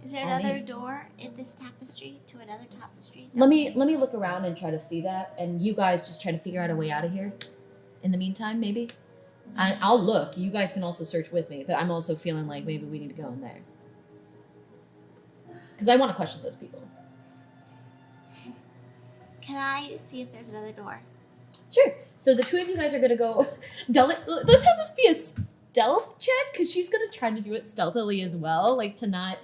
S5: Is there
S1: I
S5: another
S1: mean-
S5: door in this tapestry to another tapestry?
S1: Let me look around and try to see that, and you guys just try to figure out a way out of here. In the meantime, maybe I'll look. You guys can also search with me, but I'm also feeling like maybe we need to go in there because I want to question those people.
S5: Can I see if there's another door?
S1: Sure. So the two of you guys are gonna go. Let's have this be a stealth check because she's gonna try to do it stealthily as well, like to not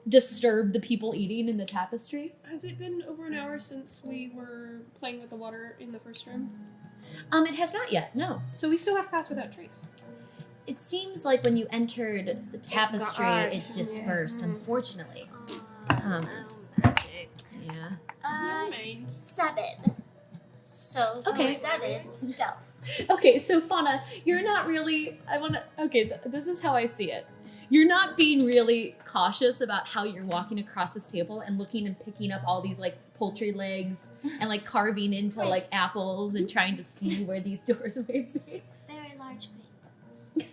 S1: disturb the people eating in the tapestry.
S3: Has it been over an hour since we were playing with the water in the first room?
S1: It has not yet. No.
S3: So we still have Pass Without Trace.
S1: It seems like when you entered the tapestry,
S3: gone.
S1: it dispersed. Unfortunately.
S5: Oh, magic.
S1: Yeah.
S3: Never mind.
S5: 7. So
S1: Okay.
S5: 7 stealth.
S1: Okay, so Fauna, you're not really. This is how I see it. You're not being really cautious about how you're walking across this table and looking and picking up all these like poultry legs and like carving into like apples and trying to see where these doors may be.
S5: Very large grape.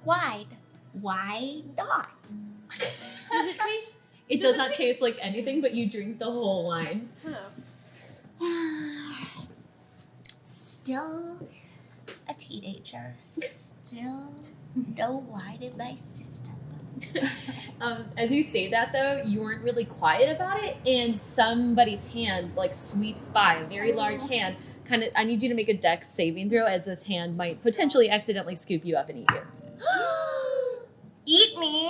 S5: Wide. Why not?
S1: Does it taste? It does not taste like anything, but you drink the whole wine.
S5: Still a teenager. Still no wine in my system.
S1: As you say that, though, you weren't really quiet about it, and somebody's hand like sweeps by, a very large hand. Kind of, I need you to make a dex saving throw, as this hand might potentially accidentally scoop you up and eat you.
S5: Eat me!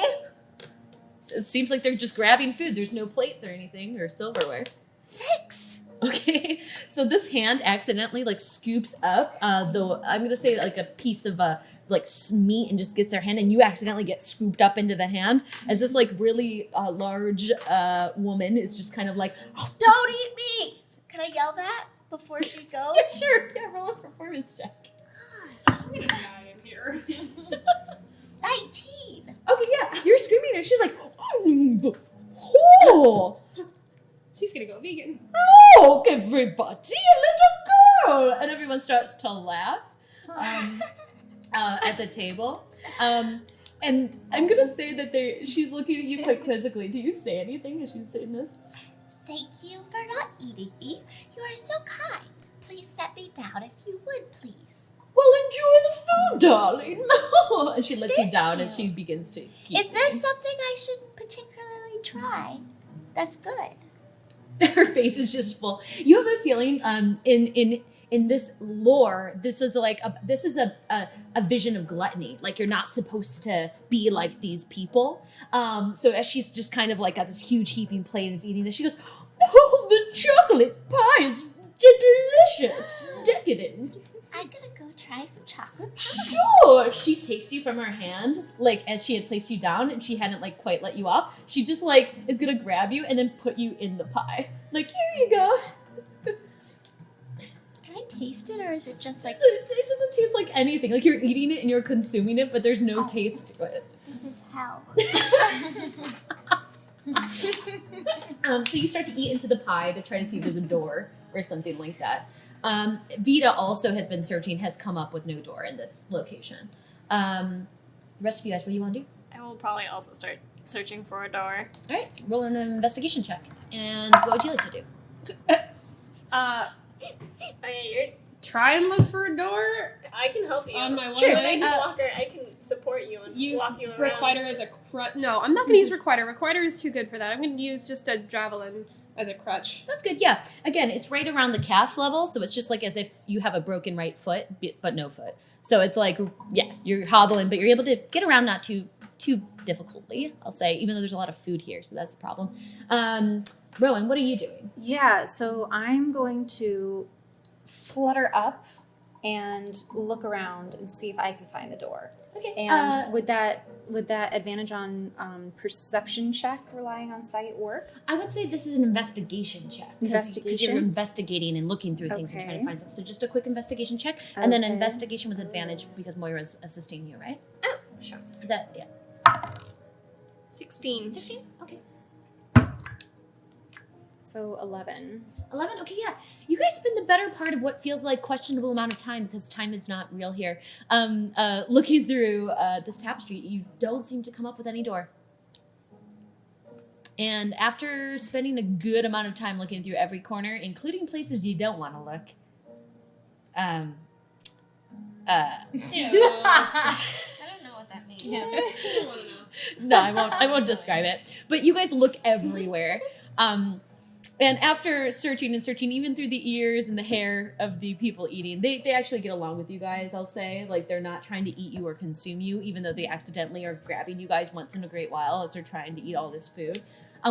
S1: It seems like they're just grabbing food. There's no plates or anything or silverware.
S5: 6!
S1: Okay, so this hand accidentally like scoops up I'm gonna say like a piece of like meat and just gets their hand, and you accidentally get scooped up into the hand as this like really large woman is just kind of like, oh,
S5: Don't eat me! Can I yell that before she goes?
S1: yeah, sure, yeah, roll a performance check.
S3: I'm gonna die in here.
S5: 19!
S1: Okay, yeah, you're screaming and she's like, oh,
S3: She's gonna go vegan.
S1: look, everybody, a little girl, and everyone starts to laugh. At the table. And I'm gonna say that she's looking at you quite quizzically. Do you say anything as she's saying this?
S5: Thank you for not eating me. You are so kind. Please set me down if you would, please.
S1: Well, enjoy the food, darling. And she lets you down as she begins to eat.
S5: Is there something I should particularly try that's good?
S1: Her face is just full. You have a feeling in this lore, this is like a vision of gluttony. Like you're not supposed to be like these people. So as she's just kind of like got this huge heaping plate and is eating this, she goes, "Oh, the chocolate pie is delicious, decadent."
S5: I'm gonna go try some chocolate pie.
S1: Sure. She takes you from her hand, like as she had placed you down and she hadn't like quite let you off. She just like is gonna grab you and then put you in the pie. Like, here you go.
S5: Can I taste it, or is it just like...
S1: It doesn't taste like anything. Like you're eating it and you're consuming it, but there's no taste to it.
S5: This is hell.
S1: So you start to eat into the pie to try to see if there's a door or something like that. Vita also has been searching, has come up with no door in this location. The rest of you guys, what do you want to do?
S7: I will probably also start searching for a door.
S1: All right, roll an investigation check. And what would you like to do?
S7: Okay, you're...
S3: Try and look for a door.
S7: I can help you.
S3: On my one
S7: Sure,
S3: leg?
S7: Walker, I can support you and
S3: Use
S7: walk you around.
S3: Requiter as a crutch. No, I'm not going to use Requiter. Requiter is too good for that. I'm going to use just a javelin as a crutch.
S1: That's good, yeah. Again, it's right around the calf level, so it's just like as if you have a broken right foot, but no foot. So it's like, yeah, you're hobbling, but you're able to get around not too difficultly, I'll say, even though there's a lot of food here, so that's the problem. Rowan, what are you doing?
S2: Yeah, so I'm going to flutter up and look around and see if I can find the door.
S1: Okay.
S2: And would that advantage on perception check relying on sight work?
S1: I would say this is an investigation check. Because you're investigating and looking through things and trying to find something. So just a quick investigation check. And then investigation with advantage because Moira's assisting you, right?
S7: Oh, sure.
S1: Is that, yeah.
S7: 16.
S1: 16? Okay.
S2: So 11.
S1: 11? Okay, yeah. You guys spend the better part of what feels like questionable amount of time, because time is not real here, looking through this tapestry. You don't seem to come up with any door. And after spending a good amount of time looking through every corner, including places you don't want to look,
S5: I don't know what that means.
S3: I don't want to know.
S1: No, I won't describe it. But you guys look everywhere. And after searching and searching, even through the ears and the hair of the people eating, they actually get along with you guys, I'll say. Like, they're not trying to eat you or consume you, even though they accidentally are grabbing you guys once in a great while as they're trying to eat all this food,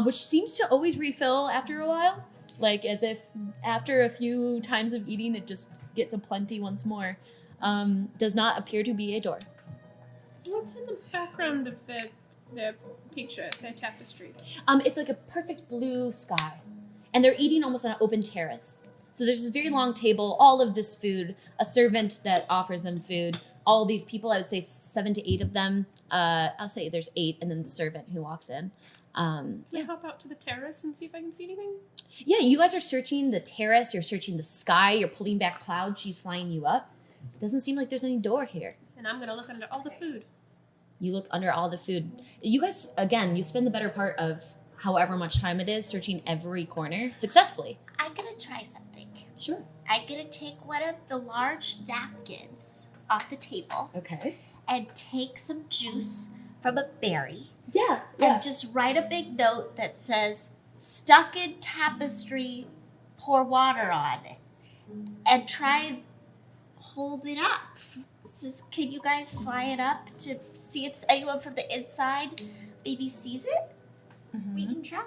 S1: which seems to always refill after a while. Like, as if after a few times of eating, it just gets a plenty once more. Does not appear to be a door.
S3: What's in the background of the picture, the tapestry?
S1: It's like a perfect blue sky. And they're eating almost on an open terrace. So there's this very long table, all of this food, a servant that offers them food, all these people, I would say 7 to 8 of them. I'll say there's 8, and then the servant who walks in.
S3: Can I hop out to the terrace and see if I can see anything?
S1: Yeah, you guys are searching the terrace, you're searching the sky, you're pulling back clouds, she's flying you up. It doesn't seem like there's any door here.
S3: And I'm going to look under all the food.
S1: You look under all the food. You guys, again, you spend the better part of however much time it is searching every corner successfully.
S5: I'm gonna try something.
S1: Sure.
S5: I'm gonna take one of the large napkins off the table.
S1: Okay.
S5: And take some juice from a berry.
S1: Yeah.
S5: And just write a big note that says, "Stuck in tapestry, pour water on it." And try and hold it up. Can you guys fly it up to see if anyone from the inside maybe sees it?
S1: Mm-hmm.
S7: We can try.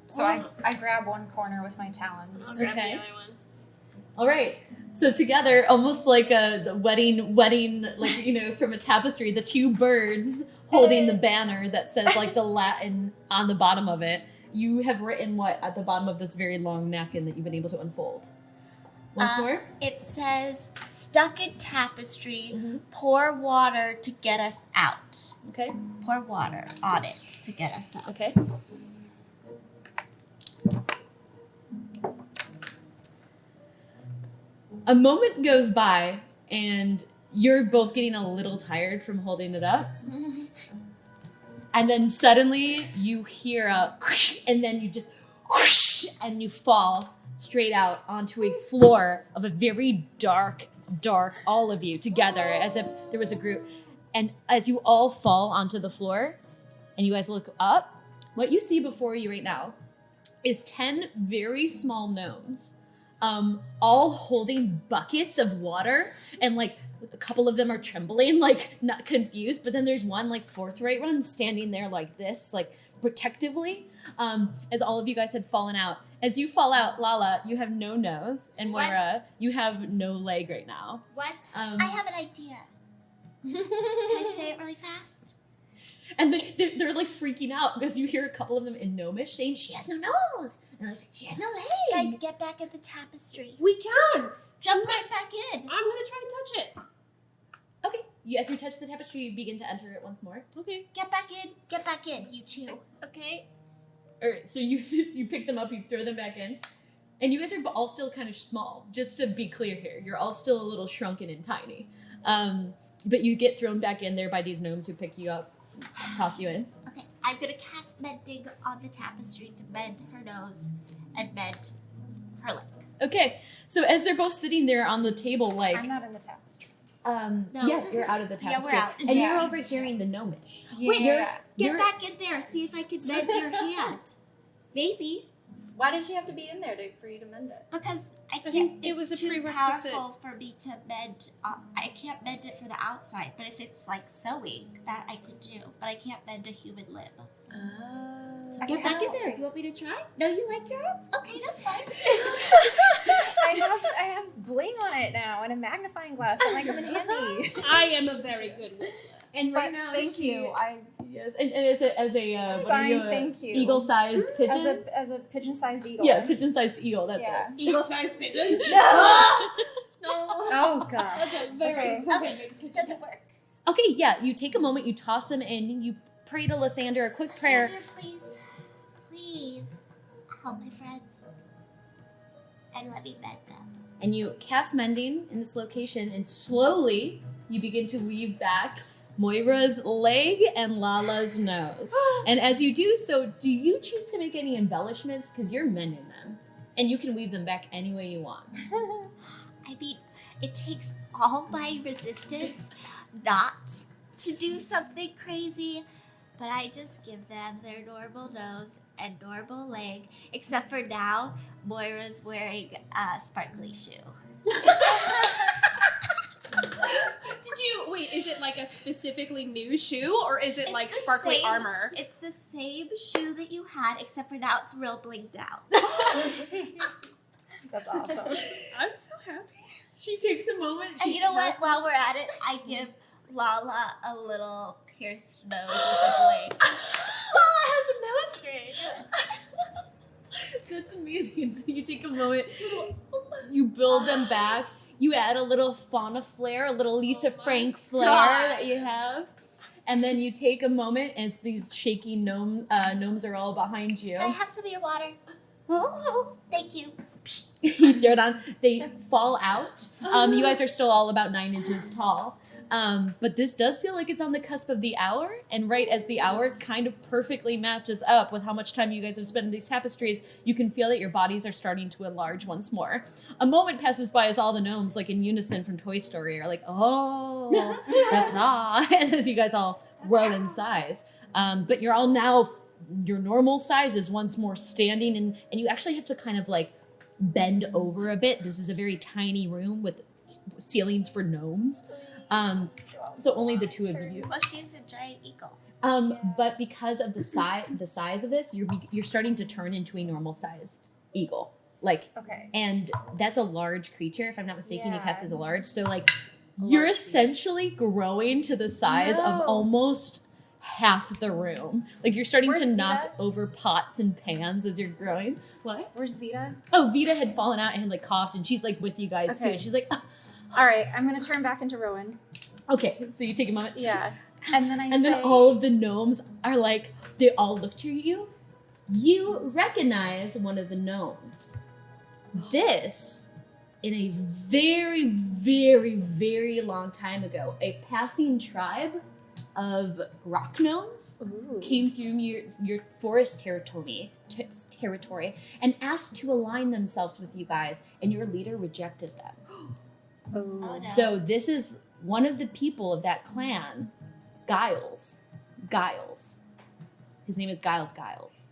S2: So I grab one corner with my talons.
S7: I'll grab
S1: Okay.
S7: the other one.
S1: All right. So together, almost like the wedding, like, you know, from a tapestry, the 2 birds holding the banner that says like the Latin on the bottom of it. You have written what at the bottom of this very long napkin that you've been able to unfold? Once more?
S5: It says, "Stuck in tapestry,
S1: Mhm.
S5: pour water to get us out."
S1: Okay.
S5: Pour water on it to get us out.
S1: Okay. A moment goes by, and you're both getting a little tired from holding it up. And then suddenly you hear a whoosh, and then you just whoosh, and you fall straight out onto a floor of a very dark, all of you together as if there was a group. And as you all fall onto the floor and you guys look up, what you see before you right now is 10 very small gnomes, all holding buckets of water, and like a couple of them are trembling, like not confused, but then there's one like forthright one standing there like this, like protectively, as all of you guys had fallen out. As you fall out, Lala, you have no nose, and Moira, you have no leg right now.
S5: What? I have an idea. Can I say it really fast?
S1: And they're like freaking out because you hear a couple of them in Gnomish saying, she has no nose. And they're saying, she has no leg.
S5: Guys, get back at the tapestry.
S3: We can't.
S5: Jump right back in.
S3: I'm gonna try and touch it.
S1: Okay. As you touch the tapestry, you begin to enter it once more.
S3: Okay.
S5: Get back in, you two.
S1: Okay. All right, so you pick them up, you throw them back in. And you guys are all still kind of small, just to be clear here. You're all still a little shrunken and tiny. But you get thrown back in there by these gnomes who pick you up, toss you in.
S5: Okay, I'm gonna cast mending on the tapestry to mend her nose and mend her leg.
S1: Okay, so as they're both sitting there on the table, like...
S2: I'm not in the tapestry.
S5: No.
S1: Yeah, you're out of the tapestry.
S5: Yeah, we're out.
S1: And
S5: Yeah.
S1: you're overhearing the gnomish.
S5: Wait,
S2: Yeah.
S5: get back in there. See if I can mend your hand. Maybe.
S6: Why did she have to be in there for you to mend it?
S5: Because I can't.
S3: think it
S5: It's
S3: was a
S5: too
S3: prerequisite.
S5: powerful for me to mend. I can't mend it for the outside. But if it's like sewing, that I could do. But I can't mend a human limb. So get back in there. You want me to try? No, you like your arm? Okay, that's fine.
S2: I have bling on it now and a magnifying glass that might come in handy.
S3: I am a very good whistler.
S1: And
S2: But
S1: right now,
S2: thank you.
S1: Yes, and as a what are you,
S2: Thank you.
S1: eagle-sized pigeon?
S2: As a pigeon-sized eagle.
S1: Yeah, pigeon-sized eagle. That's
S2: Yeah.
S1: it.
S3: Eagle-sized pigeon.
S6: No.
S2: Oh god.
S3: That's a very
S5: Okay, it doesn't work.
S1: Okay, yeah, you take a moment, you toss them in, you pray to Lathander, a quick prayer.
S5: Sandra, please, help my friends and let me mend them.
S1: And you cast mending in this location, and slowly you begin to weave back Moira's leg and Lala's nose. And as you do so, do you choose to make any embellishments? Because you're mending them, and you can weave them back any way you want.
S5: I mean, it takes all my resistance not to do something crazy, but I just give them their normal nose and normal leg, except for now, Moira's wearing a sparkly shoe.
S3: Wait, is it like a specifically new shoe, or is it
S5: It's
S3: like
S5: the
S3: sparkly
S5: same-
S3: armor?
S5: It's the same shoe that you had, except for now it's real blinged out.
S2: That's awesome.
S3: I'm so happy.
S1: She takes a moment.
S5: And you know what? While we're at it, I give Lala a little pierced nose with a bling. Lala has a nose ring.
S1: That's amazing. So you take a moment, you build them back, you add a little Fauna flair, a little Lisa Frank flair that you have, and then you take a moment as these shaky gnomes are all behind you.
S5: Can I have some of your water?
S1: Oh.
S5: Thank you.
S1: You throw it on, they fall out. You guys are still all about 9 inches tall. But this does feel like it's on the cusp of the hour, and right as the hour kind of perfectly matches up with how much time you guys have spent in these tapestries, you can feel that your bodies are starting to enlarge once more. A moment passes by as all the gnomes, like in unison from Toy Story, are like, oh, ta-ta, and as you guys all grow in size. But you're all now your normal sizes once more standing, and you actually have to kind of like bend over a bit. This is a very tiny room with ceilings for gnomes. So only the two of you.
S5: Well, she's a giant eagle.
S1: But because of the size of this, you're starting to turn into a normal size eagle. Like,
S2: Okay.
S1: and that's a large creature. If I'm not mistaken, you
S2: Yeah.
S1: cast as a large. So like, you're essentially growing to the size of almost half the room. Like you're starting
S2: Where's
S1: to knock
S2: Vita?
S1: over pots and pans as you're growing. What?
S2: Where's Vita?
S1: Oh, Vita had fallen out and had like coughed, and she's like with you guys too.
S2: Okay.
S1: She's like,
S2: All right, I'm gonna turn back into Rowan.
S1: okay. So you take a moment.
S2: Yeah. And then
S1: And then all of the gnomes are like, they all look to you. You recognize one of the gnomes. This, in a very, very, very long time ago, a passing tribe of rock gnomes came through your forest territory and asked to align themselves with you guys, and your leader rejected them.
S5: Oh, no.
S1: So this is one of the people of that clan, Giles. His name is Giles.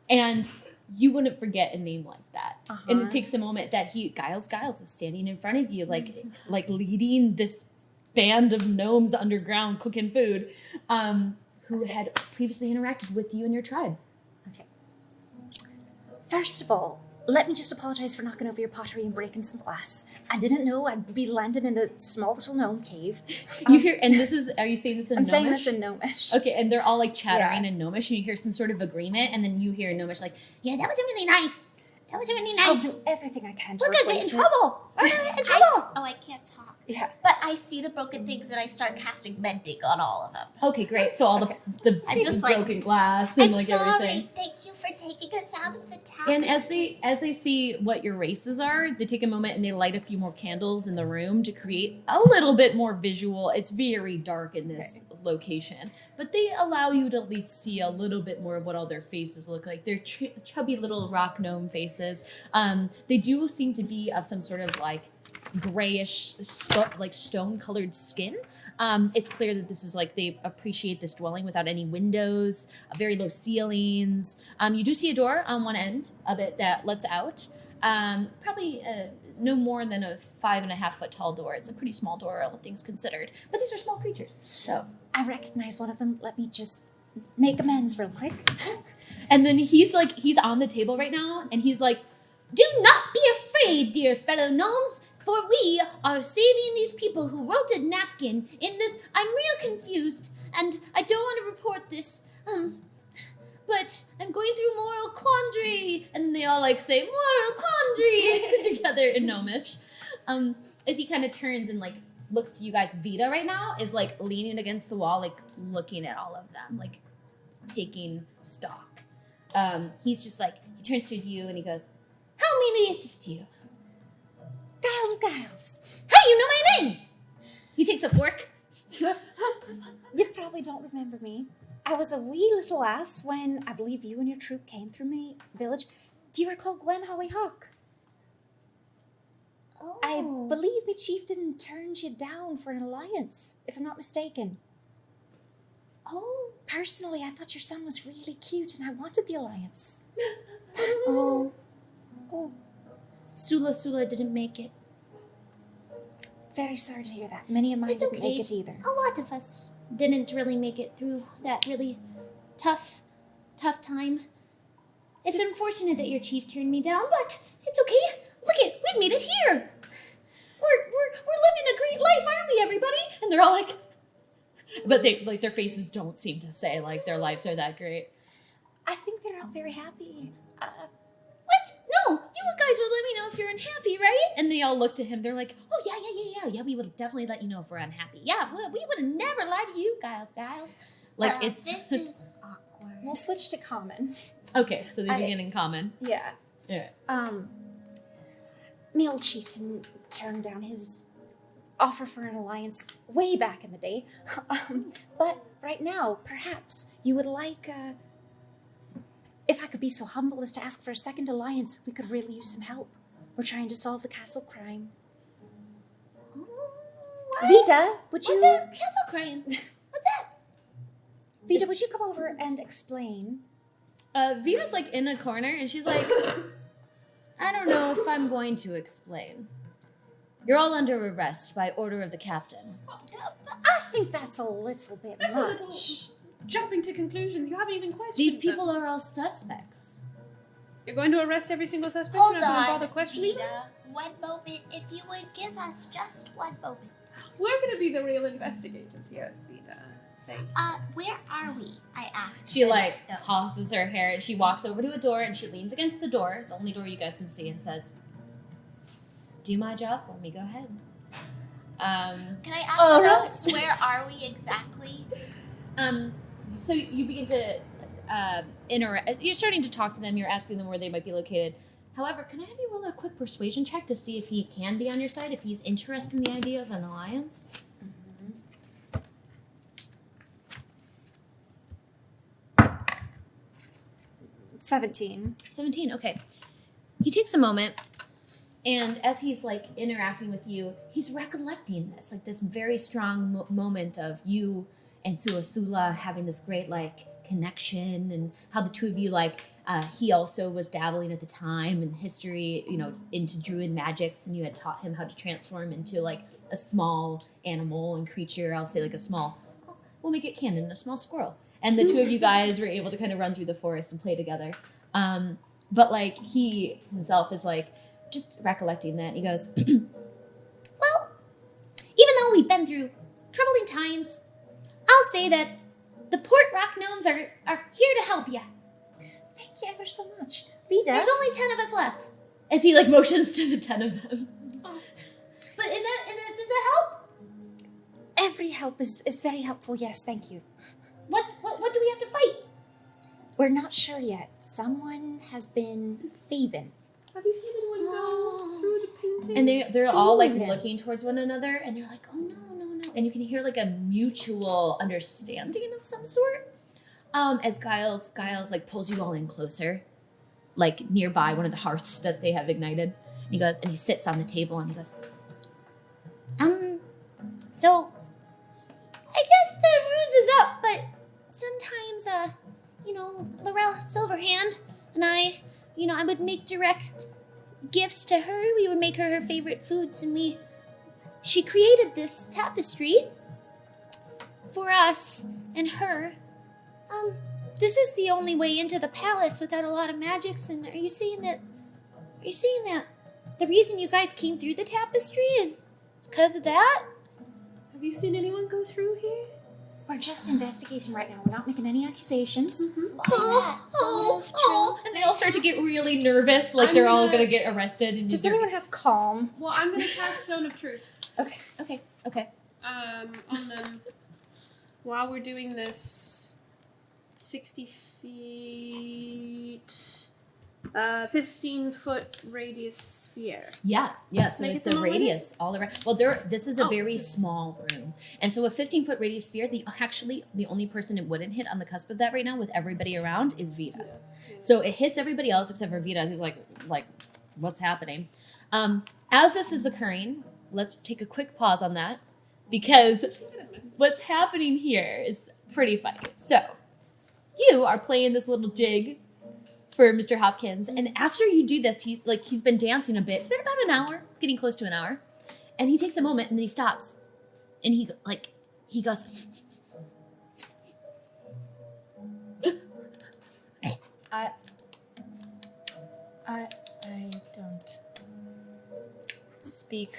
S1: And you wouldn't forget a name like that. And it takes a moment that Giles is standing in front of you, like leading this band of gnomes underground cooking food, who had previously interacted with you and your tribe.
S4: Okay. First of all, let me just apologize for knocking over your pottery and breaking some glass. I didn't know I'd be landing in a small little gnome cave.
S1: You hear, and are you saying this in Gnomish?
S4: I'm saying this in Gnomish.
S1: Okay, and they're all like chattering in Gnomish, and you hear some sort of agreement, and then you hear in Gnomish like, yeah, that was really nice. That was really nice.
S4: I'll do everything I can to
S1: We're gonna get in
S4: replace
S1: trouble. We're gonna get in trouble.
S5: I can't talk.
S4: Yeah.
S5: But I see the broken things and I start casting mending on all of them.
S1: Okay, great. So all the
S5: I'm just like,
S1: broken glass and
S5: I'm
S1: like
S5: sorry.
S1: everything.
S5: Thank you for taking us out of the town.
S1: And as they see what your races are, they take a moment and they light a few more candles in the room to create a little bit more visual. It's very dark in this location, but they allow you to at least see a little bit more of what all their faces look like. They're chubby little rock gnome faces. They do seem to be of some sort of like grayish, like stone-colored skin. It's clear that this is like they appreciate this dwelling without any windows, very low ceilings. You do see a door on one end of it that lets out. Probably no more than a 5.5 foot tall door. It's a pretty small door, all things considered. But these are small creatures, so.
S4: I recognize one of them. Let me just make amends real quick.
S1: And then he's on the table right now, and he's like, "Do not be afraid, dear fellow gnomes, for we are saving these people who wrote a napkin in this. I'm real confused, and I don't want to report this, but I'm going through moral quandary." And they all like say moral quandary together in Gnomish. As he kind of turns and like looks to you guys, Vita right now is like leaning against the wall, like looking at all of them, like taking stock. He's just like, he turns to you and he goes, "How may we assist you?"
S4: Giles.
S1: "How you know my name?" He takes a fork.
S4: You probably don't remember me. I was a wee little lass when I believe you and your troop came through my village. Do you recall Glen Hollyhock?
S1: Oh.
S4: I believe my chieftain turned you down for an alliance, if I'm not mistaken.
S1: Oh.
S4: Personally, I thought your son was really cute and I wanted the alliance.
S1: Oh. Sula didn't make it.
S4: Very sorry to hear that. Many of mine didn't make it either.
S1: A lot of us didn't really make it through that really tough time. It's unfortunate that your chief turned me down, but it's okay. Look it, we've made it here. We're living a great life, aren't we, everybody? And they're all like, but they like their faces don't seem to say like their lives are that great.
S4: I think they're not very happy.
S1: What? No, you guys will let me know if you're unhappy, right? And they all look to him. They're like, "Oh yeah, we would definitely let you know if we're unhappy. Yeah, we would have never lied to you, Giles. Like it's
S5: This is awkward.
S2: We'll switch to common.
S1: okay. So they begin in common.
S2: Yeah.
S1: Yeah.
S4: My old chieftain turned down his offer for an alliance way back in the day. But right now, perhaps you would like, if I could be so humble as to ask for a second alliance, we could really use some help. We're trying to solve the castle crime. Vita, would you...
S1: What's a castle crime? What's that?
S4: Vita, would you come over and explain?
S1: Vita's like in a corner and she's like, "I don't know if I'm going to explain. You're all under arrest by order of the captain."
S4: I think that's a little bit
S3: That's
S4: much.
S3: a little jumping to conclusions. You haven't even questioned
S1: These
S3: them.
S1: people are all suspects.
S3: You're going to arrest every single suspect?
S5: Hold
S3: You're not going to
S5: on,
S3: bother questioning them?
S5: Vita. One moment, if you would give us just one moment.
S3: We're going to be the real investigators here, Vita. Thank you.
S5: Where are we? I asked.
S1: She
S5: the
S1: like
S5: gnomes.
S1: tosses her hair and she walks over to a door and she leans against the door, the only door you guys can see, and says, "Do my job for me, go ahead."
S5: Can I ask the gnomes, where are we exactly?
S1: So you begin to interact. You're starting to talk to them. You're asking them where they might be located. However, can I have you roll a quick persuasion check to see if he can be on your side, if he's interested in the idea of an alliance?
S2: 17.
S1: 17, okay. He takes a moment, and as he's like interacting with you, he's recollecting this, like this very strong moment of you and Suasula having this great like connection, and how the two of you like, he also was dabbling at the time in history, you know, into druid magics, and you had taught him how to transform into like a small animal and creature. I'll say like a small, we'll make it canon, a small squirrel. And the two of you guys were able to kind of run through the forest and play together. But like he himself is like just recollecting that. And he goes, well, even though we've been through troubling times, I'll say that the Port Rock Gnomes are here to help you.
S4: Thank you ever so much. Vida.
S1: There's only 10 of us left. As he like motions to the 10 of them. Oh. But does that help?
S4: Every help is very helpful, yes, thank you.
S1: What do we have to fight?
S4: We're not sure yet. Someone has been thieving.
S3: Have you seen anyone go through the painting?
S1: And they're all like looking towards one another, and they're like, oh no. And you can hear like a mutual understanding of some sort. As Giles like pulls you all in closer, like nearby one of the hearths that they have ignited. And he goes, and he sits on the table and he goes, so I guess the ruse is up, but sometimes, Laurel Silverhand and I would make direct gifts to her. We would make her favorite foods, and she created this tapestry for us and her. This is the only way into the palace without a lot of magics, and are you saying that the reason you guys came through the tapestry is because of that?
S3: Have you seen anyone go through here?
S4: We're just investigating right now. We're not making any accusations.
S1: Mm-hmm. Oh. And they all start to get really nervous, like they're all gonna get arrested. And
S2: does anyone have calm?
S3: Well, I'm gonna cast Zone of Truth.
S1: Okay.
S3: On them while we're doing this 60 feet, 15-foot radius sphere.
S1: Yeah. So it's a radius all around. Well, this is a very small room, and so a 15-foot radius sphere. The only person it wouldn't hit on the cusp of that right now, with everybody around, is Vida. Yeah. So it hits everybody else except for Vida, who's like, what's happening? As this is occurring, let's take a quick pause on that, because what's happening here is pretty funny. So you are playing this little jig for Mr. Hopkins, and after you do this, he's been dancing a bit. It's been about an hour. It's getting close to an hour, and he takes a moment and then he stops, and he goes,
S6: I don't speak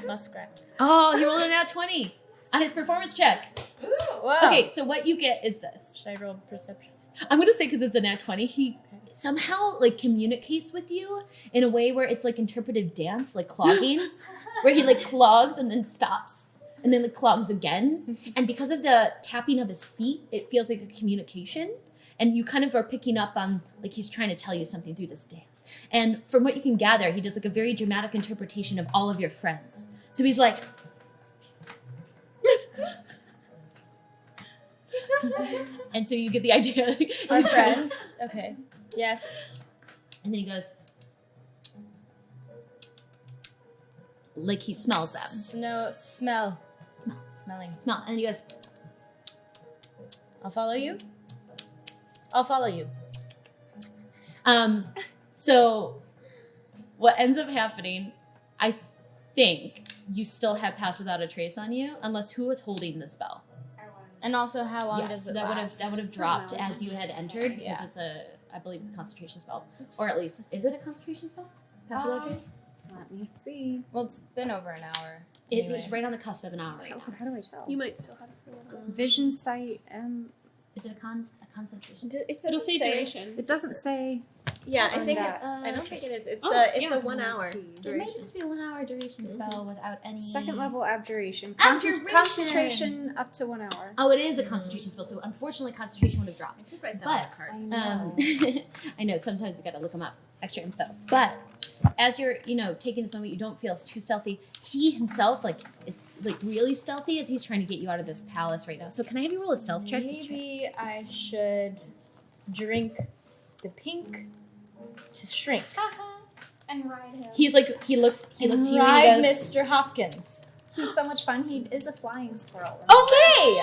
S6: muskrat.
S1: oh, he rolled a nat 20 on his performance check.
S6: Ooh, wow.
S1: Okay, so what you get is this.
S6: Should I roll perception?
S1: I'm gonna say, because it's a nat 20, he somehow like communicates with you in a way where it's like interpretive dance, like clogging, where he like clogs and then stops and then like clogs again. And because of the tapping of his feet, it feels like a communication. And you kind of are picking up on like he's trying to tell you something through this dance. And from what you can gather, he does like a very dramatic interpretation of all of your friends. So he's like, and so you get the idea.
S6: Our friends. Okay. Yes.
S1: And then he goes, like he smells them.
S6: Smelling.
S1: Smell. And then he goes,
S6: I'll follow you.
S1: So what ends up happening, I think you still have Pass Without a Trace on you, unless who was holding the spell?
S6: And also, how long does it last?
S1: That would have dropped as you had entered, because I believe it's a concentration spell. Or at least, is it a concentration spell? Pass Without a Trace?
S2: Let me see.
S6: Well, it's been over an hour.
S1: It
S6: anyway.
S1: was right on the cusp of an hour right now.
S2: How do I tell?
S3: You might still have it for a little bit.
S2: Vision sight.
S1: Is it a concentration?
S3: It'll say duration.
S2: It doesn't say.
S5: Yeah, I think
S2: that.
S5: it's. I don't think it is. It's
S3: yeah.
S5: a 1 hour.
S1: It might just be a 1 hour duration spell without any...
S2: Second level abduration.
S1: Abjuration!
S2: Concentration up to 1 hour.
S1: Oh, it is a concentration spell, so unfortunately concentration would have dropped.
S5: I should write that on
S1: But,
S5: the cards.
S1: I know, sometimes you gotta look them up, extra info. But as you're, taking this moment, you don't feel it's too stealthy. He himself, is really stealthy as he's trying to get you out of this palace right now. So can I have you roll a stealth check?
S6: Maybe I should drink the pink to shrink.
S2: And ride him.
S1: He looks to you and he
S6: Ride
S1: goes,
S6: Mr. Hopkins.
S2: He's so much fun. He is a flying squirrel.
S6: Okay.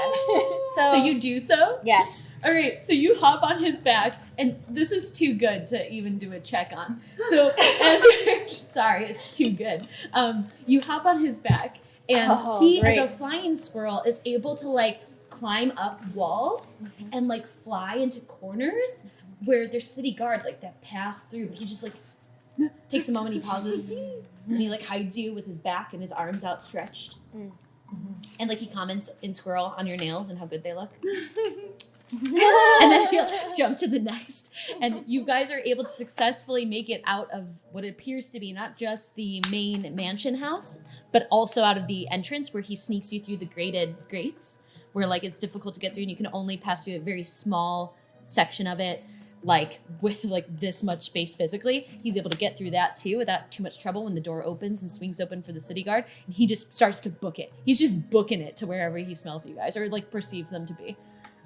S1: so you do so?
S6: Yes.
S1: All right, so you hop on his back, and this is too good to even do a check on. So as you're, sorry, it's too good. You hop on his back, and he,
S6: great.
S1: as a flying squirrel, is able to like climb up walls and like fly into corners where there's city guard like that pass through. But he just like takes a moment, he pauses, and he like hides you with his back and his arms outstretched. And like he comments in squirrel on your nails and how good they look. And then he'll jump to the next. And you guys are able to successfully make it out of what appears to be not just the main mansion house, but also out of the entrance where he sneaks you through the grated grates, where like it's difficult to get through and you can only pass through a very small section of it, like with like this much space physically. He's able to get through that too without too much trouble when the door opens and swings open for the city guard. And he just starts to book it. He's just booking it to wherever he smells you guys or like perceives them to be.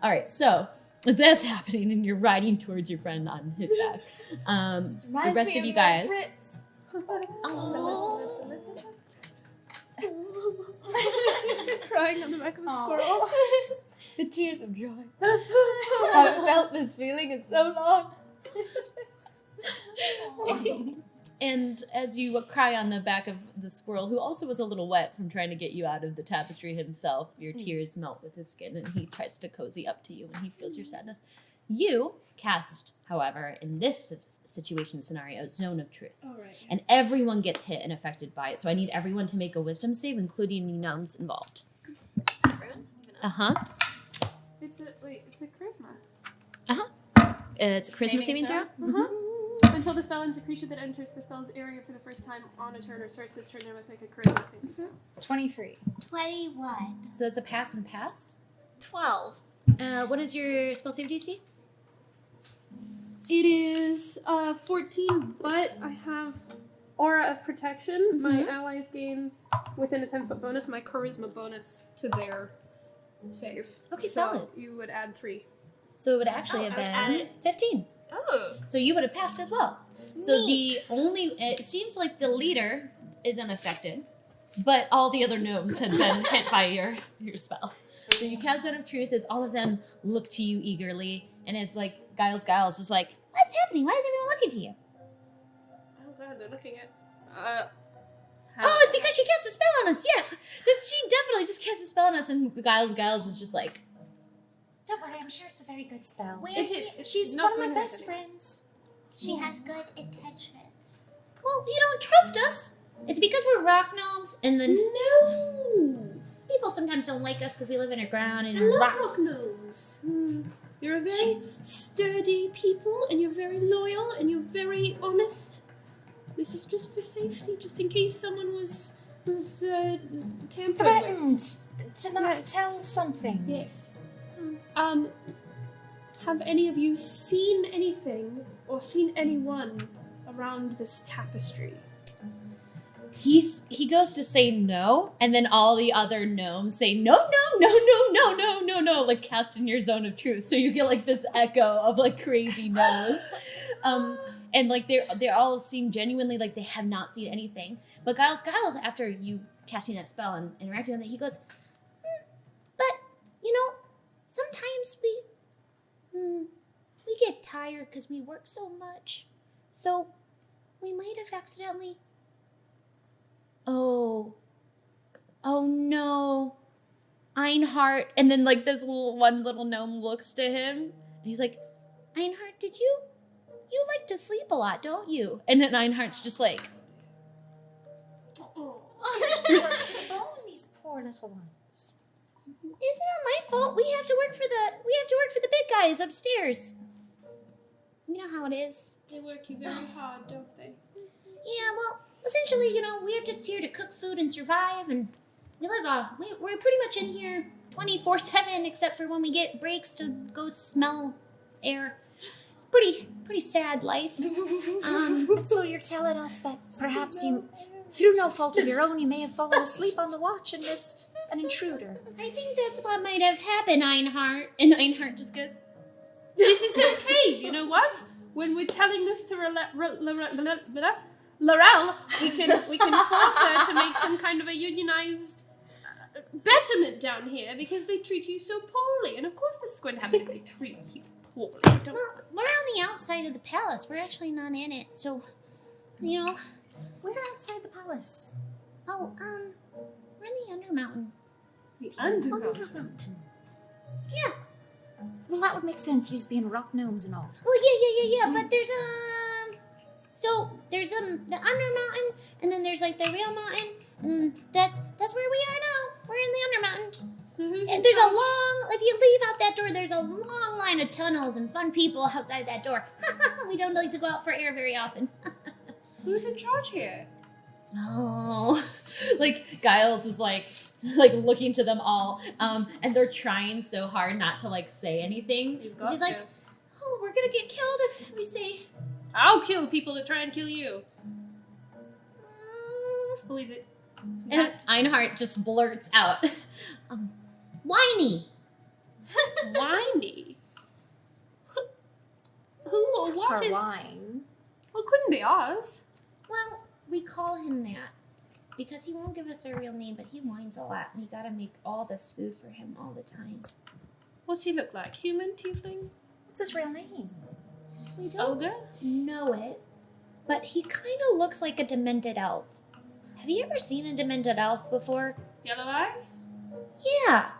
S1: All right, so as that's happening and you're riding towards your friend on his back, the rest of you guys.
S3: Crying on the back of a squirrel.
S6: The tears of joy. I haven't felt this feeling in so long.
S1: And as you cry on the back of the squirrel, who also was a little wet from trying to get you out of the tapestry himself, your tears melt with his skin, and he tries to cozy up to you when he feels your sadness. You cast, however, in this situation scenario, Zone of Truth.
S3: Oh, right.
S1: And everyone gets hit and affected by it, so I need everyone to make a wisdom save, including the gnomes involved. Uh-huh.
S3: It's a charisma.
S1: It's a charisma saving throw?
S3: Until the spell ends, a creature that enters the spell's area for the first time on a turn or starts its turn, they must make a charisma saving throw.
S2: 23.
S5: 21.
S1: So that's a pass and pass.
S5: 12.
S1: What is your spell save DC?
S3: It is 14, but I have Aura of Protection. My allies gain within a 10-foot bonus, my charisma bonus to their save.
S1: Okay,
S3: so
S1: solid.
S3: You would add 3.
S1: So it would actually have been 15.
S5: Oh.
S1: So you would have passed as well. So it seems like the leader is unaffected, but all the other gnomes had been hit by your spell. So you cast Zone of Truth as all of them look to you eagerly, and as like Giles is like, what's happening? Why is everyone looking to you?
S3: Oh god, they're looking at...
S1: Oh, it's because she cast a spell on us. Yeah, she definitely just cast a spell on us, and Giles is just like,
S4: Don't worry, I'm sure it's a very good spell.
S5: It is.
S4: She's
S3: not
S4: one of my
S3: going to
S4: best
S3: happen.
S4: friends.
S5: She has good intentions.
S1: well, you don't trust us. It's because we're rock gnomes, and then people sometimes don't like us because we live underground and in rocks.
S3: gnomes. You're a very sturdy people, and you're very loyal, and you're very honest. This is just for safety, just in case someone was tampered
S4: Threatened
S3: with.
S4: to not
S3: Yes.
S4: tell something.
S3: Yes. Have any of you seen anything or seen anyone around this tapestry?
S1: He goes to say no, and then all the other gnomes say no, like cast in your Zone of Truth. So you get like this echo of like crazy no's. And like they all seem genuinely like they have not seen anything. But Giles, after you casting that spell and interacting with it, he goes, but you know, sometimes we get tired because we work so much. So we might have accidentally. Oh no, Einhart. And then like this one little gnome looks to him and he's like, Einhart, you like to sleep a lot, don't you? And then Einhart's just like,
S4: Just work to the bone, these poor little ones.
S1: it's not my fault. We have to work for the big guys upstairs. You know how it is.
S3: They work you very hard, don't they?
S1: Yeah, well, essentially, you know, we're just here to cook food and survive, and we live we're pretty much in here 24/7, except for when we get breaks to go smell air. It's pretty sad life.
S4: So you're telling us that perhaps you, through no fault of your own, you may have fallen asleep on the watch and missed an intruder.
S1: I think that's what might have happened, Einhart. And Einhart just goes,
S3: This is okay. You know what? when we're telling this to Laurel, we can force her to make some kind of a unionized betterment down here because they treat you so poorly. And of course this is going to happen if they treat people poorly.
S1: Well, we're on the outside of the palace. We're actually not in it, so, you know.
S4: We're outside the palace.
S1: Oh, we're in the Undermountain.
S3: The Underbough.
S4: Undermountain.
S1: Yeah.
S4: Well, that would make sense. You just being rock gnomes and all.
S1: Well, yeah. But there's so there's the Undermountain, and then there's like the real mountain, and that's where we are now. We're in the Undermountain.
S3: So who's
S1: And
S3: in
S1: there's
S3: charge?
S1: if you leave out that door, there's a long line of tunnels and fun people outside that door. We don't like to go out for air very often.
S3: Who's in charge here?
S1: Oh, like Giles is like looking to them all, and they're trying so hard not to like say anything.
S3: You've got
S1: He's
S3: to.
S1: like, "Oh, we're gonna get killed if we say."
S3: I'll kill people that try and kill you. Who is it?
S1: And Einhart just blurts out, "Whiny."
S3: Whiny. Who or
S4: That's
S3: what
S4: her
S3: is?
S4: wine.
S3: Well, it couldn't be ours.
S1: Well, we call him that because he won't give us a real name, but he whines a lot, and we gotta make all this food for him all the time.
S3: What's he look like? Human, tiefling,
S4: What's his real name?
S1: We don't
S3: ogre?
S1: know it, but he kind of looks like a demented elf. Have you ever seen a demented elf before?
S3: Yellow eyes?
S1: Yeah,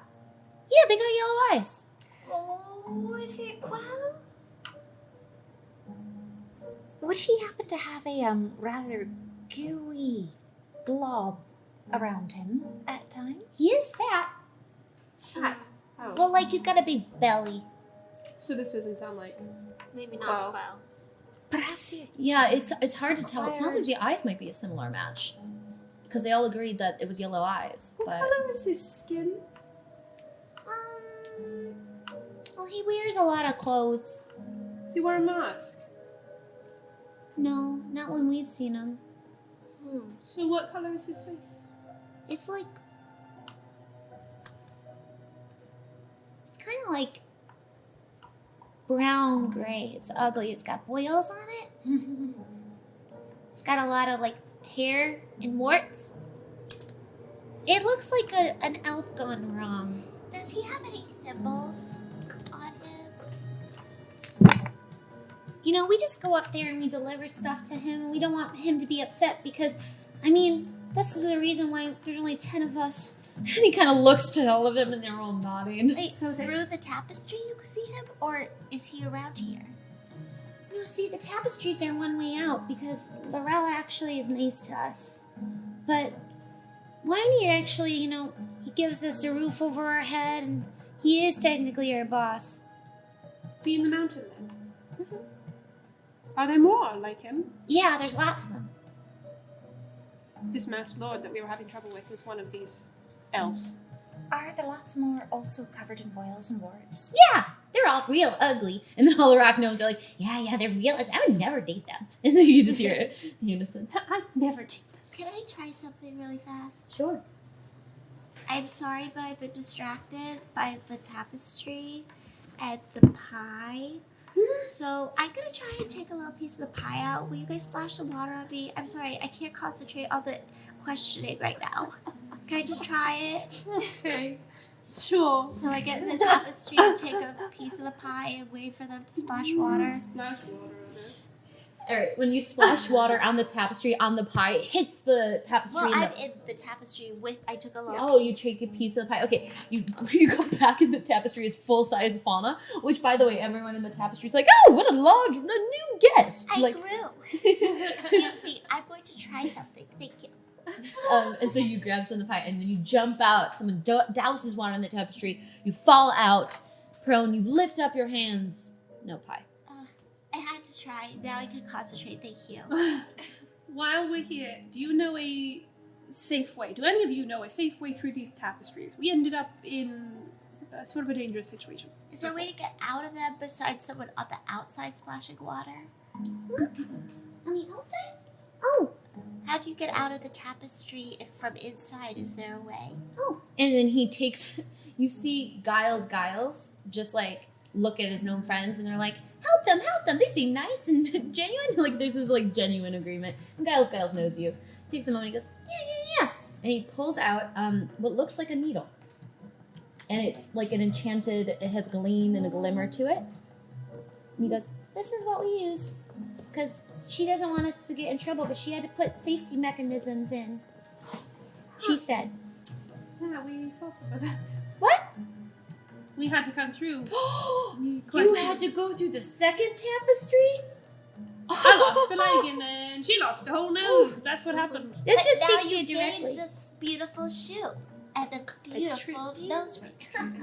S1: they got yellow eyes.
S4: Oh, is it Quell? Would he happen to have a rather gooey blob around him at times?
S1: He is fat.
S3: Fat. Oh.
S1: Well, like he's got a big belly.
S3: So this doesn't sound like.
S7: Maybe
S3: Wow.
S7: not Quell.
S4: Perhaps he.
S1: Yeah, it's hard to tell. It sounds like the eyes might be a similar match because they all agreed that it was yellow eyes.
S3: What
S1: But
S3: color is his skin?
S1: well, he wears a lot of clothes.
S3: Does he wear a mask?
S1: No, not when we've seen him.
S3: So what color is his face?
S1: It's like it's kind of like brown gray. It's ugly. It's got boils on it. It's got a lot of like hair and warts. It looks like an elf gone wrong.
S5: Does he have any symbols on him?
S1: You know, we just go up there and we deliver stuff to him, and we don't want him to be upset because, I mean, this is the reason why there's only 10 of us. And he kind of looks to all of them, and they're all nodding.
S5: Wait, so through the tapestry you can see him, or is he around here?
S1: No, see, the tapestries are one way out because Laurel actually is nice to us. But Whiny actually, you know, he gives us a roof over our head, and he is technically our boss.
S3: Is he in the mountain then?
S1: Mhm.
S3: Are there more like him?
S1: Yeah, there's lots of them.
S3: This masked lord that we were having trouble with is one of these elves.
S4: Are the lots more also covered in boils and warts?
S1: Yeah, they're all real ugly. And then all the rock gnomes are like, yeah, they're real. I would never date them. And then you just hear it in unison.
S3: I never did.
S5: Can I try something really fast?
S1: Sure.
S5: I'm sorry, but I've been distracted by the tapestry and the pie. So I'm gonna try and take a little piece of the pie out. Will you guys splash some water on me? I'm sorry, I can't concentrate on the questioning right now. Can I just try it?
S3: Okay. Sure.
S5: So I get in the tapestry and take a piece of the pie and wait for them to splash water.
S3: Splash water on it.
S1: Alright, when you splash water on the tapestry, on the pie, it hits the tapestry.
S5: Well,
S1: in
S5: I'm in the tapestry with. I took a little.
S1: Oh, you
S5: piece.
S1: take a piece of the pie. Okay, you go back in the tapestry as full-size Fauna, which, by the way, everyone in the tapestry is like, oh, what a new guest.
S5: I grew. Excuse me, I'm going to try something. Thank you.
S1: And so you grab some of the pie, and then you jump out. Someone douses water on the tapestry. You fall out, prone. You lift up your hands. No pie.
S5: I had to try. Now I can concentrate. Thank you.
S3: While we're here, do you know a safe way? Do any of you know a safe way through these tapestries? We ended up in sort of a dangerous situation.
S5: Is there a way to get out of them besides someone on the outside splashing water?
S1: On the outside? Oh.
S5: How do you get out of the tapestry if from inside? Is there a way?
S1: Oh. And then he takes, you see Giles, just like look at his known friends and they're like, help them, they seem nice and genuine. Like there's this like genuine agreement. And Giles knows you. Takes a moment, he goes, yeah. And he pulls out what looks like a needle. And it's like an enchanted, it has gleam and a glimmer to it. And he goes, this is what we use. Because she doesn't want us to get in trouble, but she had to put safety mechanisms in. She said.
S3: Yeah, we saw some of that.
S1: What?
S3: We had to come through.
S1: You had to go through the second tapestry?
S3: I lost a leg and then she lost a whole nose. That's what happened.
S1: This
S5: But
S1: just
S5: now
S1: takes you
S5: you
S1: directly.
S5: gained this beautiful shoe and a beautiful nose ring.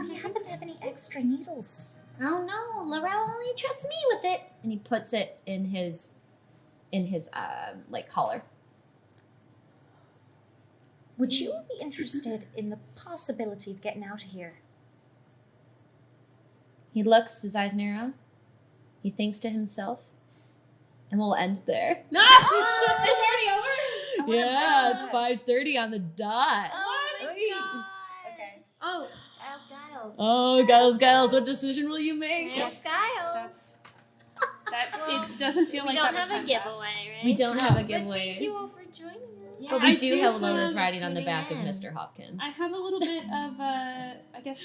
S4: Do you happen to have any extra needles?
S1: Oh no, Laurel only trusts me with it. And he puts it in his like collar.
S4: Would you be interested in the possibility of getting out of here?
S1: He looks, his eyes narrow. He thinks to himself, and we'll end there.
S3: No! It's already over?
S1: Yeah, it's 5:30 on the dot.
S5: Oh my god.
S6: Okay.
S3: Oh,
S5: Giles.
S1: Oh, Giles, what decision will you make?
S5: Giles.
S3: it doesn't feel
S7: We
S3: like
S7: don't
S3: that much
S7: have a
S3: time
S7: giveaway, right?
S1: We don't have a
S5: But
S1: giveaway.
S5: thank you all for joining us.
S1: But
S3: I
S1: we do
S3: do
S1: have
S3: have
S1: Lilith riding on the
S5: tuning
S1: back of
S5: in.
S1: Mr. Hopkins.
S3: I have a little bit of a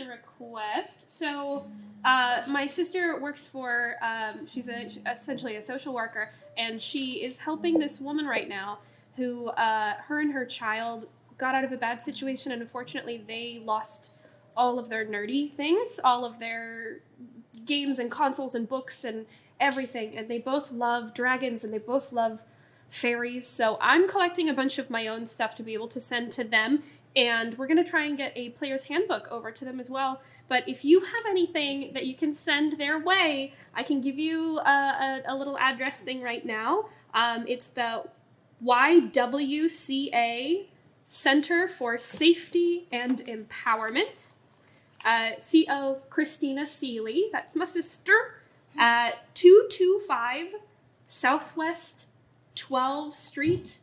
S3: request. So, my sister works for, she's essentially a social worker, and she is helping this woman right now who, her and her child got out of a bad situation, and unfortunately they lost all of their nerdy things, all of their games and consoles and books and everything, and they both love dragons and they both love fairies, so I'm collecting a bunch of my own stuff to be able to send to them, and we're going to try and get a player's handbook over to them as well. But if you have anything that you can send their way, I can give you a little address thing right now. It's the YWCA Center for Safety and Empowerment. C.O. Christina Seeley, that's my sister, at 225 Southwest 12th Street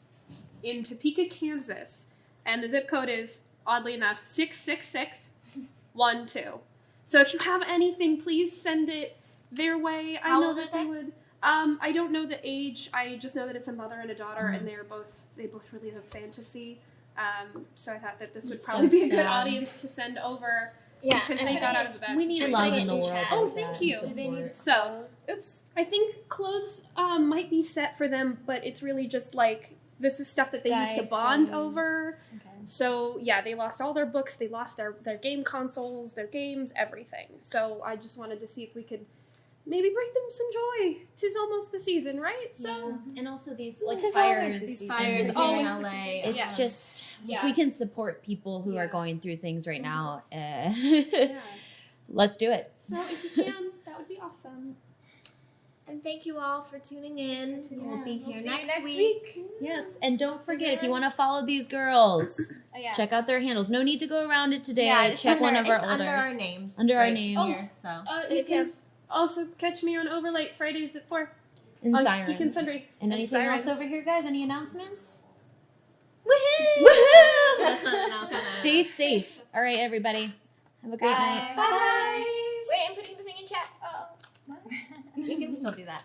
S3: in Topeka, Kansas. And the zip code is, oddly enough, 66612. So if you have anything, please send it their way. I
S5: How
S3: know
S5: old
S3: that
S5: are
S3: they
S5: they?
S3: would. I don't know the age. I just know that it's a mother and a daughter, and they both really love fantasy. So I thought that this would
S1: It's
S3: probably
S1: so
S3: be a good
S1: sad.
S3: audience to send over
S7: Yeah,
S3: because
S7: I'm
S3: they got
S7: gonna-
S3: out of a bad
S1: We need
S3: situation.
S1: love
S7: Put
S1: in the
S7: it in
S1: world.
S7: chat.
S3: Oh,
S1: like
S3: thank
S1: that
S3: you.
S1: and
S6: Do they need
S1: support.
S3: So,
S6: Oops.
S3: I think clothes might be set for them, but it's really just like this is stuff that they used to
S6: Dice
S3: bond
S6: and-
S3: over.
S6: Okay.
S3: So yeah, they lost all their books, they lost their game consoles, their games, everything. So I just wanted to see if we could maybe bring them some joy. 'Tis almost the season, right? So
S1: And also these like
S6: Tis
S1: fires.
S6: always the
S5: These
S6: season.
S5: fires
S3: It's
S5: here
S3: always
S5: in
S3: the
S5: LA.
S3: season.
S1: It's
S3: Yes.
S1: just
S3: Yeah.
S1: if we can support people who are
S3: Yeah.
S1: going through things right now,
S3: yeah.
S1: let's do it.
S3: So if you can, that would be awesome.
S5: And thank you all for tuning in. We'll be
S6: We'll
S5: here
S6: see you
S5: next week.
S1: Yes, and don't forget if you want to follow these girls,
S6: Oh, yeah.
S1: check out their handles. No need to go around it today.
S5: Yeah, it's
S1: check
S5: under,
S1: one of our
S5: it's under our
S1: olders.
S5: names.
S1: Under
S5: It's
S1: our
S5: right
S1: names.
S5: Here, so.
S3: You
S7: If you
S3: can also catch me on Overlate Fridays at 4.
S1: And
S3: on
S1: sirens.
S3: Geek and Sundry.
S1: And anything else
S3: Sirens.
S1: over here, guys? Any announcements?
S5: Woohoo! That's not an announcement.
S1: Stay safe. All right, everybody. Have a great night.
S6: Bye.
S7: Wait, I'm putting the thing in chat. Oh.
S5: You can still do that.